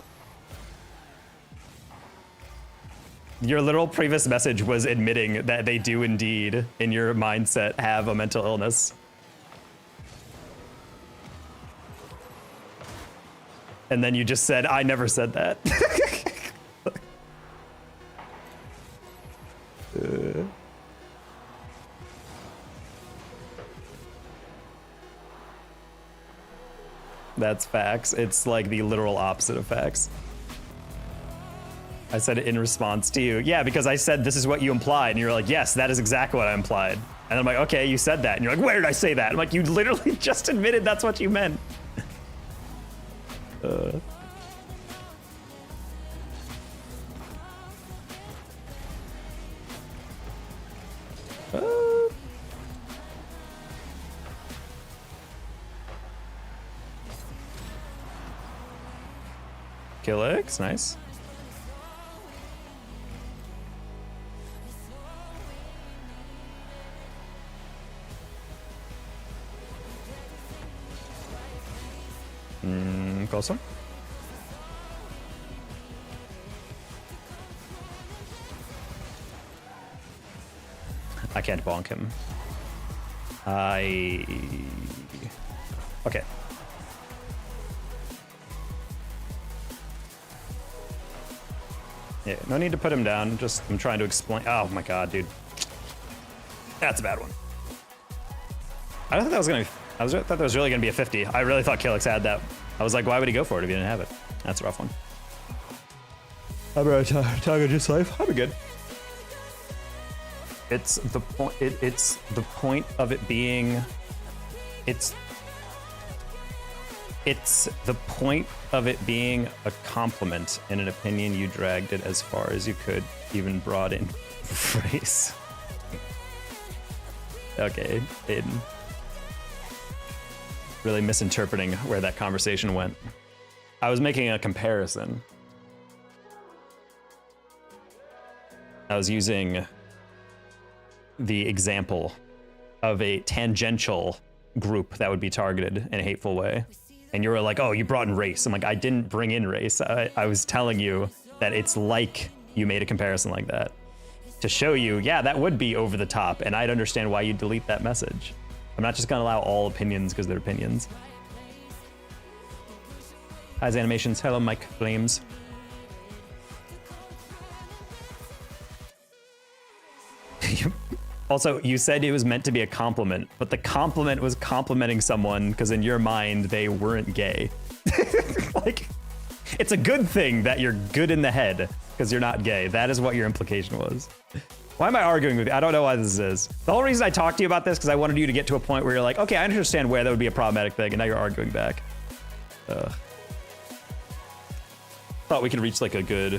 Your literal previous message was admitting that they do indeed, in your mindset, have a mental illness. And then you just said, I never said that. That's facts. It's like the literal opposite of facts. I said it in response to you. Yeah, because I said this is what you implied. And you're like, yes, that is exactly what I implied. And I'm like, okay, you said that. And you're like, where did I say that? I'm like, you literally just admitted that's what you meant. Killix, nice. Close one. I can't bonk him. Okay. Yeah, no need to put him down. Just, I'm trying to explain. Oh my god, dude. That's a bad one. I don't think that was gonna be, I thought that was really gonna be a 50. I really thought Kalex had that. I was like, why would he go for it if he didn't have it? That's a rough one. I'm gonna target just life. I'll be good. It's the point. It's the point of it being. It's the point of it being a compliment. In an opinion, you dragged it as far as you could, even brought in phrase. Okay, Aiden. Really misinterpreting where that conversation went. I was making a comparison. I was using the example of a tangential group that would be targeted in a hateful way. And you were like, oh, you brought in race. I'm like, I didn't bring in race. I was telling you that it's like you made a comparison like that to show you, yeah, that would be over the top. And I'd understand why you'd delete that message. I'm not just gonna allow all opinions because they're opinions. Hi's Animations. Hello, Mike Flames. Also, you said it was meant to be a compliment, but the compliment was complimenting someone because in your mind, they weren't gay. Like, it's a good thing that you're good in the head because you're not gay. That is what your implication was. Why am I arguing with you? I don't know why this is. The whole reason I talked to you about this because I wanted you to get to a point where you're like, okay, I understand where that would be a problematic thing, and now you're arguing back. Thought we could reach like a good...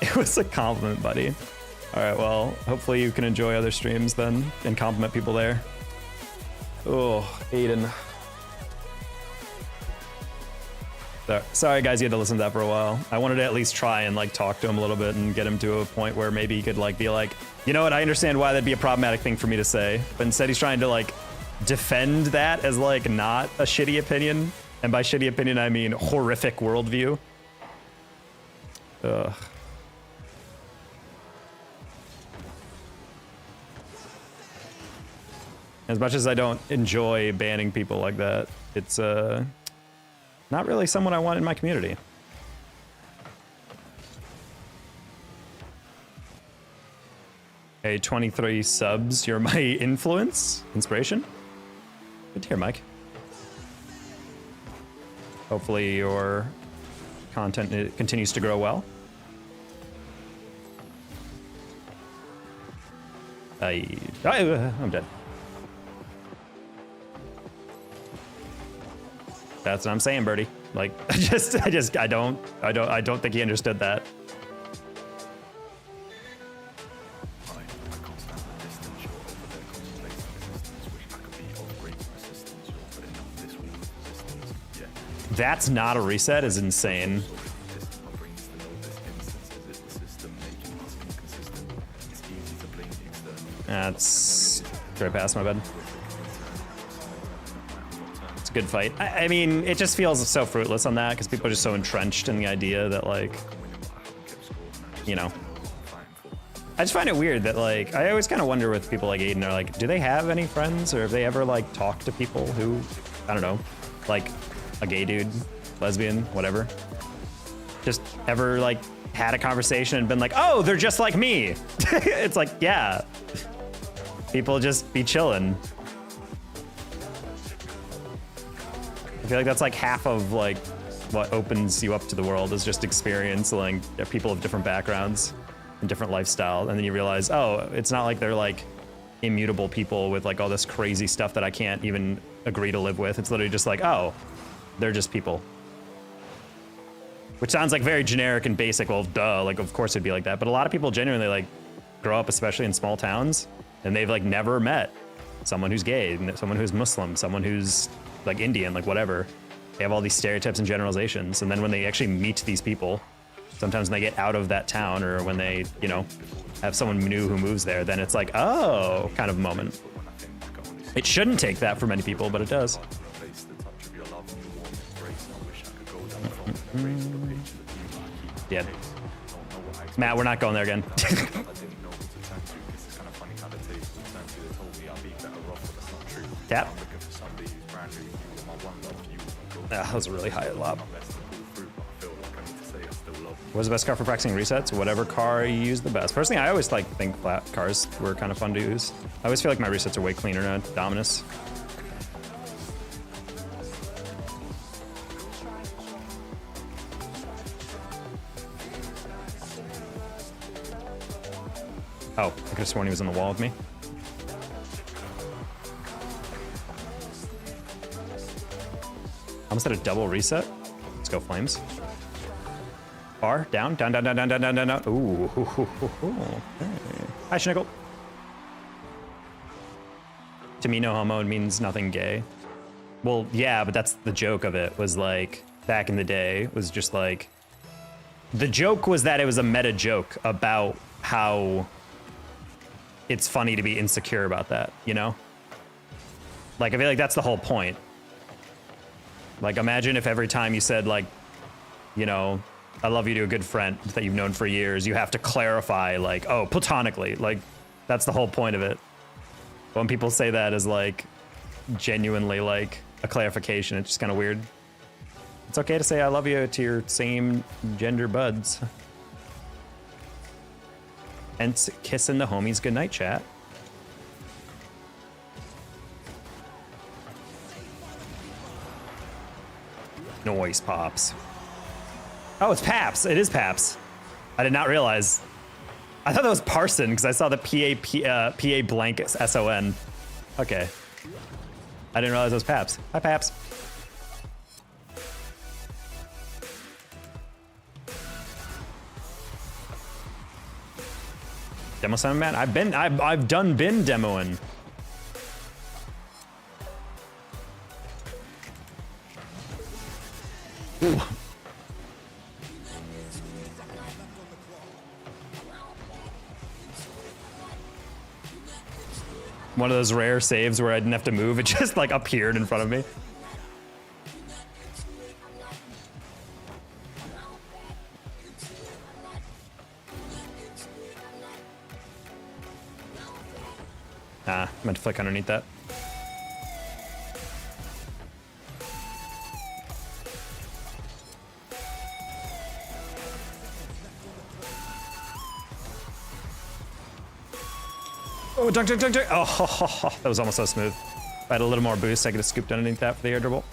It was a compliment, buddy. All right, well, hopefully you can enjoy other streams then and compliment people there. Oh, Aiden. Sorry, guys, you had to listen to that for a while. I wanted to at least try and like talk to him a little bit and get him to a point where maybe he could like be like, you know what, I understand why that'd be a problematic thing for me to say. But instead he's trying to like defend that as like not a shitty opinion. And by shitty opinion, I mean horrific worldview. Ugh. As much as I don't enjoy banning people like that, it's not really someone I want in my community. Hey, 23 subs, you're my influence? Inspiration? Good to hear, Mike. Hopefully your content continues to grow well. I'm dead. That's what I'm saying, Birdie. Like, I don't think he understood that. That's not a reset is insane. That's right past my bed. It's a good fight. I mean, it just feels so fruitless on that because people are just so entrenched in the idea that, like, you know. I just find it weird that, like, I always kind of wonder with people like Aiden are like, do they have any friends or have they ever, like, talked to people who, I don't know, like a gay dude, lesbian, whatever, just ever, like, had a conversation and been like, oh, they're just like me. It's like, yeah. People just be chilling. I feel like that's like half of like what opens you up to the world is just experiencing people of different backgrounds and different lifestyle. And then you realize, oh, it's not like they're like immutable people with like all this crazy stuff that I can't even agree to live with. It's literally just like, oh, they're just people. Which sounds like very generic and basic. Well, duh, like of course it'd be like that. But a lot of people genuinely like grow up, especially in small towns, and they've like never met someone who's gay, someone who's Muslim, someone who's like Indian, like whatever. They have all these stereotypes and generalizations. And then when they actually meet these people, sometimes when they get out of that town or when they, you know, have someone new who moves there, then it's like, oh, kind of moment. It shouldn't take that for many people, but it does. Yeah. Matt, we're not going there again. Tap. That was a really high lob. What's the best car for practicing resets? Whatever car you use the best. Personally, I always like think flat cars were kind of fun to use. I always feel like my resets are way cleaner now. Dominus. Oh, I could have sworn he was on the wall with me. Almost had a double reset. Let's go, Flames. Bar, down, down, down, down, down, down, down, down, down. Ooh, hoo, hoo, hoo, hoo. Okay. Hi, Schnickel. To me, no homo means nothing gay. Well, yeah, but that's the joke of it, was like, back in the day, was just like, the joke was that it was a meta joke about how it's funny to be insecure about that, you know? Like, I feel like that's the whole point. Like, imagine if every time you said, like, you know, I love you to a good friend that you've known for years, you have to clarify, like, oh, platonically. Like, that's the whole point of it. When people say that as, like, genuinely, like, a clarification, it's just kind of weird. It's okay to say I love you to your same gender buds. And kissing the homies goodnight, chat. Noise pops. Oh, it's Paps. It is Paps. I did not realize. I thought that was Parson because I saw the PA blank SON. Okay. I didn't realize it was Paps. Hi, Paps. Demo sound man. I've done been demoing. Ooh. One of those rare saves where I didn't have to move. It just like appeared in front of me. Ah, meant to flick underneath that. Oh, dunk, dunk, dunk, dunk. Oh, that was almost so smooth. If I had a little more boost, I could have scooped underneath that for the air dribble.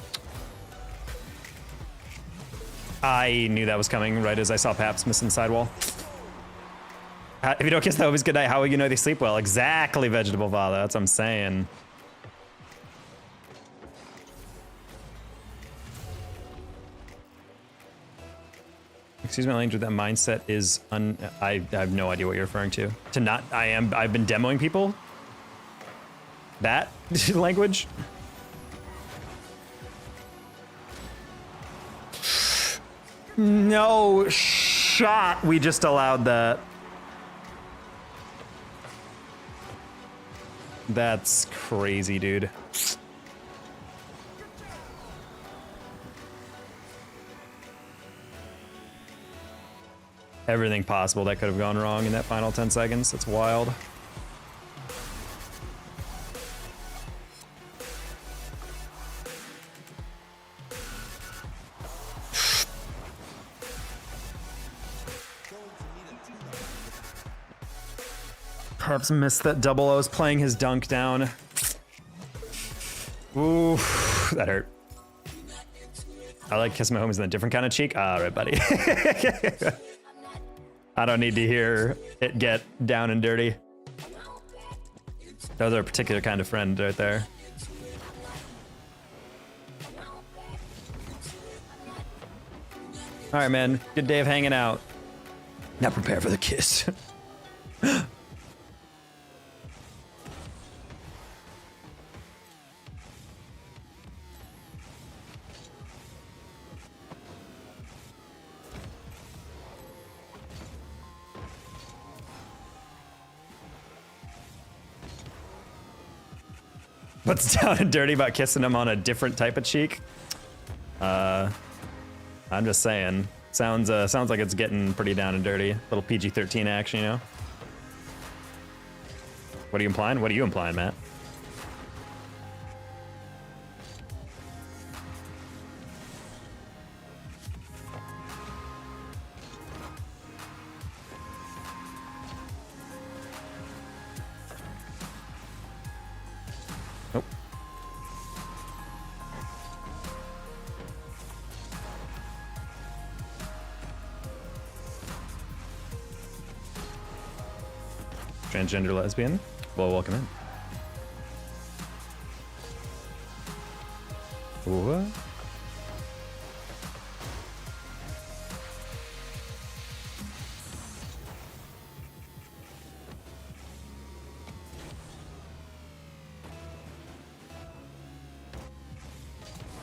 I knew that was coming right as I saw Paps missing the sidewall. If you don't kiss the homies goodnight, how will you know they sleep well? Exactly, Vegetable Father. That's what I'm saying. Excuse my language, that mindset is I have no idea what you're referring to. To not, I've been demoing people? That language? No shot we just allowed that. That's crazy, dude. Everything possible that could have gone wrong in that final 10 seconds. It's wild. Perhaps missed that double O's playing his dunk down. Ooh, that hurt. I like kissing my homies in a different kind of cheek. All right, buddy. I don't need to hear it get down and dirty. Those are a particular kind of friend right there. All right, man. Good day of hanging out. Now prepare for the kiss. What's down and dirty about kissing him on a different type of cheek? I'm just saying. Sounds like it's getting pretty down and dirty. Little PG-13 action, you know? What are you implying? What are you implying, Matt? Transgender lesbian. Well, welcome in. What?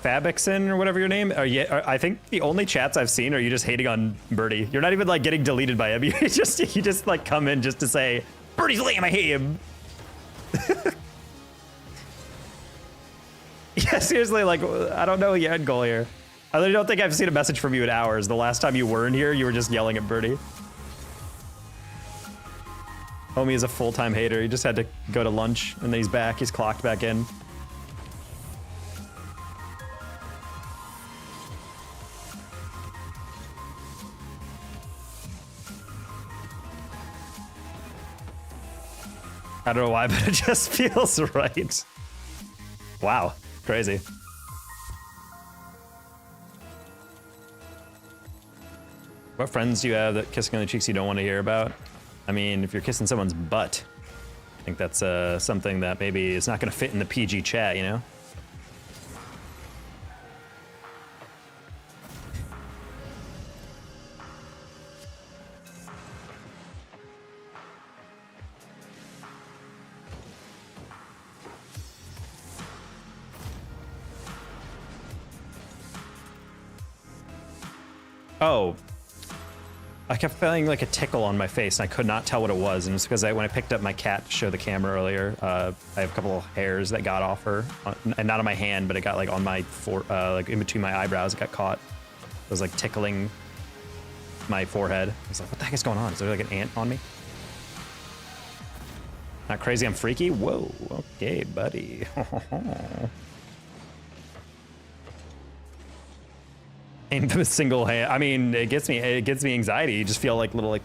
Fabixon or whatever your name. I think the only chats I've seen are you just hating on Birdie. You're not even like getting deleted by him. You just like come in just to say Birdie's lame. I hate him. Yeah, seriously, like I don't know your end goal here. I really don't think I've seen a message from you in hours. The last time you weren't here, you were just yelling at Birdie. Homie is a full-time hater. He just had to go to lunch and then he's back. He's clocked back in. I don't know why, but it just feels right. Wow, crazy. What friends do you have that kissing on the cheeks you don't want to hear about? I mean, if you're kissing someone's butt, I think that's something that maybe is not going to fit in the PG chat, you know? Oh, I kept feeling like a tickle on my face and I could not tell what it was. And it's because when I picked up my cat to show the camera earlier, I have a couple of hairs that got off her, and not on my hand, but it got like on my like in between my eyebrows. It got caught. It was like tickling my forehead. I was like, what the heck is going on? Is there like an ant on me? Not crazy, I'm freaky? Whoa, okay, buddy. Aim single hand. I mean, it gets me anxiety. You just feel like little like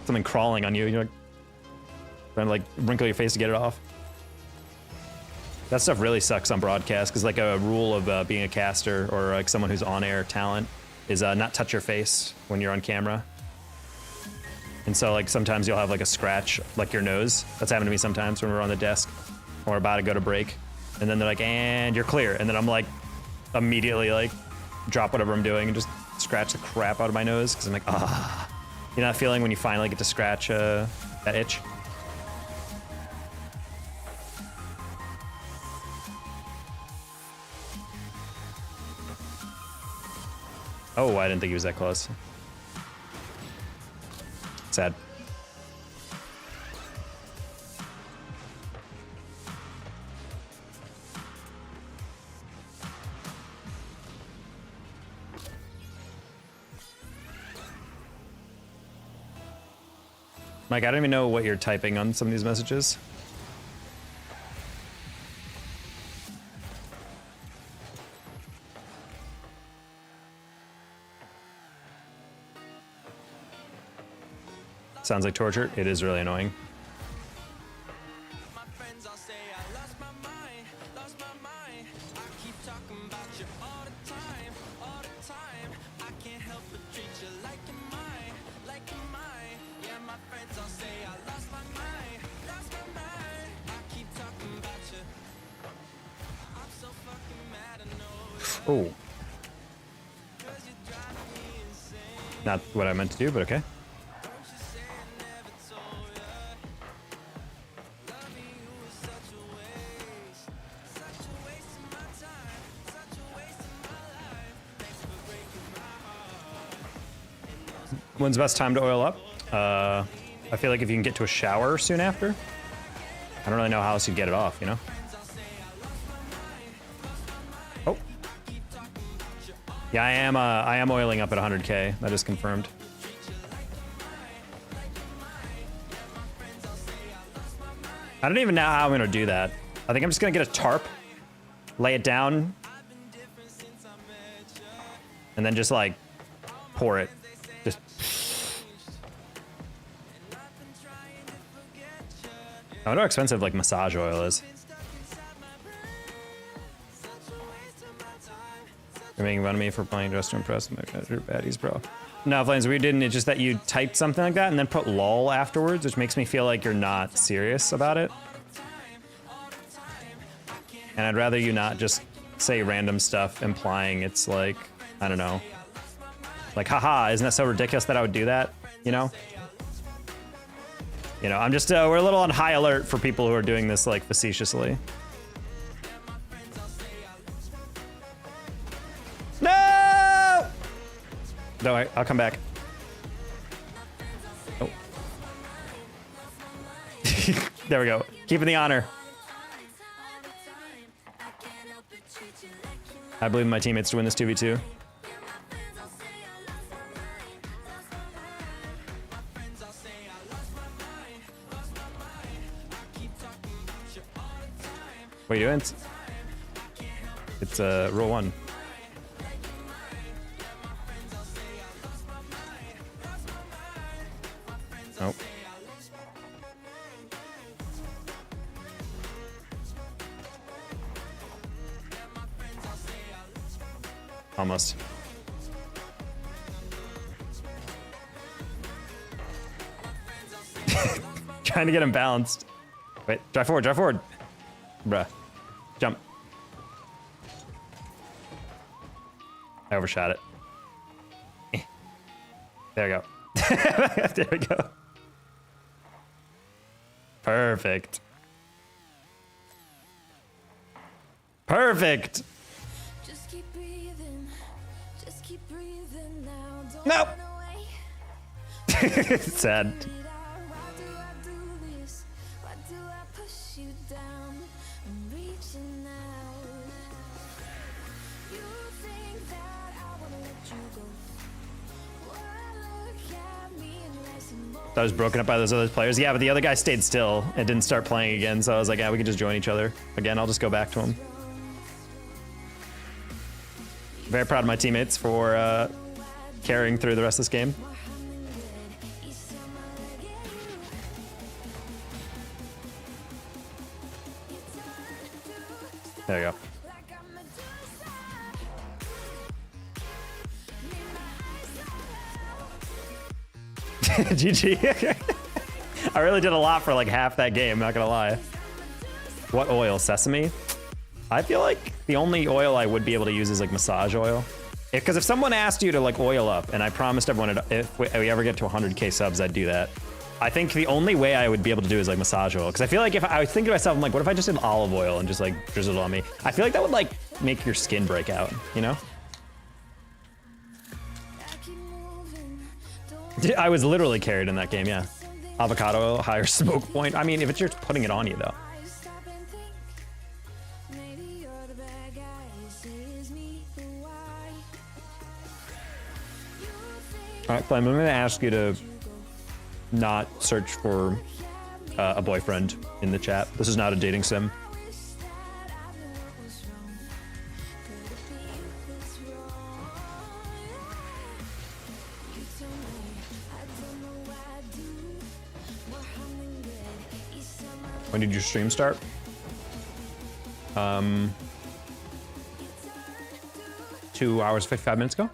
something crawling on you. You're like trying to like wrinkle your face to get it off. That stuff really sucks on broadcast because like a rule of being a caster or like someone who's on air talent is not touch your face when you're on camera. And so like sometimes you'll have like a scratch like your nose. That's happened to me sometimes when we're on the desk or about to go to break. And then they're like, and you're clear. And then I'm like immediately like drop whatever I'm doing and just scratch the crap out of my nose because I'm like, ah. You know that feeling when you finally get to scratch that itch? Oh, I didn't think he was that close. Sad. Mike, I don't even know what you're typing on some of these messages. Sounds like torture. It is really annoying. Oh. Not what I meant to do, but okay. When's the best time to oil up? I feel like if you can get to a shower soon after. I don't really know how else you'd get it off, you know? Oh. Yeah, I am oiling up at 100K. That is confirmed. I don't even know how I'm gonna do that. I think I'm just gonna get a tarp, lay it down, and then just like pour it. Just. I wonder how expensive like massage oil is. You're making fun of me for playing just to impress my baddies, bro. No, Flames, we didn't. It's just that you typed something like that and then put lol afterwards, which makes me feel like you're not serious about it. And I'd rather you not just say random stuff implying it's like, I don't know. Like, haha, isn't that so ridiculous that I would do that? You know? You know, I'm just, we're a little on high alert for people who are doing this, like, facetiously. No! No, I'll come back. Oh. There we go. Keeping the honor. I believe in my teammates to win this 2v2. What are you doing? It's rule 1. Nope. Almost. Trying to get him balanced. Wait, drive forward, drive forward. Bruh. Jump. I overshot it. There we go. There we go. Perfect. Perfect. Just keep breathing. Just keep breathing now. Don't Nope. run away. Sad. Why do I do this? Why do I push you down? I'm reaching out. You think that I wanna let you go. Why look at me and listen more? I was broken up by those other players. Yeah, but the other guy stayed still and didn't start playing again. So I was like, yeah, we can just join each other. Again, I'll just go back to him. Very proud of my teammates for carrying through the rest of this game. There you go. GG. I really did a lot for like half that game, not gonna lie. What oil? Sesame? I feel like the only oil I would be able to use is like massage oil. Because if someone asked you to like oil up, and I promised everyone if we ever get to 100K subs, I'd do that. I think the only way I would be able to do is like massage oil. Because I feel like if I was thinking to myself, I'm like, what if I just did olive oil and just like drizzled on me? I feel like that would like make your skin break out, you know? I was literally carried in that game, yeah. Avocado oil, higher smoke point. I mean, if it's just putting it on you though. All right, Flame, I'm gonna ask you to not search for a boyfriend in the chat. This is not a dating sim. When did your stream start? 2 hours, 55 minutes ago.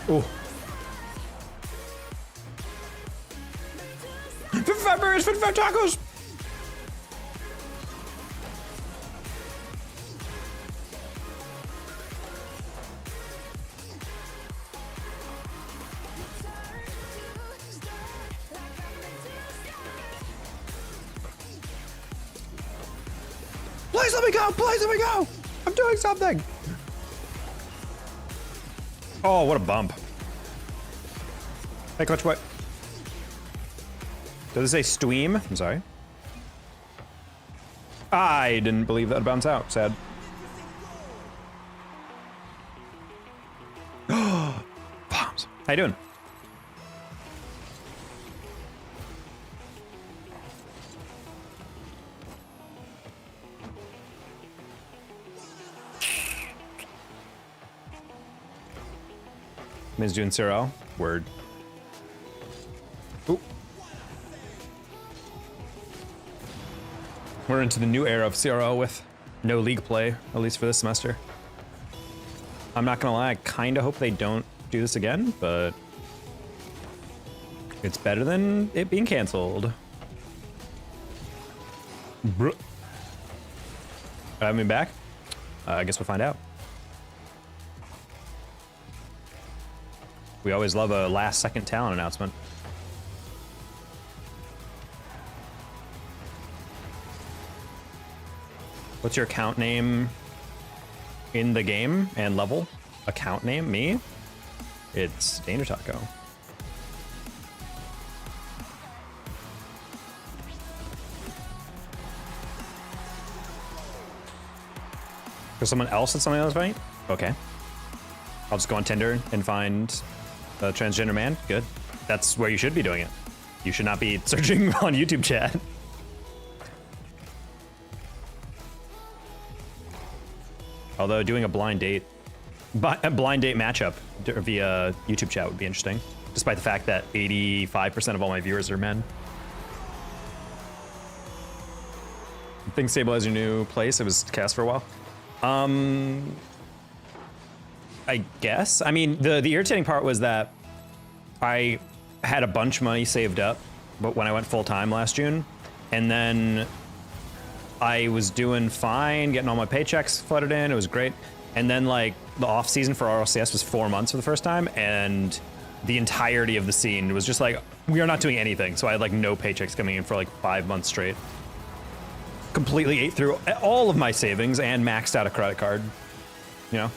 Oh. 55 burgers, 55 tacos. Please let me go! Please let me go! I'm doing something! Oh, what a bump. Hey, Coach, what? Does it say Steam? I'm sorry. I didn't believe that would bounce out. Sad. Bombs. How you doing? Miz doing Cyril. Word. Ooh. We're into the new era of CRO with no league play, at least for this semester. I'm not gonna lie, I kind of hope they don't do this again, but it's better than it being canceled. Have me back? I guess we'll find out. We always love a last-second talent announcement. What's your account name in the game and level? Account name? Me? It's Danger Taco. There's someone else that's something else, right? Okay. I'll just go on Tinder and find a transgender man. Good. That's where you should be doing it. You should not be searching on YouTube chat. Although doing a blind date matchup via YouTube chat would be interesting, despite the fact that 85% of all my viewers are men. Think Stabilize your new place? It was cast for a while. I guess. I mean, the irritating part was that I had a bunch of money saved up, but when I went full time last June, and then I was doing fine, getting all my paychecks flooded in. It was great. And then like the off season for RLCS was 4 months for the first time, and the entirety of the scene was just like, we are not doing anything. So I had like no paychecks coming in for like 5 months straight. Completely ate through all of my savings and maxed out a credit card, you know?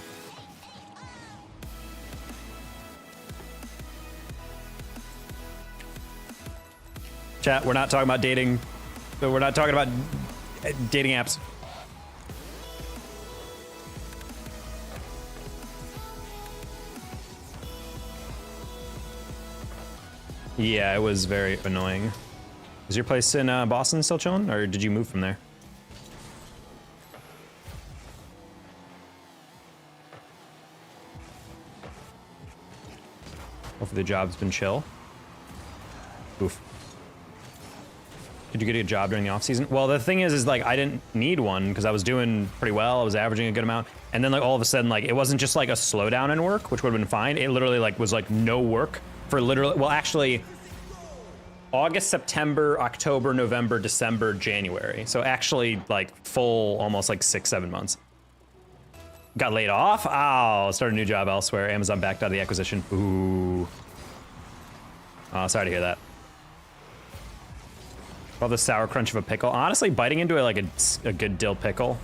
Chat, we're not talking about dating. We're not talking about dating apps. Yeah, it was very annoying. Is your place in Boston still chilling, or did you move from there? Hopefully the job's been chill. Oof. Did you get a job during the off season? Well, the thing is like I didn't need one because I was doing pretty well. I was averaging a good amount, and then like all of a sudden, like it wasn't just like a slowdown in work, which would have been fine. It literally like was like no work for literally, well, actually, August, September, October, November, December, January. So actually like full, almost like 6-7 months. Got laid off. Oh, started a new job elsewhere. Amazon backed out of the acquisition. Ooh. Oh, sorry to hear that. All the sour crunch of a pickle. Honestly, biting into it like a good dill pickle,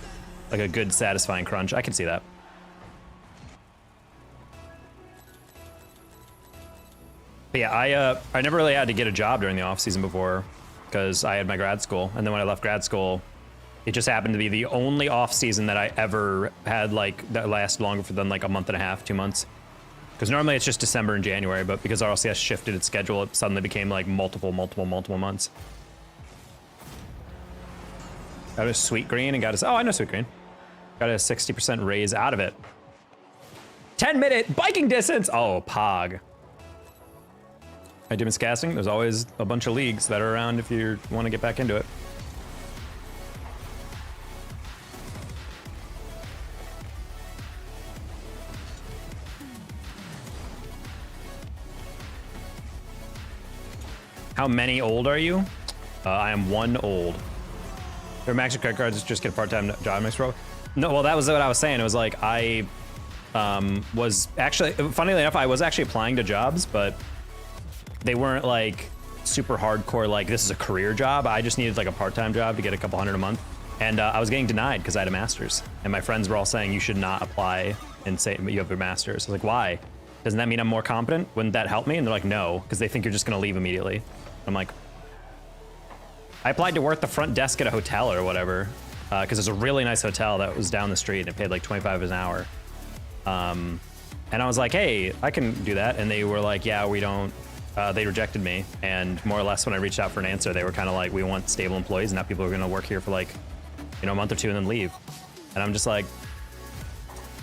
like a good satisfying crunch. I can see that. But yeah, I never really had to get a job during the off season before because I had my grad school, and then when I left grad school, it just happened to be the only off season that I ever had like that lasted longer than like a month and a half, 2 months. Because normally it's just December and January, but because RLCS shifted its schedule, it suddenly became like multiple months. Got a Sweet Green and got a, oh, I know Sweet Green. Got a 60% raise out of it. 10-minute biking distance. Oh, Pog. At Dominus Casting, there's always a bunch of leagues that are around if you want to get back into it. How many old are you? I am 1 old. Your max credit cards just get a part-time job next row. No, well, that was what I was saying. It was like I was actually, funnily enough, I was actually applying to jobs, but they weren't like super hardcore, like this is a career job. I just needed like a part-time job to get a couple $100 a month. And I was getting denied because I had a master's. And my friends were all saying, you should not apply and say you have a master's. I was like, why? Doesn't that mean I'm more competent? Wouldn't that help me? And they're like, no, because they think you're just gonna leave immediately. I'm like, I applied to work the front desk at a hotel or whatever, because there's a really nice hotel that was down the street and it paid like $25 an hour. And I was like, hey, I can do that. And they were like, yeah, we don't, they rejected me. And more or less when I reached out for an answer, they were kind of like, we want stable employees, not people who are gonna work here for like, you know, a month or two and then leave. And I'm just like,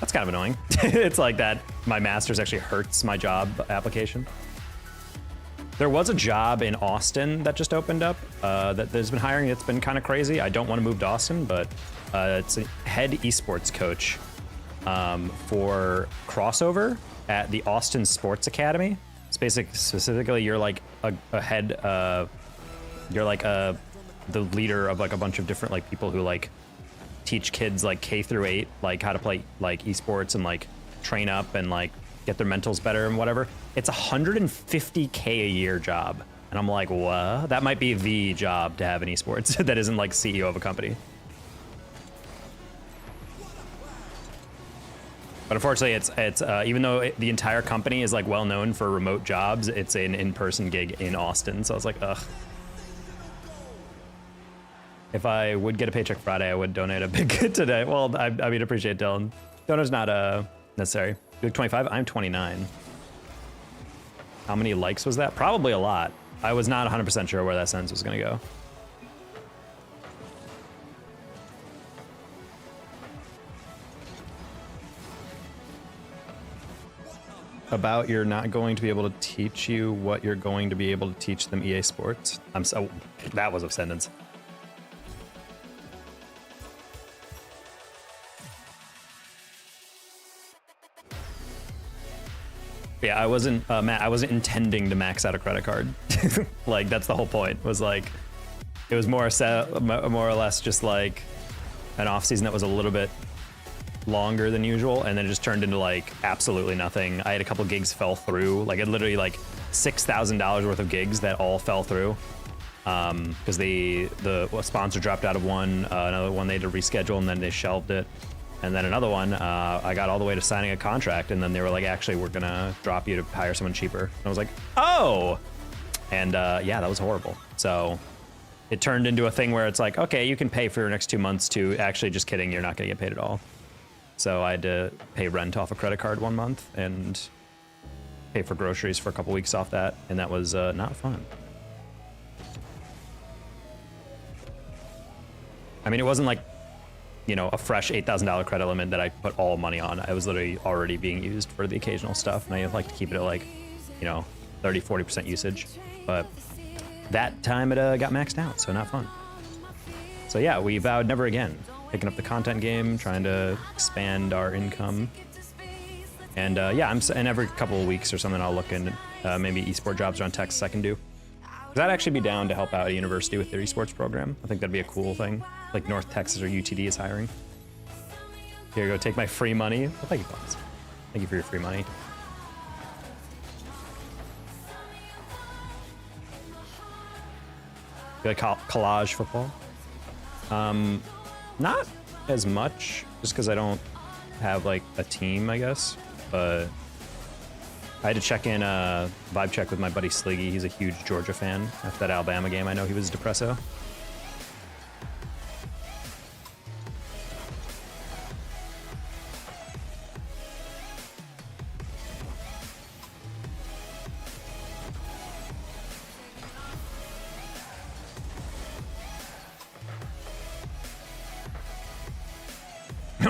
that's kind of annoying. It's like that my master's actually hurts my job application. There was a job in Austin that just opened up that there's been hiring. It's been kind of crazy. I don't want to move to Austin, but it's a head esports coach for crossover at the Austin Sports Academy. It's specifically you're like a head, you're like the leader of like a bunch of different like people who like teach kids like K through 8 like how to play like esports and like train up and like get their mentals better and whatever. It's $150K a year job. And I'm like, what? That might be the job to have in esports that isn't like CEO of a company. But unfortunately, it's even though the entire company is like well known for remote jobs, it's an in-person gig in Austin. So I was like, ugh. If I would get a paycheck Friday, I would donate a big today. Well, I mean, appreciate it, Dylan. Donor's not necessary. You're 25, I'm 29. How many likes was that? Probably a lot. I was not 100% sure where that sentence was gonna go. About you're not going to be able to teach you what you're going to be able to teach them EA Sports. I'm so, that was a sentence. Yeah, I wasn't, Matt, I wasn't intending to max out a credit card. Like, that's the whole point, was like, it was more or less just like an off season that was a little bit longer than usual, and then it just turned into like absolutely nothing. I had a couple gigs fell through, like it literally like $6,000 worth of gigs that all fell through. Because the sponsor dropped out of one, another one they had to reschedule and then they shelved it. And then another one, I got all the way to signing a contract, and then they were like, actually, we're gonna drop you to hire someone cheaper. And I was like, oh! And yeah, that was horrible. So it turned into a thing where it's like, okay, you can pay for your next 2 months to actually, just kidding, you're not gonna get paid at all. So I had to pay rent off a credit card 1 month and pay for groceries for a couple weeks off that, and that was not fun. I mean, it wasn't like, you know, a fresh $8,000 credit limit that I put all money on. I was literally already being used for the occasional stuff, and I like to keep it at like, you know, 30-40% usage. But that time it got maxed out, so not fun. So yeah, we vowed never again. Picking up the content game, trying to expand our income. And yeah, and every couple of weeks or something, I'll look in maybe esport jobs around Texas I can do. Because I'd actually be down to help out a university with their esports program. I think that'd be a cool thing. Like North Texas or UTD is hiring. Here you go, take my free money. Well, thank you, Bones. Thank you for your free money. You like collage football? Not as much, just because I don't have like a team, I guess. But I had to check in vibe check with my buddy Sliggy. He's a huge Georgia fan. After that Alabama game, I know he was depresso.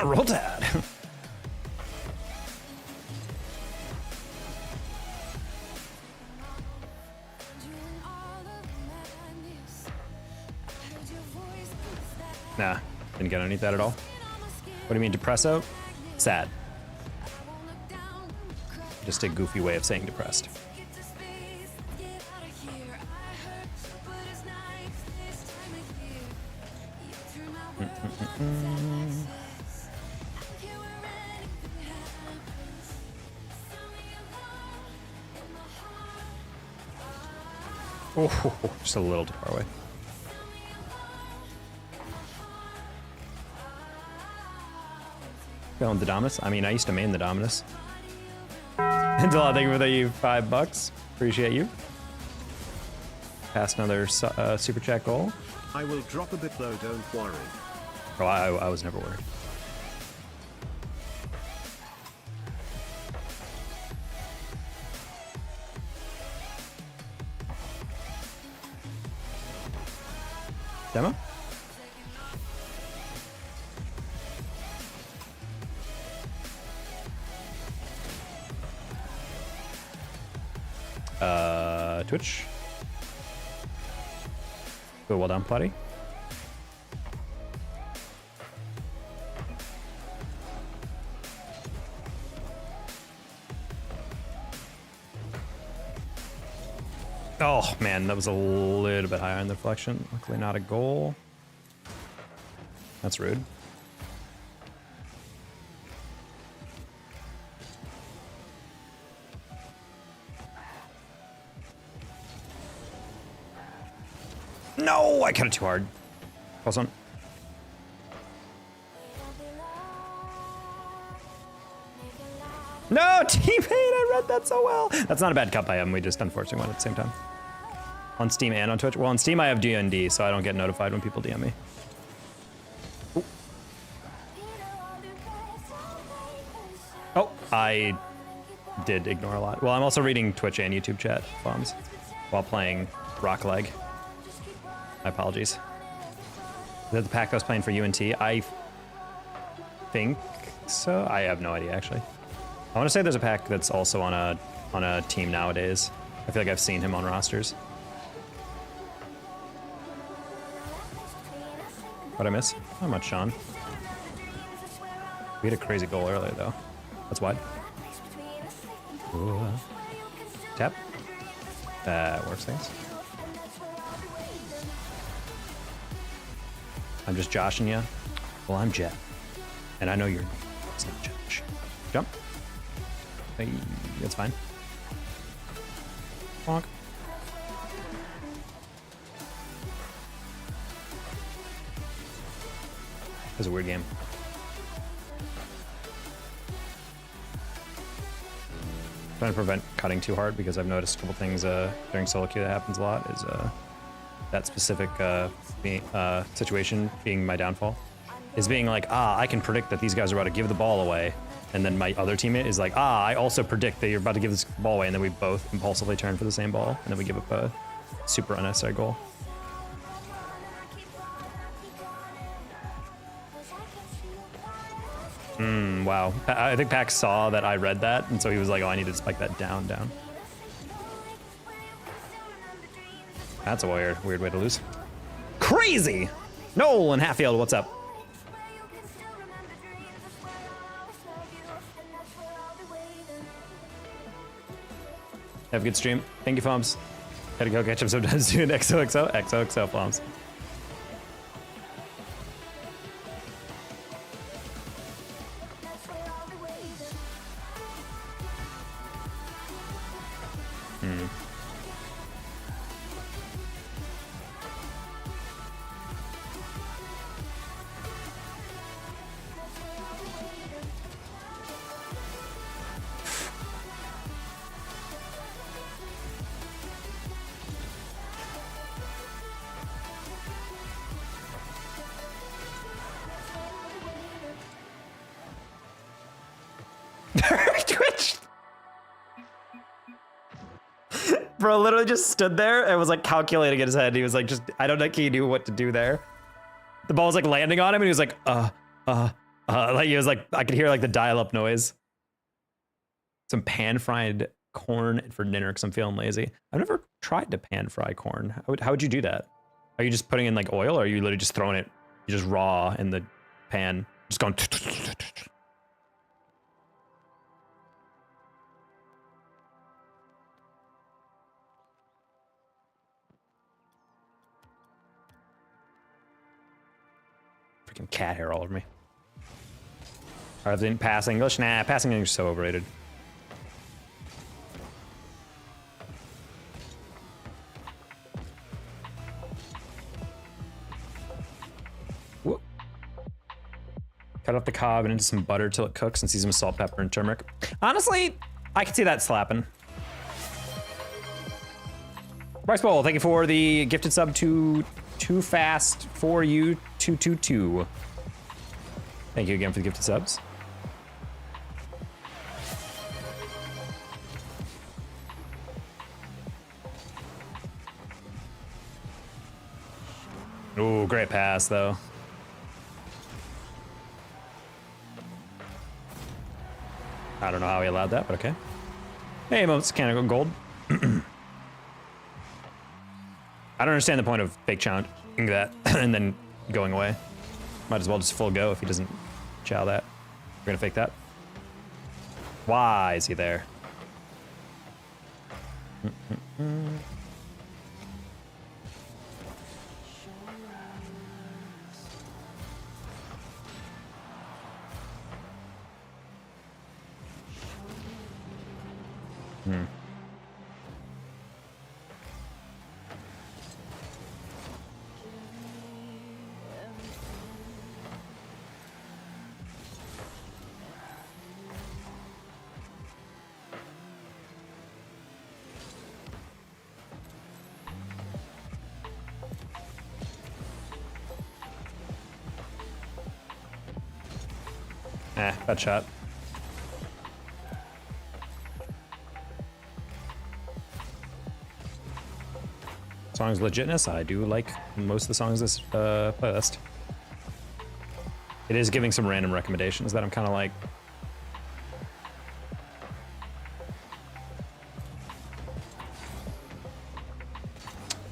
Roll Tide. Nah, didn't get underneath that at all. What do you mean, depresso? Sad. Just a goofy way of saying depressed. Oh, just a little too far away. Going the Dominus? I mean, I used to main the Dominus. Until thank you for the $5. Appreciate you. Pass another super chat goal. I will drop a bit though, don't worry. Oh, I was never worried. Demo? Twitch. Good, well done, Putty. Oh man, that was a little bit higher in the deflection. Luckily not a goal. That's rude. No, I cut it too hard. Close one. No, teammate, I read that so well. That's not a bad cut by him. We just unfortunately won at the same time. On Steam and on Twitch. Well, on Steam I have D&D, so I don't get notified when people DM me. Ooh. Oh, I did ignore a lot. Well, I'm also reading Twitch and YouTube chat bombs while playing Rock Leg. My apologies. Is that the pack I was playing for UNT? I think so. I have no idea actually. I want to say there's a pack that's also on a team nowadays. I feel like I've seen him on rosters. What'd I miss? Not much, Sean. We had a crazy goal earlier though. That's wide. Ooh. Tap. That works, thanks. I'm just joshing you. Well, I'm Jet. And I know you're... It's not Josh. Jump. Hey, that's fine. Bonk. It was a weird game. Trying to prevent cutting too hard because I've noticed a couple things during solo queue that happens a lot is that specific situation being my downfall. Is being like, I can predict that these guys are about to give the ball away. And then my other teammate is like, I also predict that you're about to give this ball away. And then we both impulsively turn for the same ball. And then we give up a super unnecessary goal. Wow. I think Pax saw that I read that. And so he was like, I need to spike that down. That's a weird way to lose. Crazy! Noel and Hatfield, what's up? Have a good stream. Thank you, Foms. Gotta go catch up sometimes soon. XOXO, XOXO, Foms. Twitch. Bro literally just stood there and was like calculating in his head. He was like, I don't think he knew what to do there. The ball was like landing on him and he was like, like he was like, I could hear like the dial-up noise. Some pan-fried corn for dinner because I'm feeling lazy. I've never tried to pan-fry corn. How would you do that? Are you just putting in like oil or are you literally just throwing it just raw in the pan? Just going... Freaking cat hair all over me. All right, then pass English. Nah, passing English is so overrated. Whoop. Cut off the cob and into some butter till it cooks and season with salt, pepper, and turmeric. Honestly, I could see that slapping. Bryce Bowl, thank you for the gifted sub to Too Fast For You 222. Thank you again for the gifted subs. Ooh, great pass though. I don't know how he allowed that, but okay. Hey, Mechanical Gold. I don't understand the point of fake challenging that and then going away. Might as well just full go if he doesn't chow that. We're gonna fake that. Why is he there? Bad shot. Song's legitness. I do like most of the songs this playlist. It is giving some random recommendations that I'm kind of like.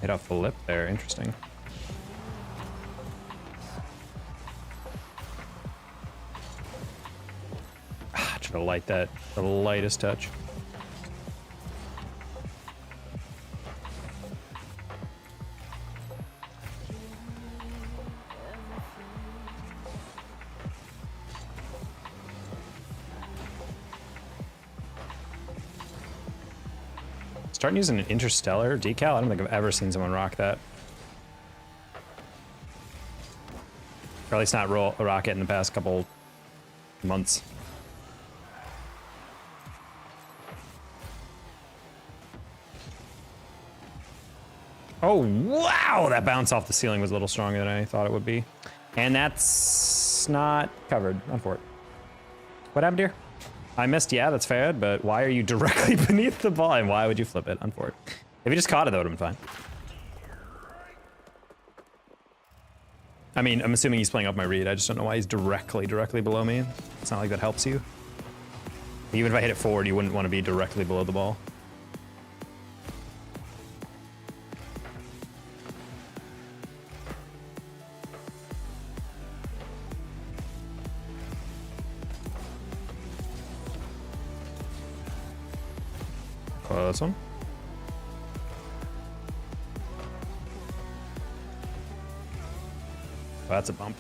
Hit off the lip there. Interesting. To light that, the lightest touch. Starting using an Interstellar decal. I don't think I've ever seen someone rock that. Or at least not rock it in the past couple months. Oh, wow! That bounce off the ceiling was a little stronger than I thought it would be. And that's not covered, unfortunately. What happened here? I missed, yeah, that's fair, but why are you directly beneath the ball? And why would you flip it? Unfortunately. If you just caught it, that would have been fine. I mean, I'm assuming he's playing off my read. I just don't know why he's directly below me. It's not like that helps you. Even if I hit it forward, you wouldn't want to be directly below the ball. This one. Oh, that's a bump.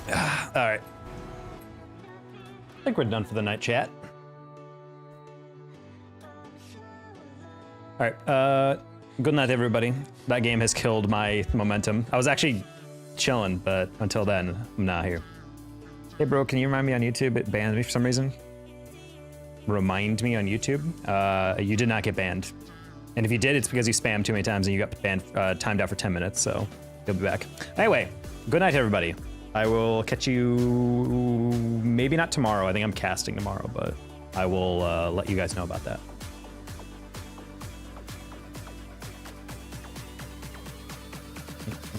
All right. I think we're done for the night, chat. All right. Good night, everybody. That game has killed my momentum. I was actually chilling, but until then, I'm not here. Hey, bro, can you remind me on YouTube? It banned me for some reason. Remind me on YouTube. You did not get banned. And if you did, it's because you spammed too many times and you got banned, timed out for 10 minutes, so you'll be back. Anyway, good night, everybody. I will catch you maybe not tomorrow. I think I'm casting tomorrow, but I will let you guys know about that.